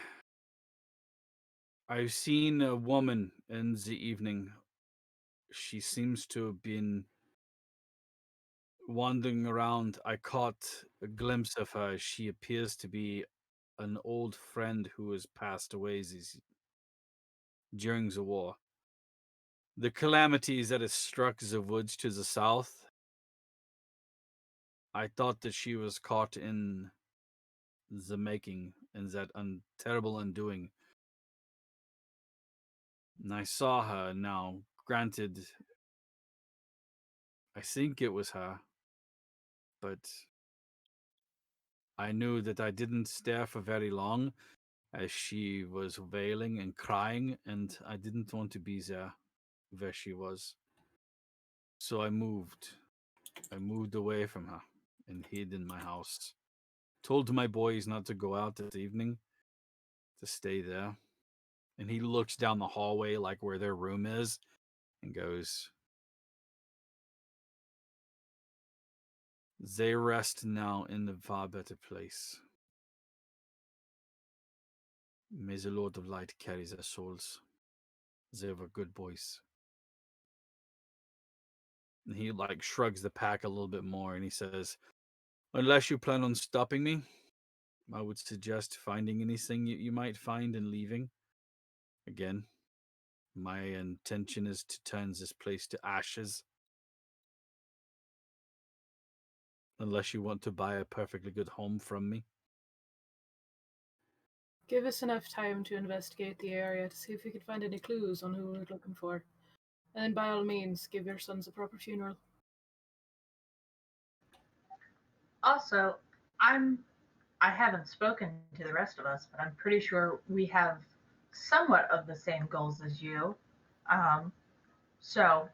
I've seen a woman in the evening. She seems to have been wandering around. I caught a glimpse of her. She appears to be an old friend who has passed away during the war. The calamities that has struck the woods to the south. I thought that she was caught in the making and that terrible undoing. And I saw her now. Granted, I think it was her, but I knew that I didn't stare for very long as she was wailing and crying, and I didn't want to be there where she was. So I moved. I moved away from her and hid in my house. Told my boys not to go out this evening, to stay there. And he looks down the hallway, like where their room is, and goes, They rest now in the far better place. May the Lord of Light carry their souls. They were good boys. And he like shrugs the pack a little bit more and he says, Unless you plan on stopping me, I would suggest finding anything you might find and leaving. Again, my intention is to turn this place to ashes. Unless you want to buy a perfectly good home from me. Give us enough time to investigate the area to see if we can find any clues on who we're looking for. And then by all means, give your sons a proper funeral. Also, I haven't spoken to the rest of us, but I'm pretty sure we have somewhat of the same goals as you. So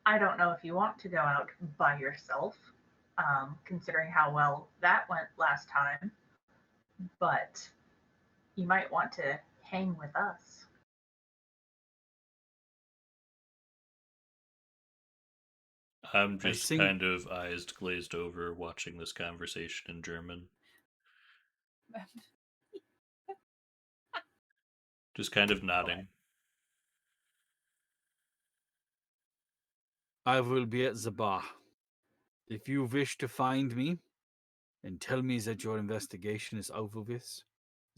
I don't know if you want to go out by yourself, considering how well that went last time, but you might want to hang with us. I'm I just think kind of eyes glazed over watching this conversation in German. Just kind of nodding. I will be at the bar. If you wish to find me and tell me that your investigation is over with,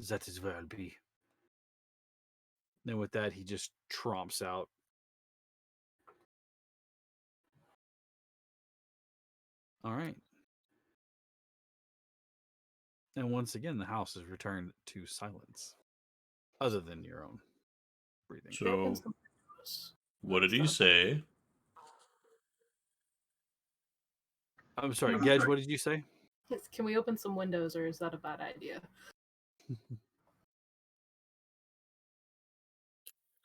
that is where I'll be. Then with that, he just tromps out. All right. And once again, the house is returned to silence, other than your own breathing. So, what did he say? I'm sorry, Gedge, what did you say? Can we open some windows, or is that a bad idea?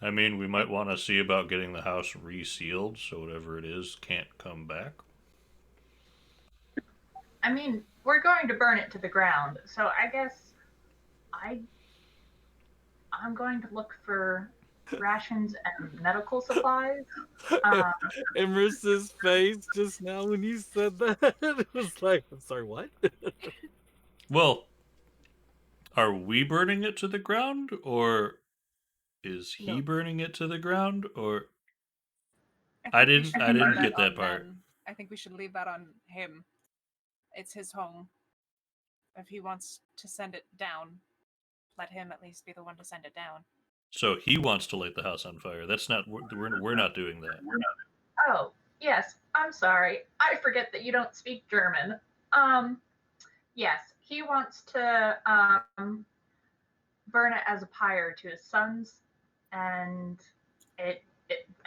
I mean, we might want to see about getting the house resealed so whatever it is can't come back. I mean, we're going to burn it to the ground, so I guess I'm going to look for rations and medical supplies. Emerson's face just now when you said that, it was like, I'm sorry, what? Well, are we burning it to the ground, or is he No. burning it to the ground, or I think we should I leave didn't get that on part. them. I think we should leave that on him. It's his home. If he wants to send it down, let him at least be the one to send it down. So he wants to light the house on fire. That's not we're not doing that. Oh, yes, I'm sorry. I forget that you don't speak German. Yes, he wants to burn it as a pyre to his sons, and it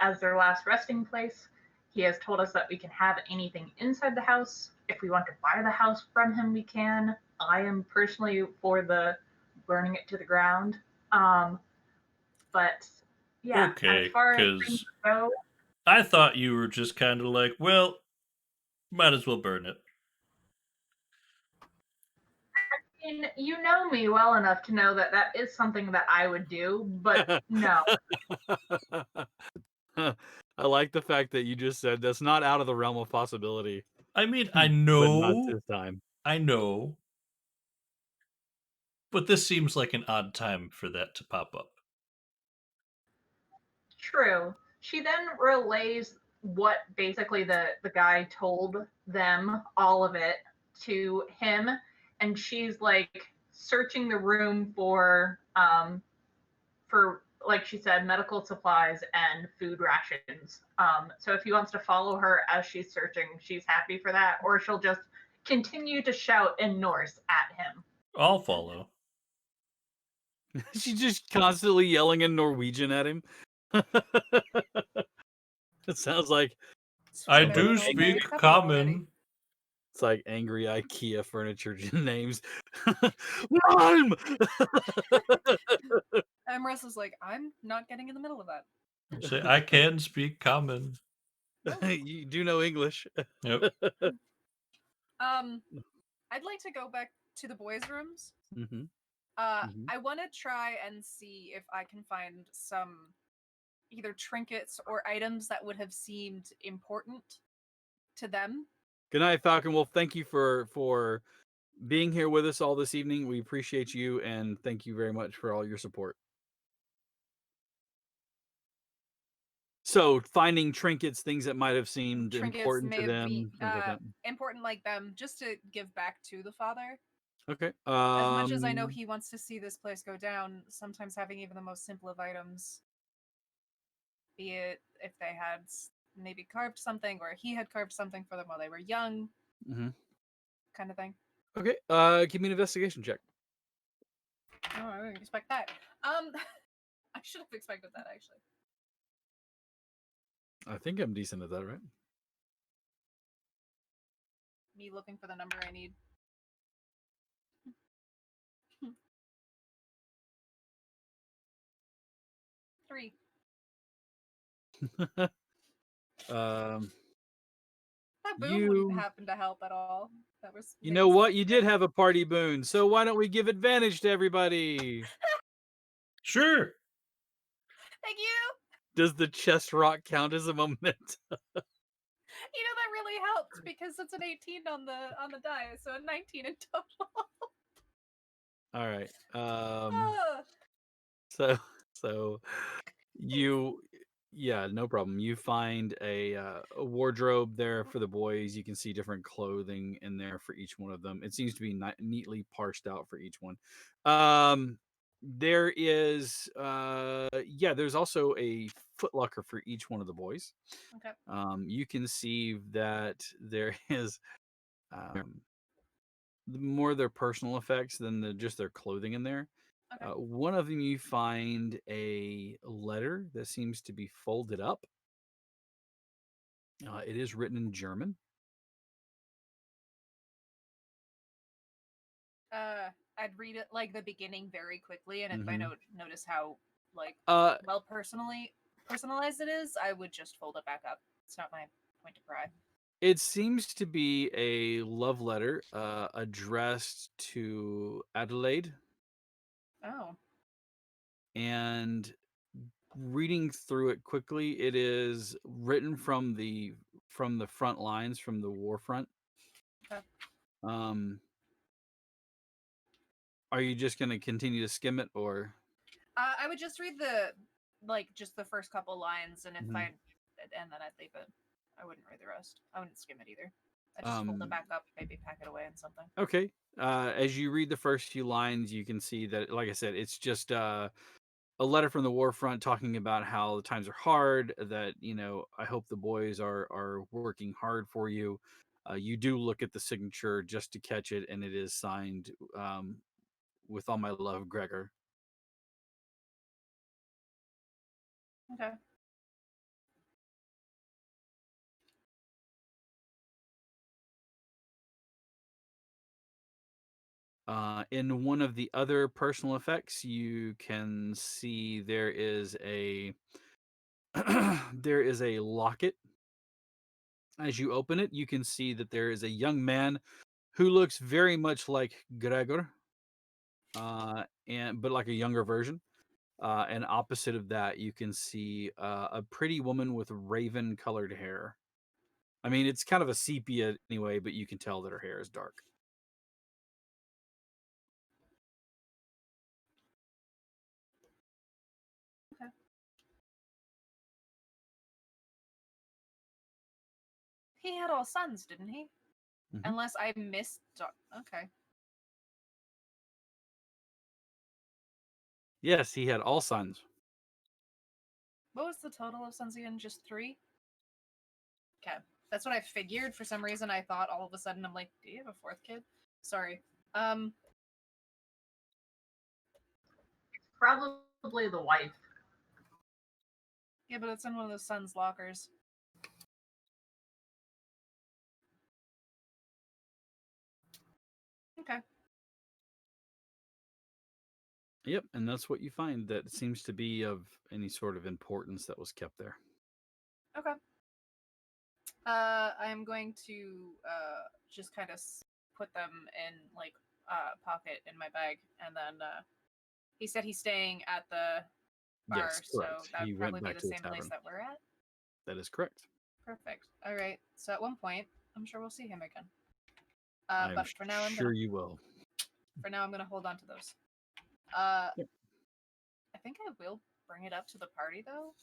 as their last resting place. He has told us that we can have anything inside the house. If we want to buy the house from him, we can. I am personally for the burning it to the ground. But yeah, Okay, as far as things because go, I thought you were just kind of like, well, might as well burn it. I mean, you know me well enough to know that that is something that I would do, but no. I like the fact that you just said that's not out of the realm of possibility, I mean, I but not know, this time. but this seems like an odd time for that to pop up. True. She then relays what basically the guy told them, all of it, to him, and she's like searching the room for like she said, medical supplies and food rations. So if he wants to follow her as she's searching, she's happy for that, or she'll just continue to shout in Norse at him. I'll follow. She's just constantly yelling in Norwegian at him. It sounds like I Screaming do an old speak married couple common. already. it's like angry IKEA furniture names. Mom! And Marissa's like, I'm not getting in the middle of that. Say I can speak common. You do know English. Yep. I'd like to go back to the boys' rooms. Mm-hmm. I want to try and see if I can find some either trinkets or items that would have seemed important to them. Good night, Falcon. Well, thank you for being here with us all this evening. We appreciate you, and thank you very much for all your support. So, finding trinkets, things that might have seemed Trinkets important may to have them, been things like that. important like them, just to give back to the father. Okay. As much as I know he wants to see this place go down, sometimes having even the most simple of items, be it if they had maybe carved something or he had carved something for them while they were young, kind of thing. Okay. Give me an investigation check. Oh, I didn't expect that. I should have expected that actually. I think I'm decent at that, right? Me looking for the number I need. Three. That boom wouldn't happen to help at all. That was. You know what? You did have a party boon, so why don't we give advantage to everybody? Sure. Thank you. Does the chest rock count as a momentum? You know that really helped because it's an 18 on the die, so a 19 in total. All right. Ah, So so you yeah, no problem. You find a wardrobe there for the boys. You can see different clothing in there for each one of them. It seems to be neatly parsed out for each one. There is yeah, there's also a footlocker for each one of the boys. okay. You can see that there is um more their personal effects than just their clothing in there. Okay. One of them, you find a letter that seems to be folded up. It is written in German. I'd read it like the beginning very quickly, and if I Mhm. notice how like Uh, well personalized it is, I would just fold it back up. It's not my point to pry. it seems to be a love letter addressed to Adelaide, Oh, and reading through it quickly, it is written from the front lines from the war front. okay. Um, are you just going to continue to skim it, or? I would just read the like just the first couple lines, and if Mhm. I and then I'd leave it. I wouldn't read the rest. I wouldn't skim it either. I just fold it Um, back up, maybe pack it away in something. Okay. As you read the first few lines, you can see that, like I said, it's just a letter from the war front talking about how the times are hard. That I hope the boys are working hard for you. You do look at the signature just to catch it, and it is signed with all my love, Gregor. Okay. In one of the other personal effects, you can see there is a there is a locket. As you open it, you can see that there is a young man who looks very much like Gregor, and but like a younger version. And opposite of that, you can see a pretty woman with raven-colored hair. I mean, it's kind of a sepia anyway, but you can tell that her hair is dark. Okay. He had all sons, didn't he? Mhm. Unless I missed. Okay. Yes, he had all sons. What was the total of sons again? Just 3? Okay. That's what I figured. For some reason, I thought all of a sudden, I'm like, do you have a 4th kid? Sorry. Probably the wife. Yeah, but it's in one of those sons' lockers. Okay. Yep, and that's what you find that seems to be of any sort of importance that was kept there. Okay. I am going to just kind of put them in like pocket in my bag, and then he said he's staying at the bar, Yes, so correct. that He would probably went be back the to the same place tavern. that we're at. That is correct. Perfect. All right. So at one point, I'm sure we'll see him again. I'm But for now, sure you will. I'm gonna hold on to those. Uh, Yep. I think I will bring it up to the party though.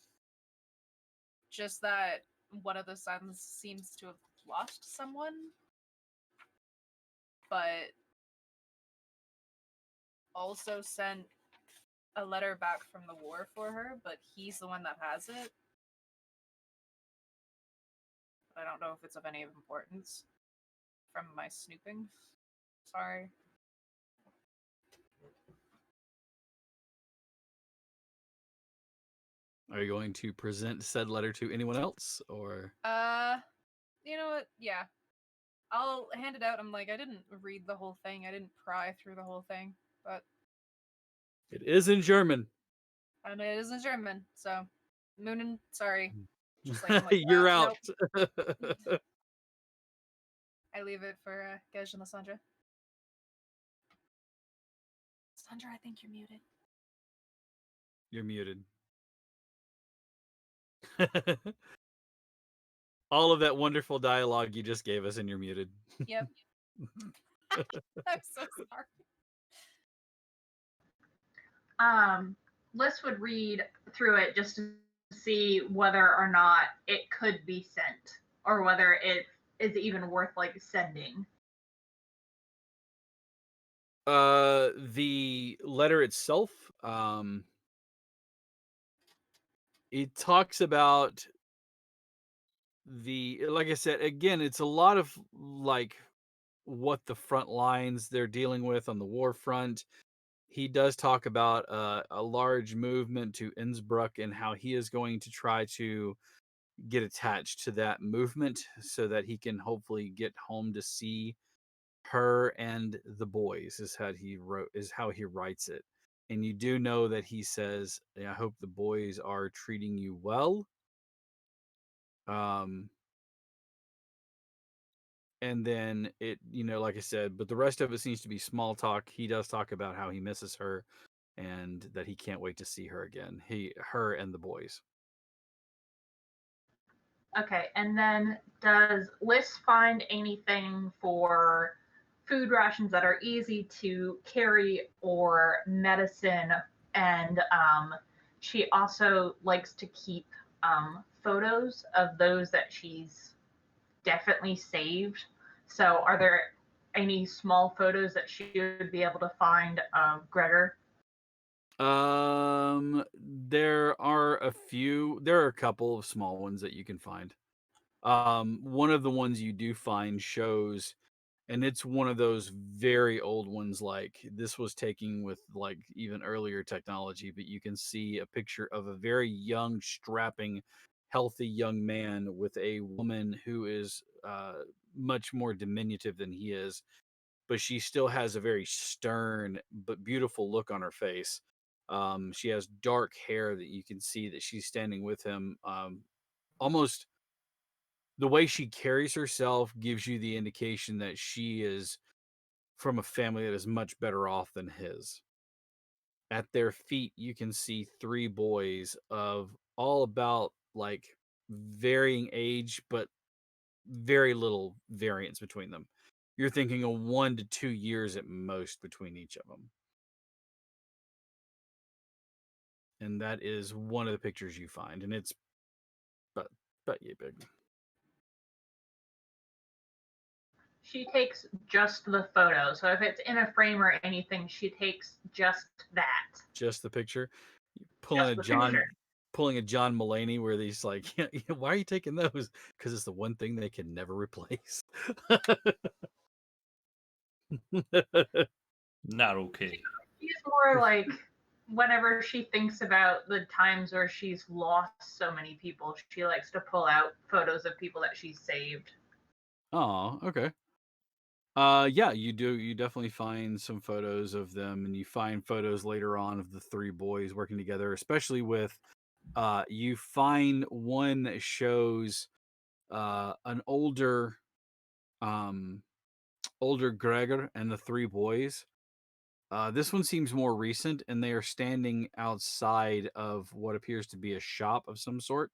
Just that one of the sons seems to have lost someone, but also sent a letter back from the war for her, but he's the one that has it. I don't know if it's of any importance from my snooping. Sorry. Are you going to present said letter to anyone else, or? You know what? Yeah. I'll hand it out. I'm like, I didn't read the whole thing. I didn't pry through the whole thing, but It is in German. and it is in German. So, Moonin, sorry. Just like I'm like, You're out. nope. I leave it for Gej and Lysandra. Sandra, I think you're muted. You're muted. All of that wonderful dialogue you just gave us, and you're muted. Yep. I'm so sorry. Liz would read through it just to see whether or not it could be sent or whether it is even worth like sending. The letter itself, it talks about like I said, again, it's a lot of like what the front lines they're dealing with on the war front. He does talk about a large movement to Innsbruck and how he is going to try to get attached to that movement so that he can hopefully get home to see her and the boys is how he writes it. And you do know that he says, I hope the boys are treating you well. And then it, like I said, but the rest of it seems to be small talk. He does talk about how he misses her and that he can't wait to see her again. Her and the boys. Okay, and then does Liz find anything for food rations that are easy to carry or medicine? And she also likes to keep photos of those that she's definitely saved. So, are there any small photos that she would be able to find of Gregor? There are a couple of small ones that you can find. One of the ones you do find shows, and it's one of those very old ones, like this was taken with like even earlier technology, but you can see a picture of a very young, strapping, healthy young man with a woman who is much more diminutive than he is, but she still has a very stern but beautiful look on her face. She has dark hair that you can see that she's standing with him. Almost the way she carries herself gives you the indication that she is from a family that is much better off than his. At their feet, you can see three boys of all about like varying age, but very little variance between them. You're thinking of 1 to 2 years at most between each of them. And that is one of the pictures you find, and it's but yay big. She takes just the photo. So if it's in a frame or anything, she takes just that. Just the picture. Just the picture. Pulling a John Mulaney where he's like, why are you taking those? Because it's the one thing they can never replace. Not okay. She's more like whenever she thinks about the times where she's lost so many people, she likes to pull out photos of people that she's saved. Oh, okay. Yeah, you do. You definitely find some photos of them, and you find photos later on of the three boys working together, especially with, you find one that shows, an older Gregor and the three boys. This one seems more recent, and they are standing outside of what appears to be a shop of some sort.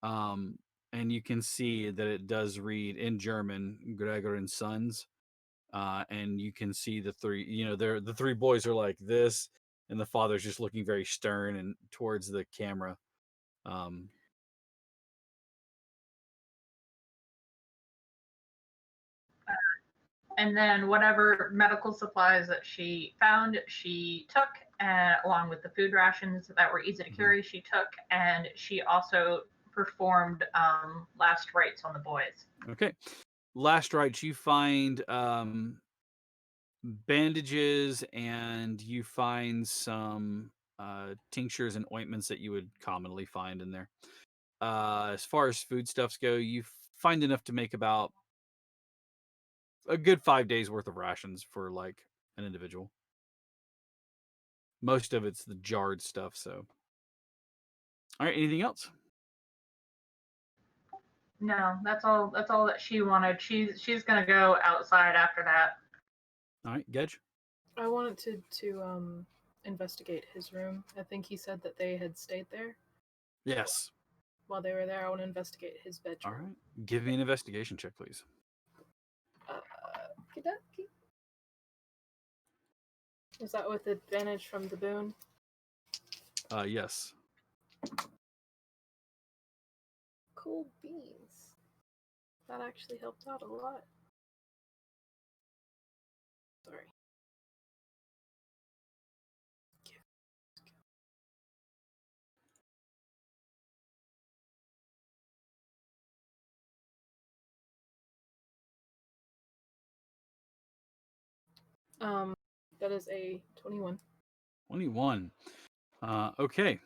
Um, and you can see that it does read in German, Gregor and Sons. And you can see the three, the three boys are like this, and the father's just looking very stern and towards the camera. Um, And then whatever medical supplies that she found, she took, along with the food rations that were easy to carry, she took, and she also performed last rites on the boys. okay. Last rites, you find bandages, and you find some tinctures and ointments that you would commonly find in there. As far as foodstuffs go, you find enough to make about a good 5 days worth of rations for like an individual. Most of it's the jarred stuff. So, all right. Anything else? No, that's all. That's all that she wanted. She's gonna go outside after that. All right, Gedge. I wanted to investigate his room. I think he said that they had stayed there Yes. while they were there. I want to investigate his All bedroom. right. Give me an investigation check, please. Okey-dokey. Is that with advantage from the boon? Yes. Cool beans. That actually helped out a lot. Sorry. That is a 21. 21. Okay.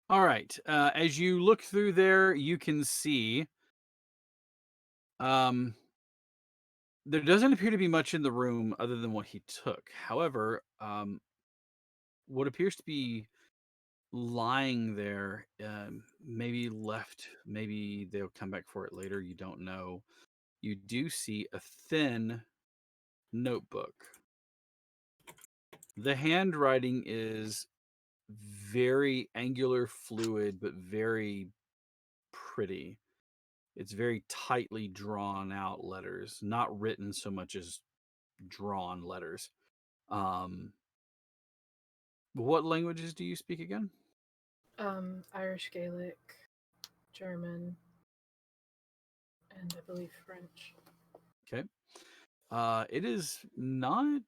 All right. As you look through there, you can see there doesn't appear to be much in the room other than what he took. However, what appears to be lying there, maybe left, maybe they'll come back for it later. You don't know. You do see a thin notebook. The handwriting is very angular, fluid, but very pretty. It's very tightly drawn out letters, not written so much as drawn letters. What languages do you speak again? Irish Gaelic, German, and I believe French. Okay. It is not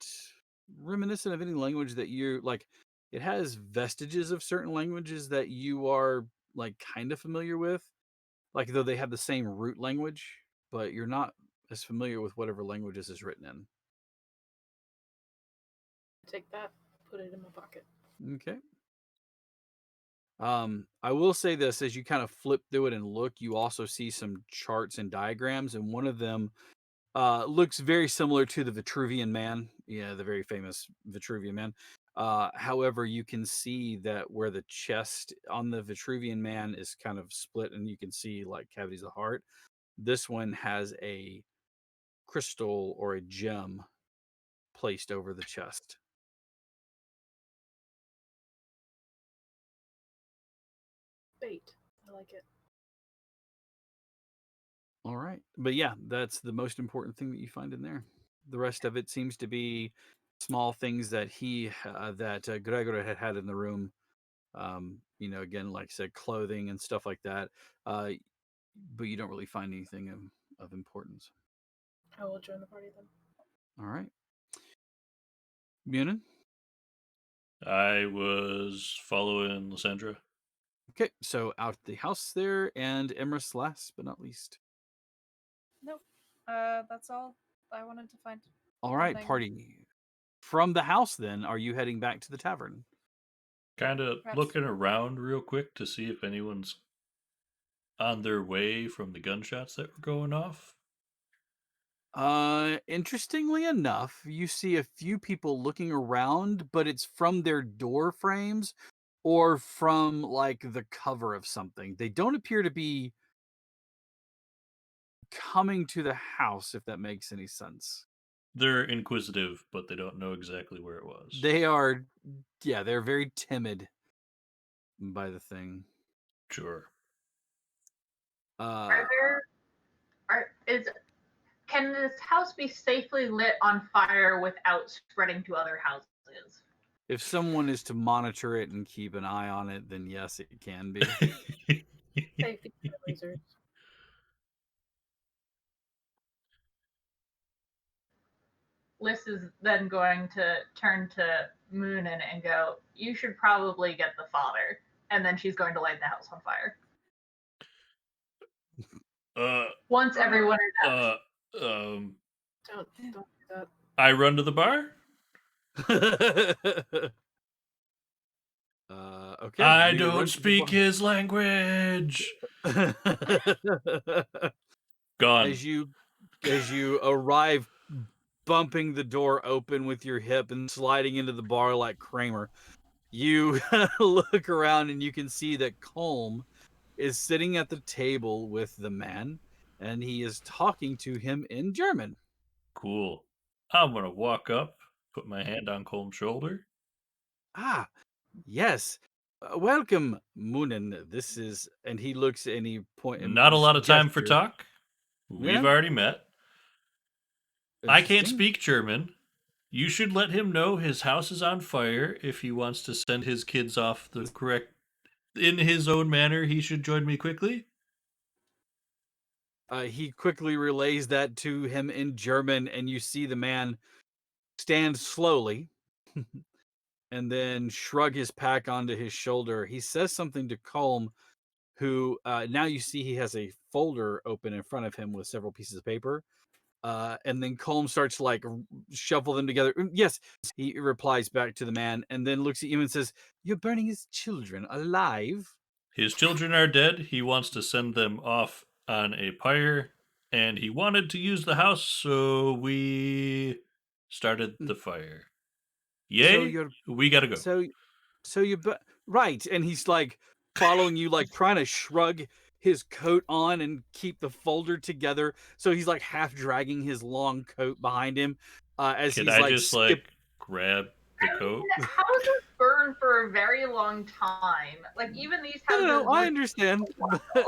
reminiscent of any language that you like. It has vestiges of certain languages that you are like kind of familiar with, like though they have the same root language, but you're not as familiar with whatever language this is written in. Take that, put it in my pocket. Okay. I will say this: as you kind of flip through it and look, you also see some charts and diagrams, and one of them looks very similar to the Vitruvian Man, yeah, the very famous Vitruvian Man. However, you can see that where the chest on the Vitruvian Man is kind of split, and you can see like cavities of the heart. This one has a crystal or a gem placed over the chest. Bait. I like it. All right, but yeah, that's the most important thing that you find in there. The rest of it seems to be small things that Gregor had in the room. Again, like I said, clothing and stuff like that. Uh, but you don't really find anything of importance. I will join the party then. All right. Munin? I was following Lysandra. Okay, so out the house there, and Emrys last but not least. Nope. That's all I wanted to find. All right, Nothing. party. From the house, then, are you heading back to the tavern? Kind of Perhaps. looking around real quick to see if anyone's on their way from the gunshots that were going off. Interestingly enough, you see a few people looking around, but it's from their door frames or from like the cover of something. They don't appear to be coming to the house, if that makes any sense. They're inquisitive, but they don't know exactly where it was. They are, yeah, they're very timid by the thing. Sure. Are there can this house be safely lit on fire without spreading to other houses? If someone is to monitor it and keep an eye on it, then yes, it can be. Safety lasers. Liz is then going to turn to Moonin and go, "You should probably get the fodder," and then she's going to light the house on fire. Once everyone is out. Don't do that. I run to the bar. Okay. I do you run don't to the speak bar? his language. Gone. As you arrive, bumping the door open with your hip and sliding into the bar like Kramer, You look around and you can see that Colm is sitting at the table with the man, and he is talking to him in German. Cool. I'm gonna walk up, put my hand on Colm's shoulder. Ah, yes. Welcome, Moonin. This is, and he looks and he point Not a and lot of time for gesture. talk. We've Yeah, already met. I can't interesting. speak German. You should let him know his house is on fire. If he wants to send his kids off the correct in his own manner, he should join me quickly. He quickly relays that to him in German, and you see the man stand slowly and then shrug his pack onto his shoulder. He says something to Colm, who now you see he has a folder open in front of him with several pieces of paper. And then Colm starts to like shuffle them together. Yes, he replies back to the man and then looks at you and says, "You're burning his children alive?" His children are dead. He wants to send them off on a pyre, and he wanted to use the house, so we started Mm. the fire. So Yay, you're we gotta go. so so you but right, and he's like following you, like trying to shrug his coat on and keep the folder together. So he's like half dragging his long coat behind him as Can he's I like just like grab the I mean, coat? houses burn for a very long time. Like even these No, no, houses no, I weren't. understand, but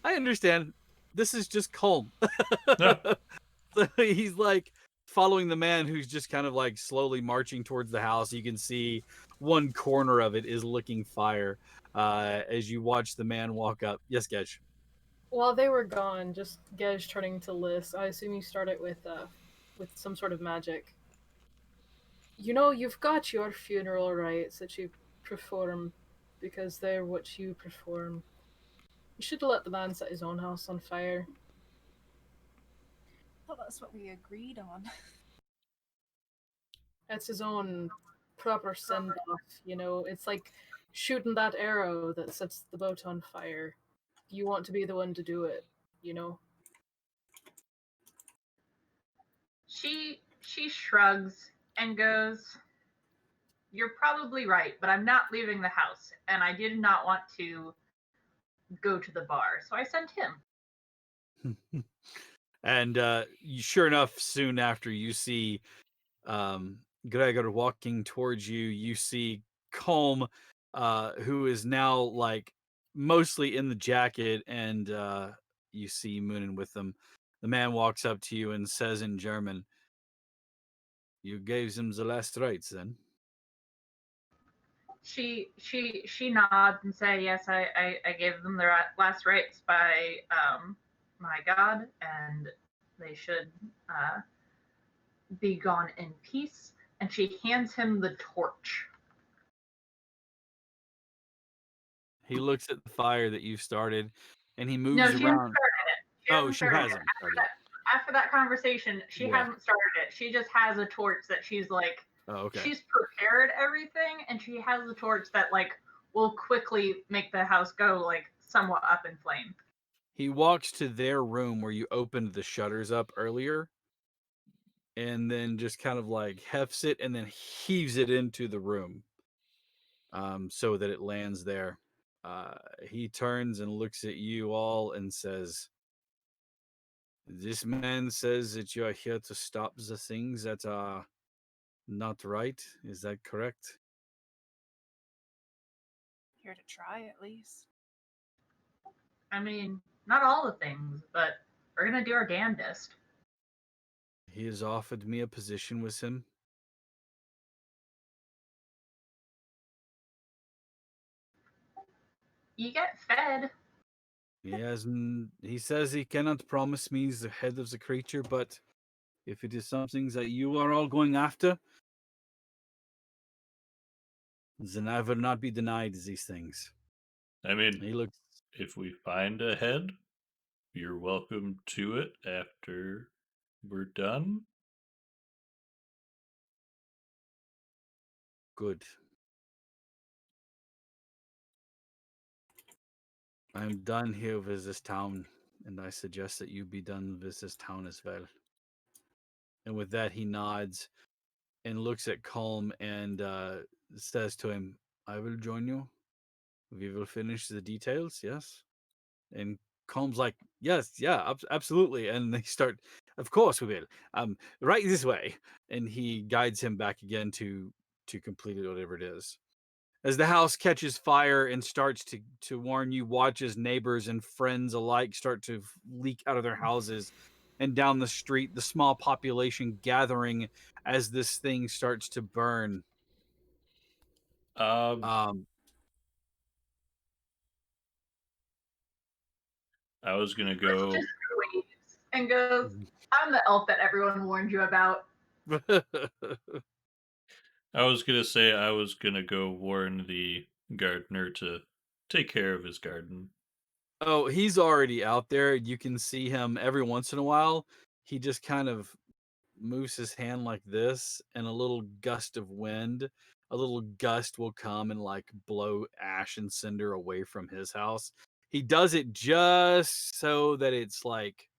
I understand. This is just calm. No. So he's like following the man who's just kind of like slowly marching towards the house. You can see one corner of it is looking fire as you watch the man walk up. Yes, Gesh. While they were gone, just Gej turning to Liz, I assume you started with some sort of magic. You know, you've got your funeral rites that you perform because they're what you perform. You should let the man set his own house on fire. Well, that's what we agreed on. That's his own proper send off, you know? It's like shooting that arrow that sets the boat on fire. You want to be the one to do it, you know? She shrugs and goes, "You're probably right, but I'm not leaving the house, and I did not want to go to the bar, so I sent him." And sure enough, soon after you see Gregor walking towards you, you see Colm, who is now like mostly in the jacket, and you see Moonin with them. The man walks up to you and says in German, "You gave him the last rites, then?" She nods and say, "Yes, I gave them their last rites by my god, and they should be gone in peace." And she hands him the torch. He looks at the fire that you've started, and he No, moves she hasn't around. started it. She Oh, hasn't she started it. hasn't started. After that conversation, she Yeah. hasn't started it. She just has a torch that she's like, Oh, okay. she's prepared everything, and she has a torch that like will quickly make the house go like somewhat up in flame. He walks to their room where you opened the shutters up earlier, and then just kind of like hefts it and then heaves it into the room, so that it lands there. He turns and looks at you all and says, "This man says that you are here to stop the things that are not right. Is that correct?" Here to try, at least. I mean, not all the things, but we're gonna do our damnedest. He has offered me a position with him. You get fed. He says he cannot promise me the head of the creature, but if it is something that you are all going after, then I will not be denied these things. I mean, He looks if we find a head, you're welcome to it after we're done. good. I'm done here with this town, and I suggest that you be done with this town as well. And with that, he nods and looks at Calm, and says to him, "I will join you. We will finish the details." Yes. And Combs like, "Yes, yeah, absolutely." And they start, "Of course we will. Right this way." And he guides him back again to complete it, whatever it is. As the house catches fire and starts to warn you, watch as neighbors and friends alike start to leak out of their houses and down the street, the small population gathering as this thing starts to burn. Um, Um, I was gonna Chris go. just waves and goes, I'm the elf that everyone warned you about. I was gonna say I was gonna go warn the gardener to take care of his garden. Oh, he's already out there. You can see him every once in a while. He just kind of moves his hand like this, and a little gust of wind, a little gust will come and like blow ash and cinder away from his house. He does it just so that it's like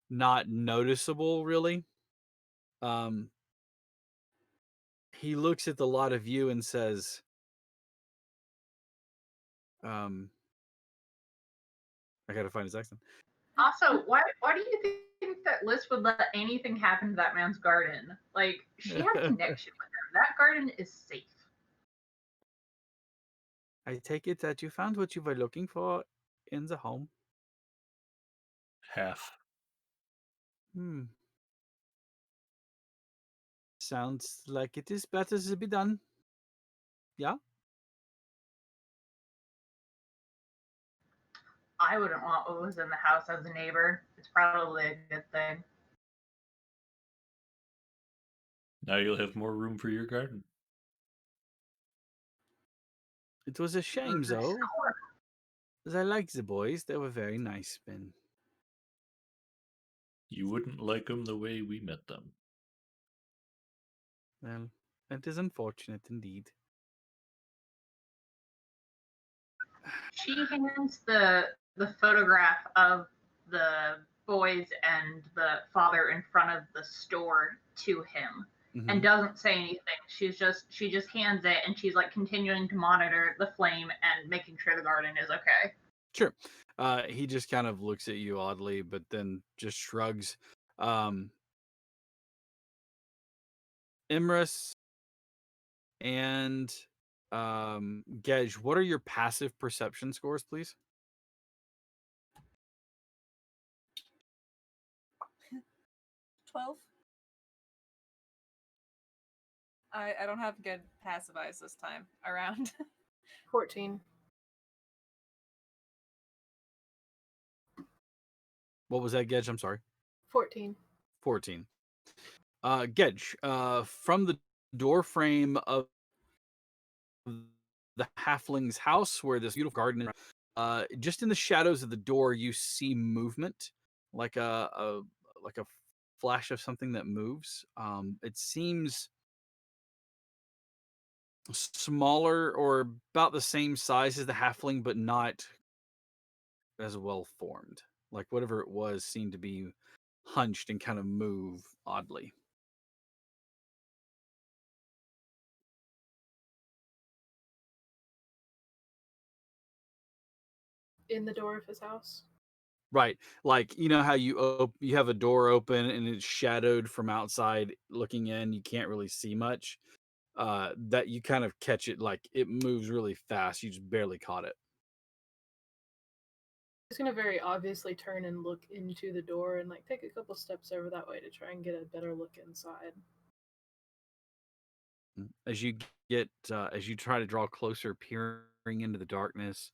not noticeable, really. Um, he looks at the lot of you and says, um, I gotta find his accent. Also, why do you think that Liz would let anything happen to that man's garden? Like, she had a connection with him. That garden is safe. I take it that you found what you were looking for in the home. Half. Hmm. Sounds like it is better to be done. Yeah? I wouldn't want what was in the house as a neighbor. It's probably a good thing. Now you'll have more room for your garden. It was a shame, though. As I liked the boys, they were very nice men. You wouldn't like them the way we met them. Well, that is unfortunate indeed. She hands the photograph of the boys and the father in front of the store to him and doesn't say anything. She just hands it and she's like continuing to monitor the flame and making sure the garden is okay. Sure. He just kind of looks at you oddly, but then just shrugs. Imrus and Gej, what are your passive perception scores, please? 12. I don't have good passive eyes this time around. 14. What was that, Gej? I'm sorry. 14. 14. Gej, from the door frame of the halfling's house where this beautiful garden is, just in the shadows of the door, you see movement, like a flash of something that moves. It seems smaller or about the same size as the halfling, but not as well formed. Like whatever it was seemed to be hunched and kind of move oddly. In the door of his house. Right. Like, you know how you have a door open and it's shadowed from outside looking in, you can't really see much. That you kind of catch it, like it moves really fast. You just barely caught it. He's gonna very obviously turn and look into the door and like take a couple steps over that way to try and get a better look inside. As you as you try to draw closer, peering into the darkness,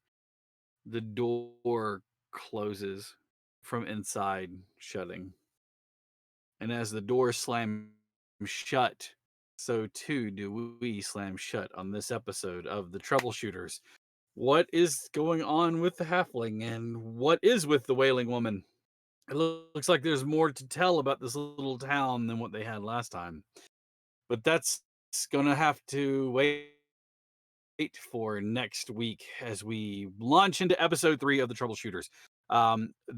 the door closes from inside, shutting. And as the door slams shut, so too do we slam shut on this episode of the Troubleshooters. What is going on with the halfling and what is with the Wailing Woman? It looks like there's more to tell about this little town than what they had last time. But that's going to have to wait for next week as we launch into episode 3 of the Troubleshooters.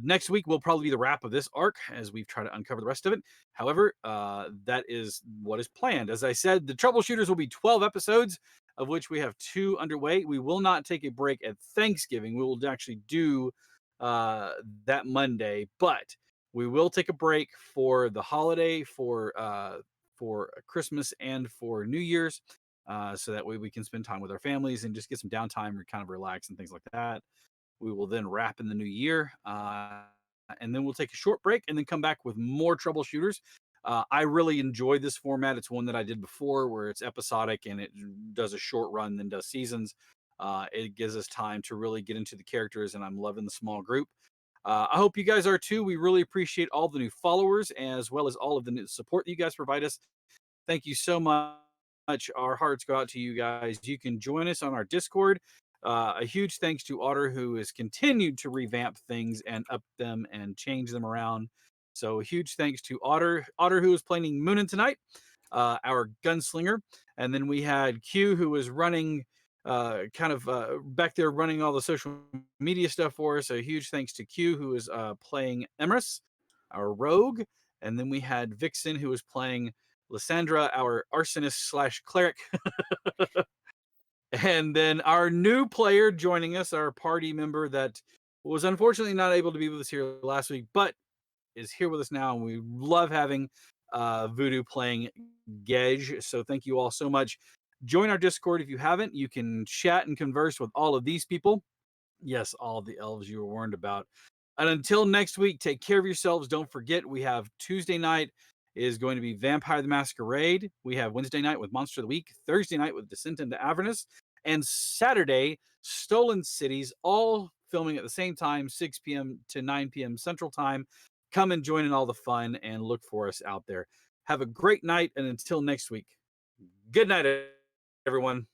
Next week will probably be the wrap of this arc as we try to uncover the rest of it. However, that is what is planned. As I said, the Troubleshooters will be 12 episodes. of which we have 2 underway. We will not take a break at Thanksgiving. We will actually do that Monday, but we will take a break for the holiday, for Christmas and for New Year's, so that way we can spend time with our families and just get some downtime or kind of relax and things like that. We will then wrap in the new year, and then we'll take a short break and then come back with more troubleshooters. I really enjoy this format. It's one that I did before where it's episodic and it does a short run, then does seasons. It gives us time to really get into the characters, and I'm loving the small group. I hope you guys are too. We really appreciate all the new followers as well as all of the new support that you guys provide us. Thank you so much. Our hearts go out to you guys. You can join us on our Discord. A huge thanks to Otter, who has continued to revamp things and up them and change them around. So a huge thanks to Otter, who is playing Moonin tonight, our gunslinger. And then we had Q, who was running back there running all the social media stuff for us. A huge thanks to Q, who is playing Emrys, our rogue. And then we had Vixen, who was playing Lysandra, our arsonist / cleric. And then our new player joining us, our party member that was unfortunately not able to be with us here last week, but is here with us now. And we love having Voodoo playing Gej. So thank you all so much. Join our Discord if you haven't. You can chat and converse with all of these people. Yes, all the elves you were warned about. And until next week, take care of yourselves. Don't forget, we have Tuesday night is going to be Vampire the Masquerade. We have Wednesday night with Monster of the Week, Thursday night with Descent into Avernus, and Saturday, Stolen Cities, all filming at the same time, 6 p.m. to 9 p.m. Central Time. Come and join in all the fun and look for us out there. Have a great night, and until next week, good night, everyone.